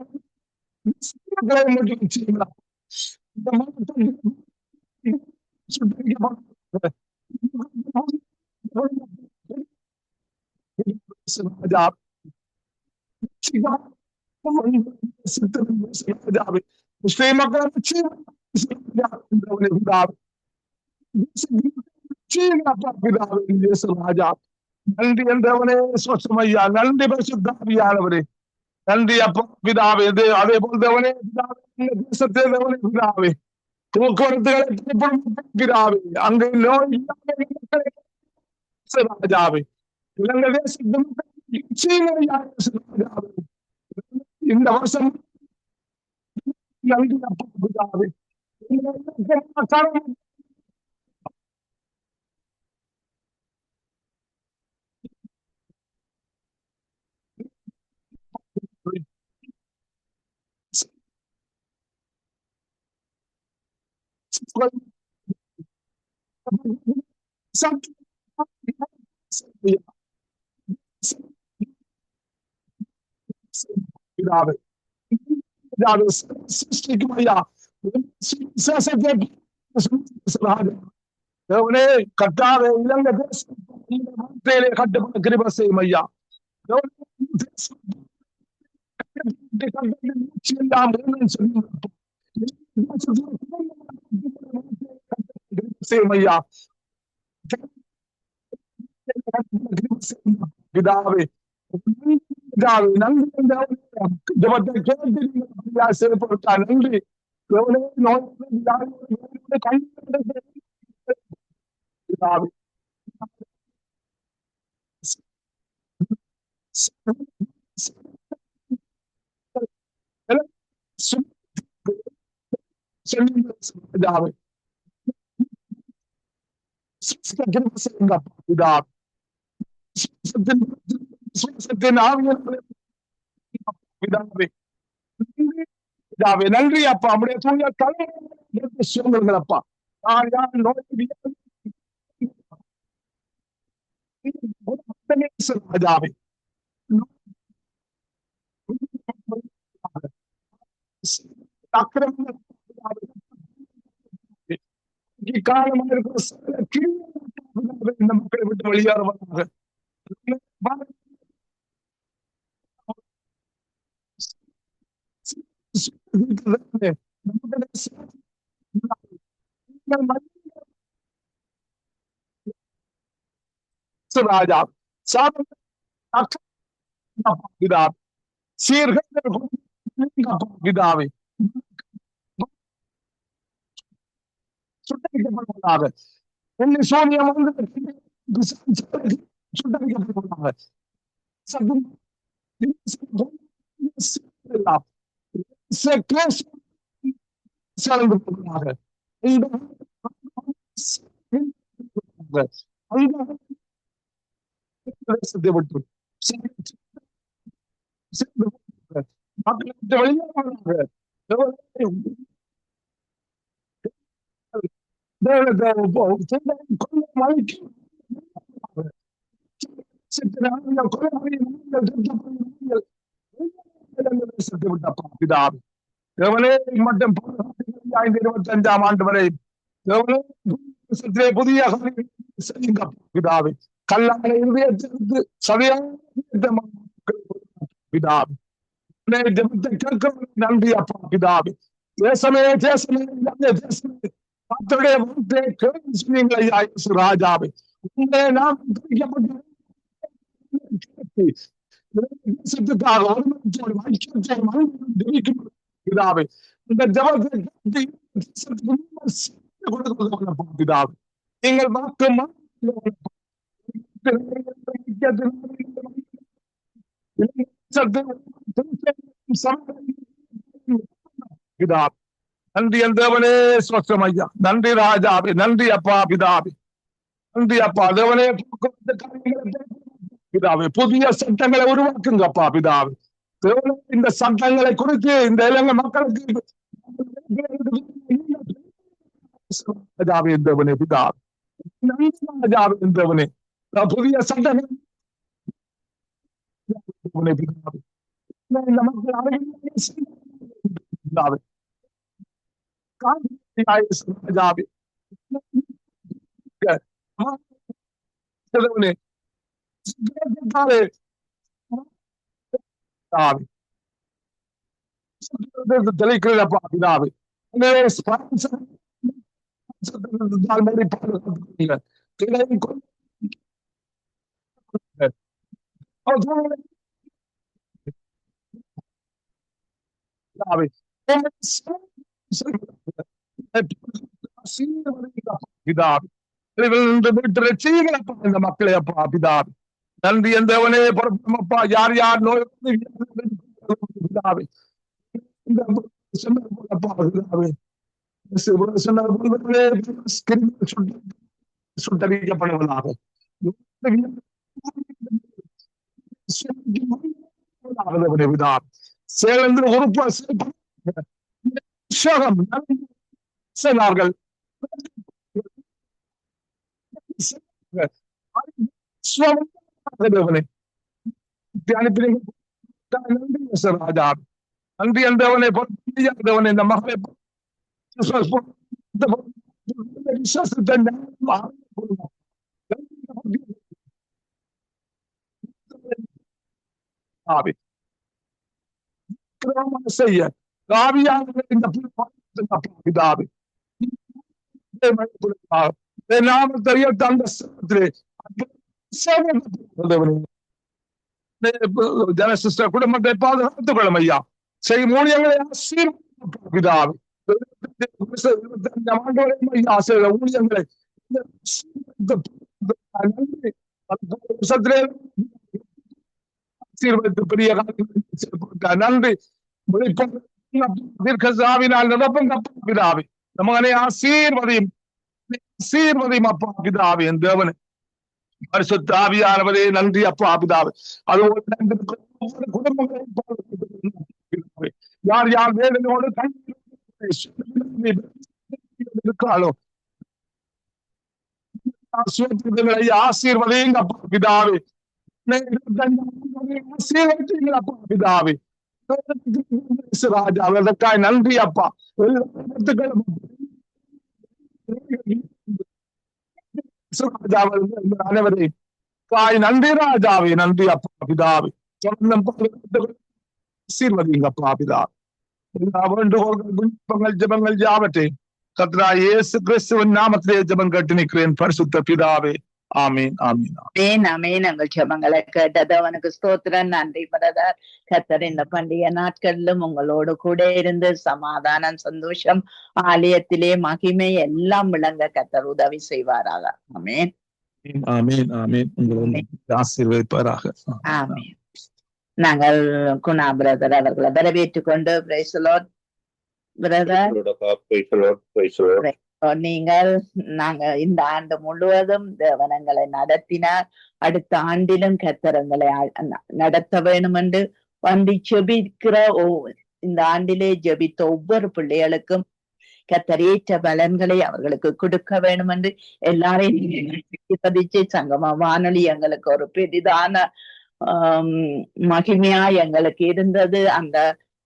ராஜா நன்றி என்றவனே சொசமையா. நன்றி பரிசுத்தாவியானவரே. நன்றி அப்பா பிதாவே. அதே போல் தேவனே தேசத்தே தேவனே பிதாவே. போக்குவரத்துகளை பிதாவே. அங்கு நோய் ராஜாவே. இலங்கை தேசத்து இந்த வருஷம் நன்றி அப்பா பிதாவே. கட்டாவே இலங்கை தேசத்திலே கட்டப்பட்ட கிருபை செய்யும் ஐயா. செய்யும் ஐயா. பிதாவே பிதாவே நன்றி. ஜபத்தை கேட்டு செயல்படுத்தா நன்றி. பிதாவே பிதாவே பிதாவே நன்றி அப்பா. நம்முடைய தூய தலைமை சொல்லுங்களப்பா. யார் யார் நோய் ராஜாவே காலமாக இருக்கிற இந்த மக்களை விட்டு வெளியேறுவாங்க. ராஜா பிதாவே சுட்டரிக்கப்படுவதாக என்னை சோனியம் சுட்டரிக்கப்படுவதாக மட்டும் 2025 ஆண்டு வரை புதிய பிதாவே கல்லான இருதயத்திற்கு சரியான பிதாவே நன்றி அப்பா பிதாவே தேசமே தேசமே தேசமே ராஜாவே நாம் பிதாவே இந்த ஜபத்தை பிதாவே நீங்கள் வாக்கு பிதாவே நன்றி என் தேவனே ஸ்வஸ்தம் ஐயா. நன்றி ராஜாவே. நன்றி அப்பா பிதாவே. நன்றி அப்பா தேவனே. பிதாவே புதிய சட்டங்களை உருவாக்குங்க அப்பா பிதாவே. இந்த சட்டங்களை குறித்து இந்த இளைஞ மக்களுக்கு ராஜாவே தேவனே பிதாவே. ராஜாவே தேவனே புதிய சட்டங்கள் பிதாவே இந்த மக்கள் பிதாவே ராஜாவே தெளிக்கிறப்பா பிதாவே இந்த மக்களை அப்பா பிதாவே நன்றி என் தேவனே பொறுப்பா யார் யார் நோய் பிதாவே சுட்டரிக்கப்படுவதாக சேர்ந்து சொன்னார்கள் ராஜா நன்றி என்றவனை பொறுத்தவனை இந்த மகளை செய்ய இந்த பிதாவே நாமத்தைய ஜனசிஸ்டர் குடும்பத்தை பாதுகாத்துக் கொள்ளும் ஐயா. செய்யும் ஊழியர்களை பிதாவே 25 ஆண்டு வரை ஐயா செய்த ஊழியர்களை பெரிய நன்றி தீர்க்கசாவினால் நிரப்பும் பிதாவே மகனை ஆசீர்வதியும் அப்பா பிதாவே என் தேவனே பரிசுத்த ஆவியானவரே நன்றி அப்பா பிதாவே. அதோடு குடும்பங்களை யார் யார் வேதனையோடு இருக்காளோ ஆசீர்வதிங்க அப்பா பிதாவே. ஆசீர்வதிங்க அப்பா பிதாவே. ராஜா அதற்காய் நன்றி அப்பா. அனைவரையும் தாய் நன்றி ராஜாவே, நன்றி அப்பா பிதாவே. ஆசீர்வதிங்க அப்பா பிதாவே. எல்லா வேண்டுகோள்கள் விண்ணப்பங்கள் ஜெபங்கள் யாவற்றையும் கர்த்தராகிய இயேசு கிறிஸ்துவின் நாமத்திலே ஜெபம் கேட்டு நிற்கிறேன் பரிசுத்த பிதாவே. ஆமீன் ஆமீன் ஆமேன் ஆமேன். எங்கள் ஜெபங்களை கேட்டது அவனுக்கு ஸ்தோத்திரம். நன்றி பிரதர். கர்த்தர் இந்த பண்டிகை நாட்களிலும் உங்களோடு கூட இருந்து சமாதானம் சந்தோஷம் ஆலயத்திலே மகிமை எல்லாம் விளங்க கர்த்தர் உதவி செய்வாராக. ஆமேன் ஆமீன் ஆமீன். உங்களை ஆசீர்வதிப்பாராக. ஆமேன். நாங்கள் குணா பிரதர் அவர்களை வரவேற்றுக் கொண்டு பிரைஸ் தி லார்ட் பிரதர். நீங்கள் நாங்க இந்த ஆண்டு முழுவதும் தேவனங்களை நடத்தினார். அடுத்த ஆண்டிலும் கர்த்தரங்களை நடத்த வேணும் என்று வந்து ஜெபிக்கிற இந்த ஆண்டிலே ஜெபித்த ஒவ்வொரு பிள்ளைகளுக்கும் கர்த்தர் ஏற்ற பலன்களை அவர்களுக்கு கொடுக்க வேண்டும் என்று எல்லாரையும் பதிச்சு சங்கம வானொலி எங்களுக்கு ஒரு பெரிதான மகிமையா எங்களுக்கு இருந்தது. அந்த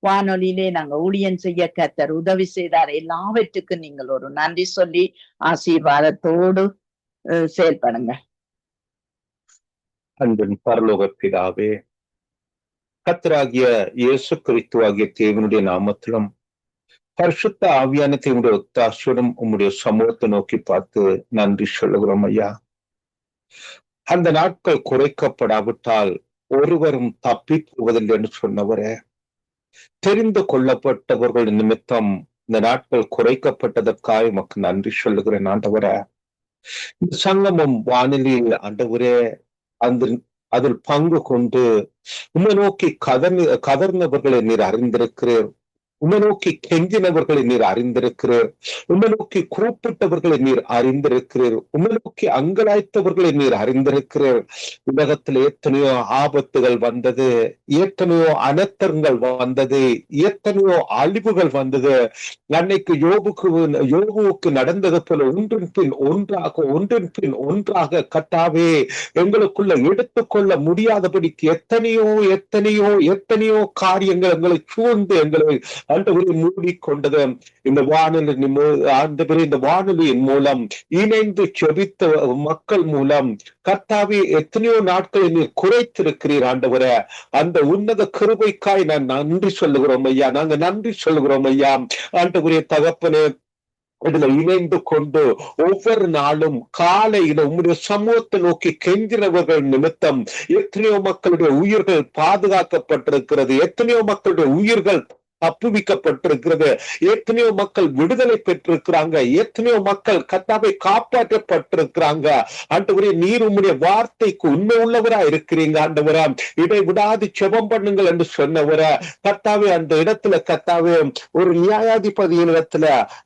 வானொலியிலே நாங்க ஊழியம் செய்ய கர்த்தர் உதவி செய்தார். எல்லாவற்றுக்கும் நீங்கள் ஒரு நன்றி சொல்லி ஆசீர்வாதத்தோடு செயல்படுங்க. அன்பின் பரலோக பிதாவே, கர்த்தராகிய இயேசு கிறிஸ்துவாகிய தேவனுடைய நாமத்திலும் பரிசுத்த ஆவியான தேவனுடைய ஒத்தாசையோடும் உம்முடைய சமூகத்தை நோக்கி பார்த்து நன்றி சொல்லுகிறோம் ஐயா. அந்த நாட்கள் குறைக்கப்படாவிட்டால் ஒருவரும் தப்பி போவதில்லை என்று சொன்னவரே, தெரிந்து கொள்ளப்பட்டவர்கள் நிமித்தம் இந்த நாட்கள் குறைக்கப்பட்டதற்காக உமக்கு நன்றி சொல்லுகிறேன் ஆண்டவரே. இந்த சங்கமம் வானிலையில் ஆண்டவரே அதில் பங்கு கொண்டு உம்மை நோக்கி கதர்ந்தவர்களை நீர் அறிந்திருக்கிறீர். உம்மை நோக்கி கெஞ்சினவர்களை நீர் அறிந்திருக்கிறீர். உம்மை நோக்கி கூப்பிட்டவர்களை நீர் அறிந்திருக்கிறீர். உம்மை நோக்கி அங்கலாய்த்தவர்களை நீர் அறிந்திருக்கிறீர். உலகத்தில் எத்தனையோ ஆபத்துகள் வந்தது, எத்தனையோ அனர்த்தங்கள் வந்தது, எத்தனையோ அழிவுகள் வந்தது. அன்னைக்கு யோபுவுக்கு நடந்தது போல ஒன்றின் பின் ஒன்றாக கர்த்தாவே எங்களுக்குள்ள எடுத்துக்கொள்ள முடியாதபடிக்கு எத்தனையோ எத்தனையோ எத்தனையோ காரியங்கள் எங்களை சூழ்ந்து எங்களை ஆண்டவரை மூடிக்கொண்டது. இந்த வானொலியின் மூலம் இணைந்து செபித்த மக்கள் மூலம் கர்த்தாவே எத்தனையோ நாட்களை நீர் குறைத்திருக்கிறீர் ஆண்டவரே. அந்த உன்னத கிருபைக்காய் நான் நன்றி சொல்லுகிறோம் ஐயா. நாங்க நன்றி சொல்லுகிறோம் ஐயா. ஆண்டவரே தகப்பனே, இதுல இணைந்து கொண்டு ஒவ்வொரு நாளும் காலையில உம்முடைய சமூகத்தை நோக்கி கெஞ்சினவர்கள் நிமித்தம் எத்தனையோ மக்களுடைய உயிர்கள் பாதுகாக்கப்பட்டிருக்கிறது. எத்தனையோ மக்களுடைய உயிர்கள் தப்புவிக்கப்பட்டிருக்கிறது. எத்தனையோ மக்கள் விடுதலை பெற்றிருக்கிறாங்க. எத்தனையோ மக்கள் கர்த்தாவை காப்பாற்றப்பட்டிருக்கிறாங்க. ஆண்டவரே, நீர் உம்முடைய வார்த்தைக்கு உண்மை உள்ளவரா இருக்கிறீங்க ஆண்டவரே. இதை விடாது செபம் பண்ணுங்கள் என்று சொன்னவர கர்த்தாவே, அந்த இடத்துல கர்த்தாவே ஒரு நியாயாதிபதியின் இடத்துல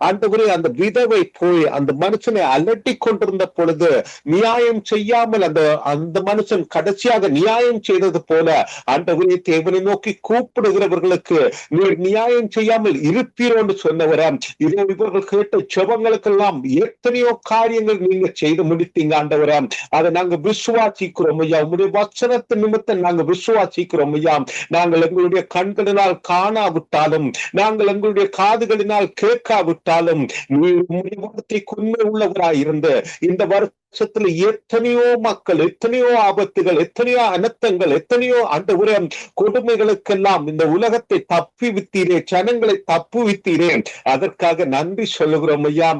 ஆண்டவரே அந்த விதவை போய் அந்த மனுஷனை அலட்டி கொண்டிருந்த பொழுது நியாயம் செய்யாமல் அந்த மனுஷன் கடைசியாக நியாயம் செய்தது போல ஆண்டவரே தேவனை நோக்கி கூப்பிடுகிறவர்களுக்கு நீர் நியாயம் செய்யாமல் இருப்பீரோ என்று சொன்னவராம். இதோ இவர்கள் கேட்ட செபங்களுக்கெல்லாம் எத்தனையோ காரியங்கள் நீங்க செய்து முடித்தீங்க ஆண்டவராம். அதை நாங்க விசுவாசிக்கிறோம் ஐயா. உங்களுடைய வசனத்தின் நிமித்தம் நாங்க விசுவாசிக்கிறோம் ஐயா. நாங்கள் எங்களுடைய கண்களினால் காணாவிட்டாலும், நாங்கள் எங்களுடைய காதுகளினால் கேட்காவிட்டாலும் நீர் உங்களுடைய வார்த்தைக்கு உண்மை உள்ளவராய் இருந்து இந்த வருஷத்துல எத்தனையோ மக்கள், எத்தனையோ ஆபத்துகள், எத்தனையோ அனர்த்தங்கள், எத்தனையோ ஆண்டவரே கொடுமைகளுக்கெல்லாம் இந்த உலகத்தை தப்பி வித்தீரே, ஜனங்களை தப்பு வித்தீரே. அதற்காக நன்றி சொல்லுகிறோம் ஐயா.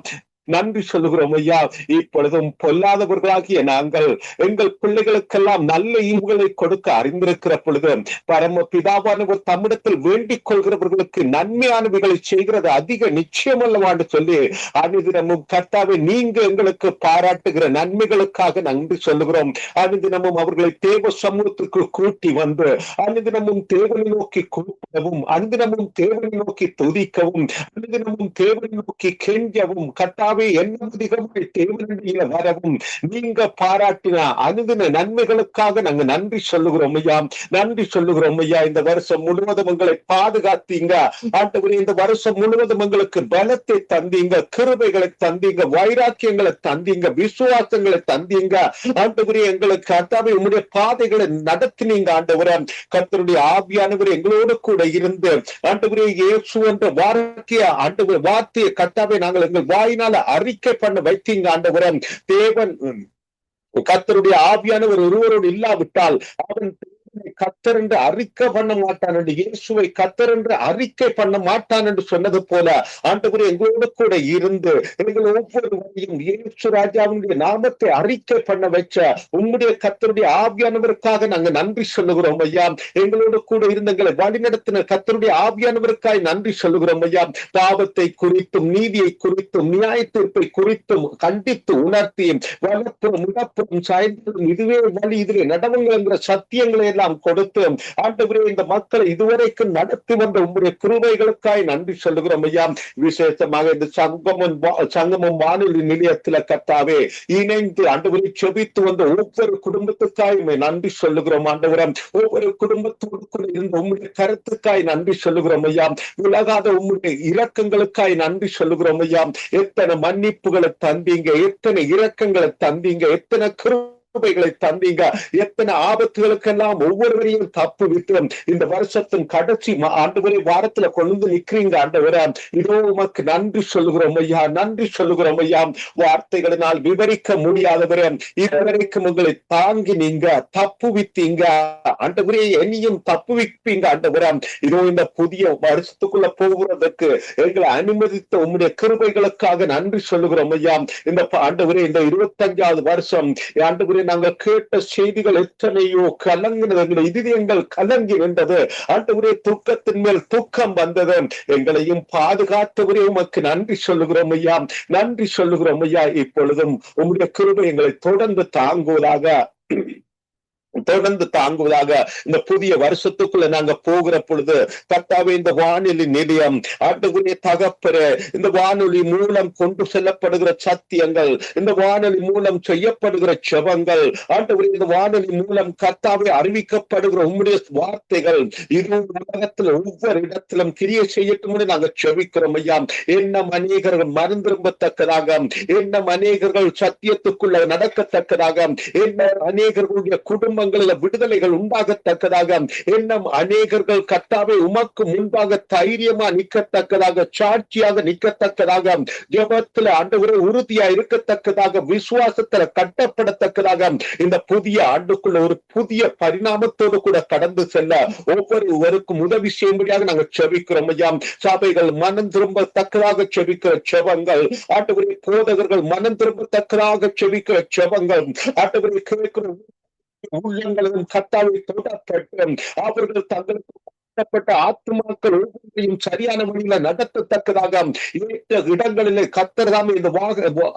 நன்றி சொல்லுகிறோம் ஐயா. இப்பொழுதும் பொல்லாதவர்களாகிய நாங்கள் எங்கள் பிள்ளைகளுக்கெல்லாம் நல்ல ஈவுகளை கொடுக்க அறிந்திருக்கிற பொழுது பரம பிதாவானவர் தம்மிடத்தில் வேண்டிக் கொள்கிறவர்களுக்கு நன்மையானவைகளை செய்கிறது அதிக நிச்சயம் அல்லவான்னு சொல்லி அனுதினமும் கர்த்தாவை நீங்க எங்களுக்கு பாராட்டுகிற நன்மைகளுக்காக நன்றி சொல்லுகிறோம். அனுதினமும் அவர்களை தேவ சமூகத்திற்கு கூட்டி வந்து அனுதினமும் தேவனை நோக்கி கூப்பிடவும், அனுதினமும் தேவனை நோக்கி துதிக்கவும், அனுதினமும் தேவனை நோக்கி கெஞ்சவும் கர்த்தாவை கர்த்தாவே என்ன அதிகமாய் தேவனுடைய வரவும் நீங்க பாராட்டின அனுதின நன்மைகளுக்காக நாங்க நன்றி சொல்லுகிறோம் ஐயா. நன்றி சொல்லுகிறோம் ஐயா. இந்த வருஷம் முழுவதும் உங்களை பாதுகாத்தீங்க ஆண்டவரே. இந்த வருஷம் முழுவதும் எங்களுக்கு பலத்தை தந்தீங்க, கிருபைகளை தந்தீங்க, வைராக்கியங்களை தந்தீங்க, விசுவாசங்களை தந்தீங்க ஆண்டவரே. எங்களுக்கு கர்த்தாவே உம்முடைய பாதைகளை நடத்தினீங்க ஆண்டவரே. கர்த்தருடைய ஆவியானவர் எங்களோடு கூட இருந்து ஆண்டவரே இயேசு என்ற வார்த்தையை கர்த்தாவே நாங்கள் எங்கள் வாயினால அறிக்கை பண்ண வைத்தீங்க ஆண்டவரே. தேவன் கர்த்தருடைய ஆவியானவர் ஒருவரோடு இல்லாவிட்டால் அவன் கர்த்தர் என்று அறிக்கை பண்ண மாட்டான் என்று, இயேசுவை கர்த்தர் என்று அறிக்கை பண்ண மாட்டான் என்று சொன்னது போல ஆண்டவரே எங்களோடு கூட இருந்து எங்கள் ஒவ்வொருவரையும் இயேசு ராஜாவினுடைய நாமத்தை அறிக்கை பண்ண வச்ச உம்முடைய கர்த்தருடைய ஆவியானவருக்காக நாங்க நன்றி சொல்லுகிறோம் ஐயா. எங்களோடு கூட இருந்த எங்களை வழிநடத்தின கர்த்தருடைய ஆவியானவருக்காய் நன்றி சொல்லுகிறோம் ஐயா. பாவத்தை குறித்தும் நீதியை குறித்தும் நியாய தீர்ப்பை குறித்தும் கண்டித்து உணர்த்தி வலப்புறம் இடப்புறம் சாய்ந்ததும் இதுவே வழி இதிலே நடவுங்கள் என்கிற சத்தியங்களை எல்லாம் கொடுத்து ஆண்டவரே இந்த மக்களை இதுவரைக்கும் நடத்தி வந்த உங்களுடைய கிருபைகளுக்காய் நன்றி சொல்லுகிறோம் ஐயா. விசேஷமாக இந்த சங்கமம் வானொலி நிலையத்தில கர்த்தாவே இணைந்து ஆண்டவரை செபித்து வந்த ஒவ்வொரு குடும்பத்துக்காய் நன்றி சொல்லுகிறோம் ஆண்டவரம். ஒவ்வொரு குடும்பத்தோடு கூட இருந்த உங்களுடைய கருத்துக்காய் நன்றி சொல்லுகிறோம் ஐயா. விலகாத உங்களுடைய இரக்கங்களுக்காய் நன்றி சொல்லுகிறோம் ஐயா. எத்தனை மன்னிப்புகளை தந்தீங்க, எத்தனை இரக்கங்களை தந்தீங்க, எத்தனை கிருபைகளை தந்தீங்க, எத்தனை ஆபத்துகளுக்கெல்லாம் ஒவ்வொருவரையும் தப்பு விட்டு இந்த வருஷத்தின் கடைசி ஆண்டவரை வாரத்துல கொண்டு நிக்கிறீங்க ஆண்டவரே. இதோ உமக்கு நன்றி சொல்லுகிறோம் ஐயா, நன்றி சொல்லுகிறோம் ஐயா. வார்த்தைகளினால் விவரிக்க முடியாதவரே இதுவரைக்கும் உங்களை தாங்கி நீங்க தப்பு வித்தீங்க ஆண்டவரே. என்னையும் தப்பு விப்பீங்க ஆண்டவரே. இதோ இந்த புதிய வருஷத்துக்குள்ள போகிறதுக்கு எங்களை அனுமதித்த உம்முடைய கிருபைகளுக்காக நன்றி சொல்லுகிறோம் ஐயா. இந்த ஆண்டவரே இந்த 25வது வருஷம் ஆண்டவரே நாங்கள் கேட்ட செய்திகள் எத்தனையோ கலங்கினது, இதயங்கள் கலங்கி நின்றது ஆண்டவரே. துக்கத்தின் மேல் துக்கம் வந்தது. எங்களையும் பாதுகாத்தவரே உமக்கு நன்றி சொல்லுகிறோம் ஐயா, நன்றி சொல்லுகிறோம் ஐயா. இப்பொழுதும் உம்முடைய கிருபை எங்களை தொடர்ந்து தாங்குவதாக இந்த புதிய வருஷத்துக்குள்ள நாங்க போகிற பொழுது கர்த்தாவே இந்த வானொலி நிலையம் ஆண்டவரே தகப்பரே, இந்த வானொலி மூலம் கொண்டு செல்லப்படுகிற சத்தியங்கள், இந்த வானொலி மூலம் செய்யப்படுகிற செபங்கள் ஆண்டவரே, இந்த வானொலி மூலம் கர்த்தாவே அறிவிக்கப்படுகிற உம்முடைய வார்த்தைகள் இது உலகத்துல ஒவ்வொரு இடத்திலும் கிரியை செய்யட்டும் நாங்க செபிக்கிறோம் ஐயா. என்ன அநேகர்கள் மறந்திரும்பத்தக்கதாக, என்ன அநேகர்கள் சத்தியத்துக்குள்ள நடக்கத்தக்கதாக, என்ன அநேகர்களுடைய குடும்ப விடுதலைகள் உண்டாகத்தக்கதாக, என்ன அநேகர்கள் கர்த்தாவே உமக்கு முன்பாக தைரியமா நிற்கத்தக்கதாக, சாட்சியாக நிற்கத்தக்கதாக, ஜெபத்துல ஆண்டவரே உறுதியா இருக்கத்தக்கதாக, விசுவாசத்துல கட்டப்படத்தக்கதாக இந்த புதிய ஆண்டுக்குள்ள ஒரு புதிய பரிணாமத்தோடு கூட கடந்து செல்ல ஒவ்வொருவருக்கும் உதவி செய்யும்படியாக நாங்கள் செபிக்கிறோம் ஐயா. சபைகள் மனம் திரும்பத்தக்கதாக செபிக்கிற செபங்கள் ஆண்டவரே, போதகர்கள் மனம் திரும்பத்தக்கதாக செபிக்கிற செபங்கள் ஆண்டவரே, கேட்கிற உள்ளங்களும் கர்த்தாவை தொடப்பட்டு அவர்கள் தங்களுக்கு ஆத்மாக்கள் ஒவ்வொன்றையும் சரியான வழியில நடத்தத்தக்கதாக ஏற்ற இடங்களிலே கர்த்தர் தாமே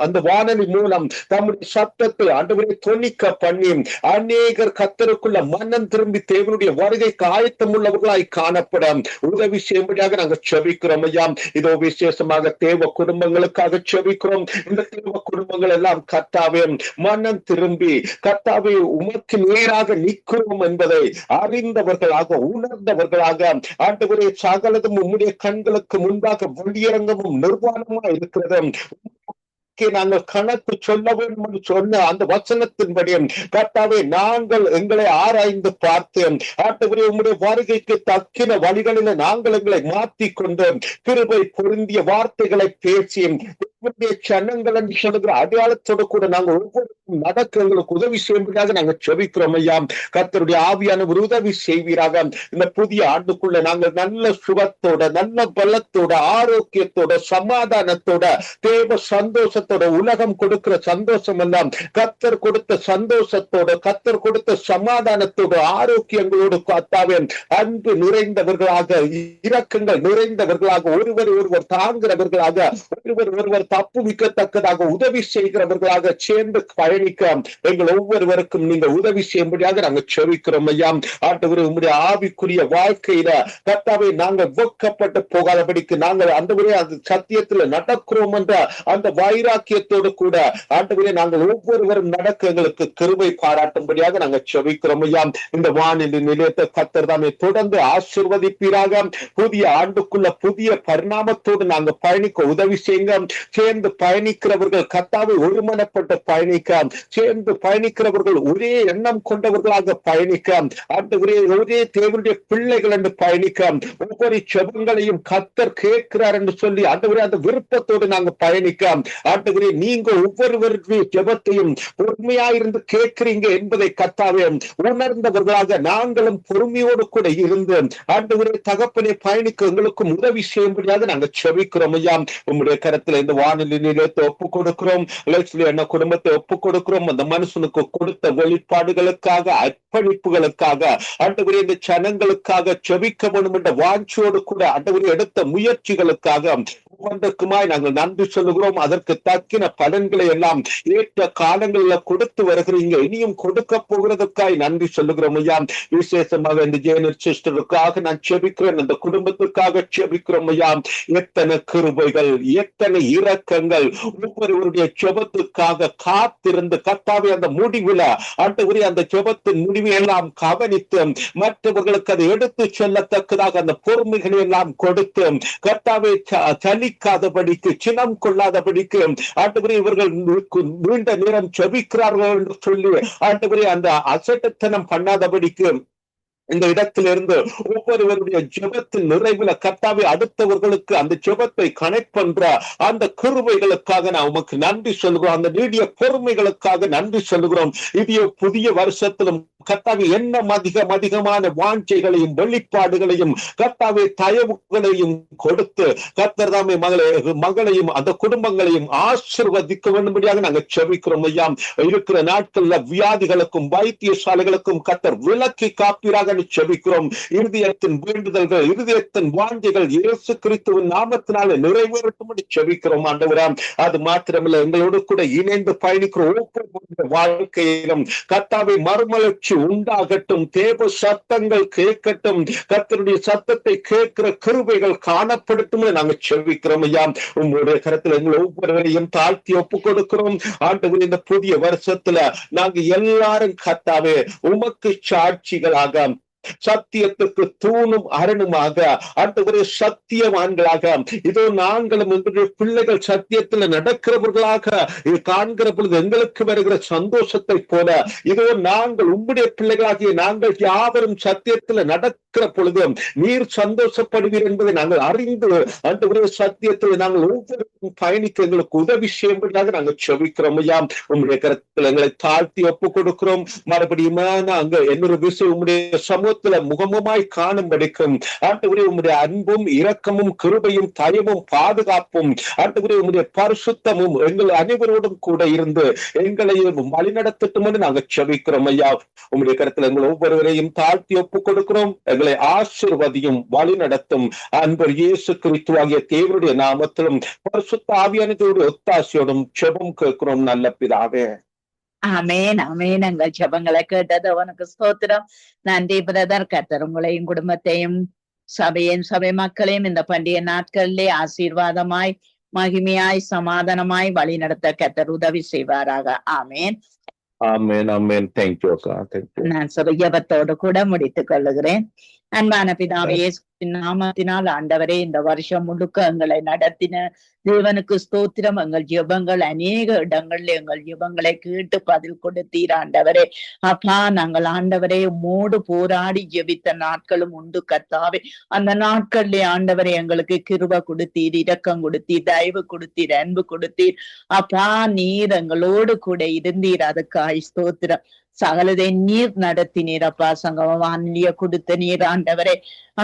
அந்த வானொலி மூலம் தம்முடைய சத்தத்தை ஆண்டவரை தொனிக்க பண்ணி அநேகர் கர்த்தருக்குள்ள மனம் திரும்பி தேவனுடைய வருகைக்கு ஆயத்தம் உள்ளவர்களாய் காணப்பட உதவி செய்யும்படியாக நாங்கள் செபிக்கிறோம் ஐயா. இதோ விசேஷமாக தேவ குடும்பங்களுக்காக செபிக்கிறோம். இந்த தேவ குடும்பங்கள் எல்லாம் கர்த்தாவே மனம் திரும்பி கர்த்தாவே உமக்கு நேராக நிற்கிறோம் என்பதை அறிந்தவர்களாக உணர்ந்தவர்களாக ஆண்டவரே, சகலதும் உம்முடைய கண்களுக்கு முன்பாக வெளியரங்கமும் நிர்வாணமா இருக்கிறது. நாங்கள் கணக்கு சொல்ல வேண்டும் என்று சொன்ன அந்த வசனத்தின்படி கர்த்தாவே நாங்கள் எங்களை ஆராய்ந்து பார்த்து ஆண்டவரே உம்முடைய வருகைக்கு தக்கின வழிகளில் நாங்கள் எங்களை மாற்றிக் கொண்டு கிருபை பொருந்திய வார்த்தைகளை பேசி சனங்கள் என்று சொல்லுகிற அடையாளத்தோடு கூட நாங்கள் ஒவ்வொருக்கும் நடக்க எங்களுக்கு உதவி செய்யும்படியாக நாங்கள் செபிக்கிறோம் ஐயா. கர்த்தருடைய ஆவியான ஒரு உதவி செய்வீராக. இந்த புதிய ஆண்டுக்குள்ள நாங்கள் நல்ல சுகத்தோட, நல்ல பலத்தோட, ஆரோக்கியத்தோட, சமாதானத்தோட, தேவ சந்தோஷத்தோட, உலகம் கொடுக்கிற சந்தோஷம் எல்லாம் கர்த்தர் கொடுத்த சந்தோஷத்தோட, கர்த்தர் கொடுத்த சமாதானத்தோட, ஆரோக்கியங்களோடு கர்த்தாவே அன்பு நிறைந்தவர்களாக, இரக்கங்கள் நிறைந்தவர்களாக, ஒருவர் ஒருவர் தாங்குகிறவர்களாக, ஒருவர் ஒருவர் தப்புவிக்கத்தக்கதாக உதவி செய்கிறவர்களாக சேர்ந்து பயணிக்க எங்கள் ஒவ்வொருவருக்கும் நீங்க உதவி செய்யும்படியாக நாங்கள் செபிக்கிறோம் ஐயா. ஆண்டவரே, உம்முடைய ஆவிக்குரிய வாழ்க்கையில கர்த்தாவே நாங்கள் வெட்கப்பட்டு போகாதபடிக்கு நாங்கள் ஆண்டவரே அந்த சத்தியத்துல நடக்கிறோம் என்ற அந்த வைராக்கியத்தோடு கூட ஆண்டவரே நாங்கள் ஒவ்வொருவரும் நடக்க எங்களுக்கு கிருபை பாராட்டும்படியாக நாங்கள் செபிக்கிறோம் ஐயா. இந்த வானிலை நிலையத்தை கர்த்தர் தாமே தொடர்ந்து ஆசீர்வதிப்பீராக. புதிய ஆண்டுக்குள்ள புதிய பரிணாமத்தோடு நாங்கள் பயணிக்க உதவி செய்யுங்க. சேர்ந்து பயணிக்கிறவர்கள் கர்த்தாவை ஒருமனப்பட்டு பயணிக்க, சேர்ந்து பயணிக்கிறவர்கள் ஒரே எண்ணம் கொண்டவர்களாக பயணிக்க, ஆண்டவரே ஒரே தேவனுடைய பிள்ளைகள் என்று பயணிக்க, ஒவ்வொரு ஜெபங்களையும் கர்த்தர் கேட்கிறார் என்று சொல்லி ஆண்டவரே அந்த விருப்பத்தோடு நாங்கள் பயணிக்க, ஆண்டவரே நீங்க ஒவ்வொருவருடைய ஜெபத்தையும் பொறுமையாயிருந்து கேட்கிறீங்க என்பதை கர்த்தாவே உணர்ந்தவர்களாக நாங்களும் பொறுமையோடு கூட இருந்து ஆண்டவரே தகப்பனை பயணிக்க எங்களுக்கும் உதவி செய்யும்படியாக நாங்கள் செபிக்கிறோம் ஐயா. உம்முடைய கரத்துல இந்த வானிலை நிலையத்தை ஒப்பு கொடுக்கிறோம். என்ன குடும்பத்தை ஒப்பு கொடுக்கிறோம். அந்த மனுஷனுக்கு கொடுத்த வெளிப்பாடுகளுக்காக, அர்ப்பணிப்புகளுக்காக, ஆண்டவரே இந்த ஜனங்களுக்காக செபிக்க வேண்டும் என்ற வாஞ்சோடு கூட ஆண்டவரே எடுத்த முயற்சிகளுக்காக ஒவ்வொன்றுக்குமாய் நாங்கள் நன்றி சொல்லுகிறோம். அதற்கு தக்கின பலன்களை எல்லாம் ஏற்ற காலங்களில் கொடுத்து வருகிறீங்க, இனியும் கொடுக்க போகிறதுக்காய் நன்றி சொல்லுகிறோம் ஐயா. விசேஷமாக இந்த ஜெயனர் சிஸ்டருக்காக நான் செபிக்கிறேன், அந்த குடும்பத்துக்காக செபிக்கிறோம் ஐயா. எத்தனை கிருபைகள், எத்தனை இரக்கங்கள், ஒவ்வொருவருடைய ஜெபத்துக்காக காத்திருந்து கர்த்தாவே அந்த முடிவுல ஆண்டவரே அந்த ஜெபத்தின் முடிவை எல்லாம் கவனித்து மற்றவர்களுக்கு அதை எடுத்து செல்லத்தக்கதாக அந்த பொறுமைகளை எல்லாம் கொடுத்து கர்த்தாவே சலிக்காதபடிக்கு, சினம் கொள்ளாதபடிக்கு ஆண்டவரே இவர்கள் நீண்ட நேரம் ஜெபிக்கிறார்கள் என்று சொல்லி ஆண்டவரே அந்த அசட்டத்தனம் பண்ணாதபடிக்கு இந்த இடத்திலிருந்து ஒவ்வொருவருடைய ஜெபத்தின் நிறைவுல கர்த்தாவே அடுத்தவர்களுக்கு அந்த ஜெபத்தை கனெக்ட் பண்ற அந்த கிருபைகளுக்காக நான் உமக்கு நன்றி சொல்கிறோம். அந்த நீடிய பொறுமைகளுக்காக நன்றி சொல்கிறோம். இது புதிய வருஷத்திலும் கர்த்தாவே என்ன அதிகமான வாஞ்சைகளையும் வெளிப்பாடுகளையும் கர்த்தாவே தயவுகளையும் கொடுத்து கர்த்தர் தாமே மகளையும் அந்த குடும்பங்களையும் ஆசீர்வதிக்க வேண்டும்படியாக நாங்கள் செபிக்கிறோம் ஐயா. இருக்கிற நாட்கள்ல வியாதிகளுக்கும் வைத்தியசாலைகளுக்கும் கர்த்தர் விலக்கி காப்பீராக செபிக்கிறோம். இருதயத்தின் வேண்டுதல்கள், இருதயத்தின் வாஞ்சைகள் இயேசு கிறிஸ்துவின் நாமத்தினால நிறைவேறட்டும் என்று செபிக்கிறோம் ஆண்டவரே. அது மாத்திரமல்ல, எங்களோடு கூட இணைந்து பயணிக்கிற ஒவ்வொரு வாழ்க்கையிலும் கர்த்தாவே மறுமலர்ச்சி உண்டாகட்டும், தேவ சத்தங்கள் கேட்கட்டும், கர்த்தருடைய சத்தத்தை கேட்கிற கிருபைகள் காணப்படட்டும் நாங்கள் செபிக்கிறோம் ஐயா. உங்களுடைய கருத்தில் எங்கள் ஒவ்வொருவரையும் தாழ்த்தி ஒப்பு கொடுக்கிறோம் ஆண்டவரே. இந்த புதிய வருஷத்துல நாங்க எல்லாரும் கர்த்தாவே உமக்கு சாட்சிகளாக, சத்தியத்துக்கு தூணும் அரணுமாக ஆண்டவரே சத்தியவான்களாக இதோ நாங்களும் எங்களுடைய பிள்ளைகள் சத்தியத்துல நடக்கிறவர்களாக காண்கிற பொழுது எங்களுக்கு வருகிற சந்தோஷத்தை போல இதோ நாங்கள் உம்முடைய பிள்ளைகளாகிய நாங்கள் யாவரும் சத்தியத்துல நடக்கிற பொழுது நீர் சந்தோஷப்படுவீர் என்பதை நாங்கள் அறிந்து ஆண்டவரே சத்தியத்துல நாங்கள் ஒவ்வொருவரும் பயணிக்க எங்களுக்கு உதவி செய்யும்படியாக நாங்கள் செபிக்கிறோம் ஐயா. உம்முடைய கருத்துல எங்களை தாழ்த்தி ஒப்பு கொடுக்கிறோம். மறுபடியும் நாங்க என்னொரு விஷயம் உம்முடைய சமூகத்துல முகமுமாய் காணும்படிக்கும் ஆண்டவரே உம்முடைய அன்பும் இரக்கமும் கிருபையும் தயவும் பாதுகாப்பும் ஆண்டவரே உம்முடைய பரிசுத்தமும் எங்கள் அனைவரோடும் கூட இருந்து எங்களையும் வழிநடத்தட்டும் என்று நாங்கள் செபிக்கிறோம் ஐயா. உம்முடைய கருத்துல எங்கள் ஒவ்வொருவரையும் தாழ்த்தி ஒப்புக் கொடுக்கிறோம். எங்களை ஆசீர்வதியும் வழிநடத்தும் அன்பர் இயேசு கிறிஸ்துவாகிய தேவனுடைய நாமத்திலும் பரிசுத்த ஆவியானவருடைய ஒத்தாசையோடும் ஜெபம் கேட்கிறோம் நல்ல பிதாவே. ஆமேன் ஆமேன். எங்கள் ஜெபங்களை கேட்டது அவனுக்கு ஸ்தோத்திரம். நன்றி பிரதர். கர்த்தர் உங்களையும் குடும்பத்தையும் சபை மக்களையும் இந்த பண்டிகை நாட்களிலே ஆசீர்வாதமாய் மகிமையாய் சமாதானமாய் வழி நடத்த கர்த்தர் உதவி செய்வாராக. ஆமேன் ஆமேன் ஆமேன். தேங்க்யூ அக்கா. நான் ஜெபத்தோடு கூட முடித்துக் கொள்ளுகிறேன். அன்பான பிதாவே இயேசுவின் நாமத்தினால் ஆண்டவரே இந்த வருஷம் முழுக்க எங்களை நடத்தின தேவனுக்கு ஸ்தோத்திரம். எங்கள் ஜெபங்கள் அநேக இடங்கள்ல எங்கள் ஜெபங்களை கேட்டு பதில் கொடுத்தீர் ஆண்டவரே. அப்பா நாங்கள் ஆண்டவரே உம்மோடு போராடி ஜெபித்த நாட்களும் உண்டு கர்த்தாவே. அந்த நாட்கள்ல ஆண்டவரே எங்களுக்கு கிருபை கொடுத்தீர், இரக்கம் கொடுத்தீர், தயவு கொடுத்தீர், அன்பு கொடுத்தீர். அப்பா நீர் எங்களோடு கூட இருந்தீர், அதுக்காய் ஸ்தோத்திரம். சகலதை நீர் நடத்தினீர் அப்பா. சங்கமவானிய கொடுத்த நீர் ஆண்டவரே.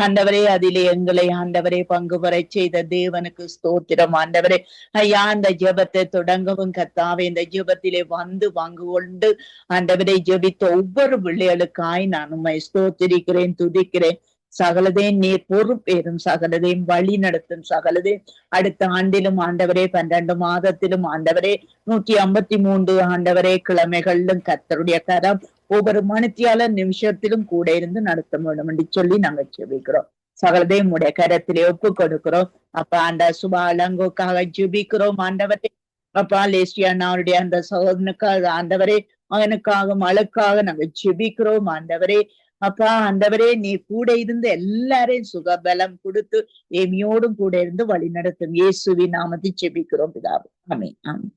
ஆண்டவரே அதிலே எங்களை ஆண்டவரே பங்கு பெற செய்த தேவனுக்கு ஸ்தோத்திரம் ஆண்டவரே. ஐயா இந்த ஜெபத்தை தொடங்கவும் கர்த்தாவே இந்த ஜெபத்திலே வந்து பங்கு கொண்டு ஆண்டவரை ஜெபித்த ஒவ்வொரு பிள்ளைகளுக்காய் நான் உம்மை ஸ்தோத்திரிக்கிறேன், துதிக்கிறேன். சகலதையும் நீர் பொறுப்பேறும், சகலதையும் வழி நடத்தும், சகலதையும் அடுத்த ஆண்டிலும் ஆண்டவரே 12 மாதத்திலும் ஆண்டவரே 153 ஆண்டவரே கிழமைகளிலும் கர்த்தருடைய கரம் ஒவ்வொரு மணித்தியால நிமிஷத்திலும் கூட இருந்து நடத்த வேண்டும் என்று சொல்லி நாங்கள் ஜெபிக்கிறோம். சகலதையும் உடைய கரத்திலே ஒப்பு கொடுக்கிறோம். அப்பா அந்த சுபா அலங்கோக்காக ஜெபிக்கிறோம் ஆண்டவரே. அப்பா லேசியானாருடைய அந்த சகோதரனுக்காக ஆண்டவரே, மகனுக்காக மகளுக்காக நாங்கள் ஜெபிக்கிறோம் ஆண்டவரே. அப்பா ஆண்டவரே, நீ கூட இருந்து எல்லாரையும் சுகபலம் கொடுத்து ஏமியோடும் கூட இருந்து வழி நடத்தும். இயேசுவின் நாமத்தில் ஜெபிக்கிறோம் பிதாவே. ஆமென். ஆமென்.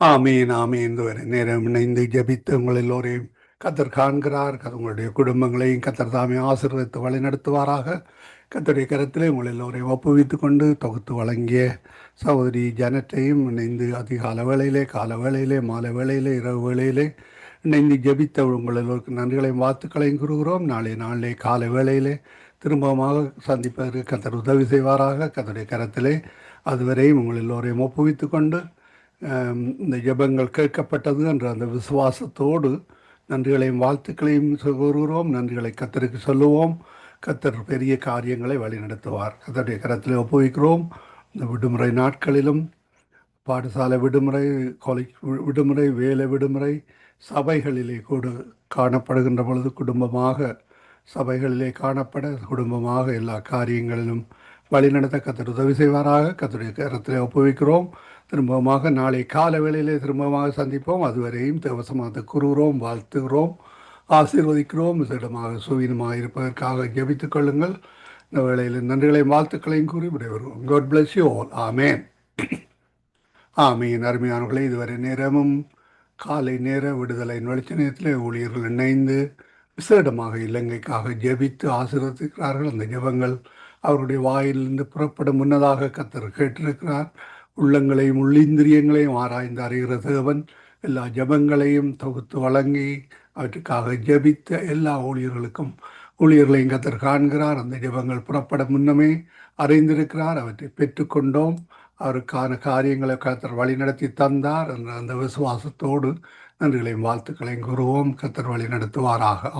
ஆமீன் ஆமீன். இதுவரை நேரம் இணைந்து ஜெபித்து உங்கள் எல்லோரையும் கத்தர் காண்கிறார். உங்களுடைய குடும்பங்களையும் கத்தர் தாமே ஆசீர்வதித்து வழி நடத்துவாராக. கத்தருடைய கரத்திலே உங்கள் எல்லோரையும் ஒப்புவித்து கொண்டு தொகுத்து வழங்கிய சகோதரி ஜனத்தையும் இணைந்து அதிகால வேளையிலே, கால வேளையிலே, மாலை வேளையிலே, இரவு வேளையிலே இணைந்து ஜெபித்த உங்கள் எல்லோருக்கும் நன்றிகளையும் வாழ்த்துக்களையும் கூறுகிறோம். நாளிலே காலை வேளையிலே திரும்பமாக சந்திப்பதற்கு கத்தர் உதவி செய்வாராக. கத்தருடைய கரத்திலே அதுவரையும் உங்கள் எல்லோரையும் ஒப்புவித்து கொண்டு இந்த ஜெபங்கள் கேட்கப்பட்டது என்ற அந்த விசுவாசத்தோடு நன்றிகளையும் வாழ்த்துக்களையும் கூறுகிறோம். நன்றிகளை கத்தருக்கு சொல்லுவோம். கத்தர் பெரிய காரியங்களை வழிநடத்துவார். கத்தருடைய கரத்தில் ஒப்புவிக்கிறோம். இந்த விடுமுறை நாட்களிலும் பாடசாலை விடுமுறை, காலேஜ் விடுமுறை, வேலை விடுமுறை, சபைகளிலே கூட காணப்படுகின்ற பொழுது குடும்பமாக சபைகளிலே காணப்பட குடும்பமாக எல்லா காரியங்களிலும் வழிநடத்த கத்தர் உதவி செய்வாராக. கத்தருடைய கரத்தில் ஒப்புவிக்கிறோம். திரும்பமாக நாளை கால வேளையிலே திரும்பமாக சந்திப்போம். அதுவரையும் தேவசமாக கூறுகிறோம், வாழ்த்துகிறோம், ஆசீர்வதிக்கிறோம். விசேடமாக சுவீனமாக இருப்பதற்காக ஜெபித்துக் கொள்ளுங்கள். இந்த வேளையில் நன்றிகளையும் வாழ்த்துக்களையும் கூறி விடைபெறுவோம். God bless you all. ஆமேன். ஆமீன். அருமையானவர்களே, இதுவரை நேரமும் காலை நேர விடுதலை வெளிச்ச ஊழியர்கள் இணைந்து விசேடமாக இலங்கைக்காக ஜெபித்து ஆசீர்வதிக்கிறார்கள். அந்த ஜெபங்கள் அவருடைய வாயிலிருந்து புறப்படும் முன்னதாக கத்தர் கேட்டிருக்கிறார். உள்ளங்களையும் உள்ளிந்திரியங்களையும் ஆராய்ந்து அறிகிற தேவன் எல்லா ஜெபங்களையும் தொகுத்து வழங்கி அவற்றுக்காக ஜெபித்த எல்லா ஊழியர்களையும் கத்தர் காண்கிறார். அந்த ஜெபங்கள் புறப்பட முன்னமே அறிந்திருக்கிறார். அவற்றை பெற்றுக்கொண்டோம். அவருக்கான காரியங்களை கத்தர் வழிநடத்தி தந்தார் என்ற அந்த விசுவாசத்தோடு நன்றிகளையும் வாழ்த்துக்களையும் கூறுவோம். கத்தர் வழி நடத்துவாராக.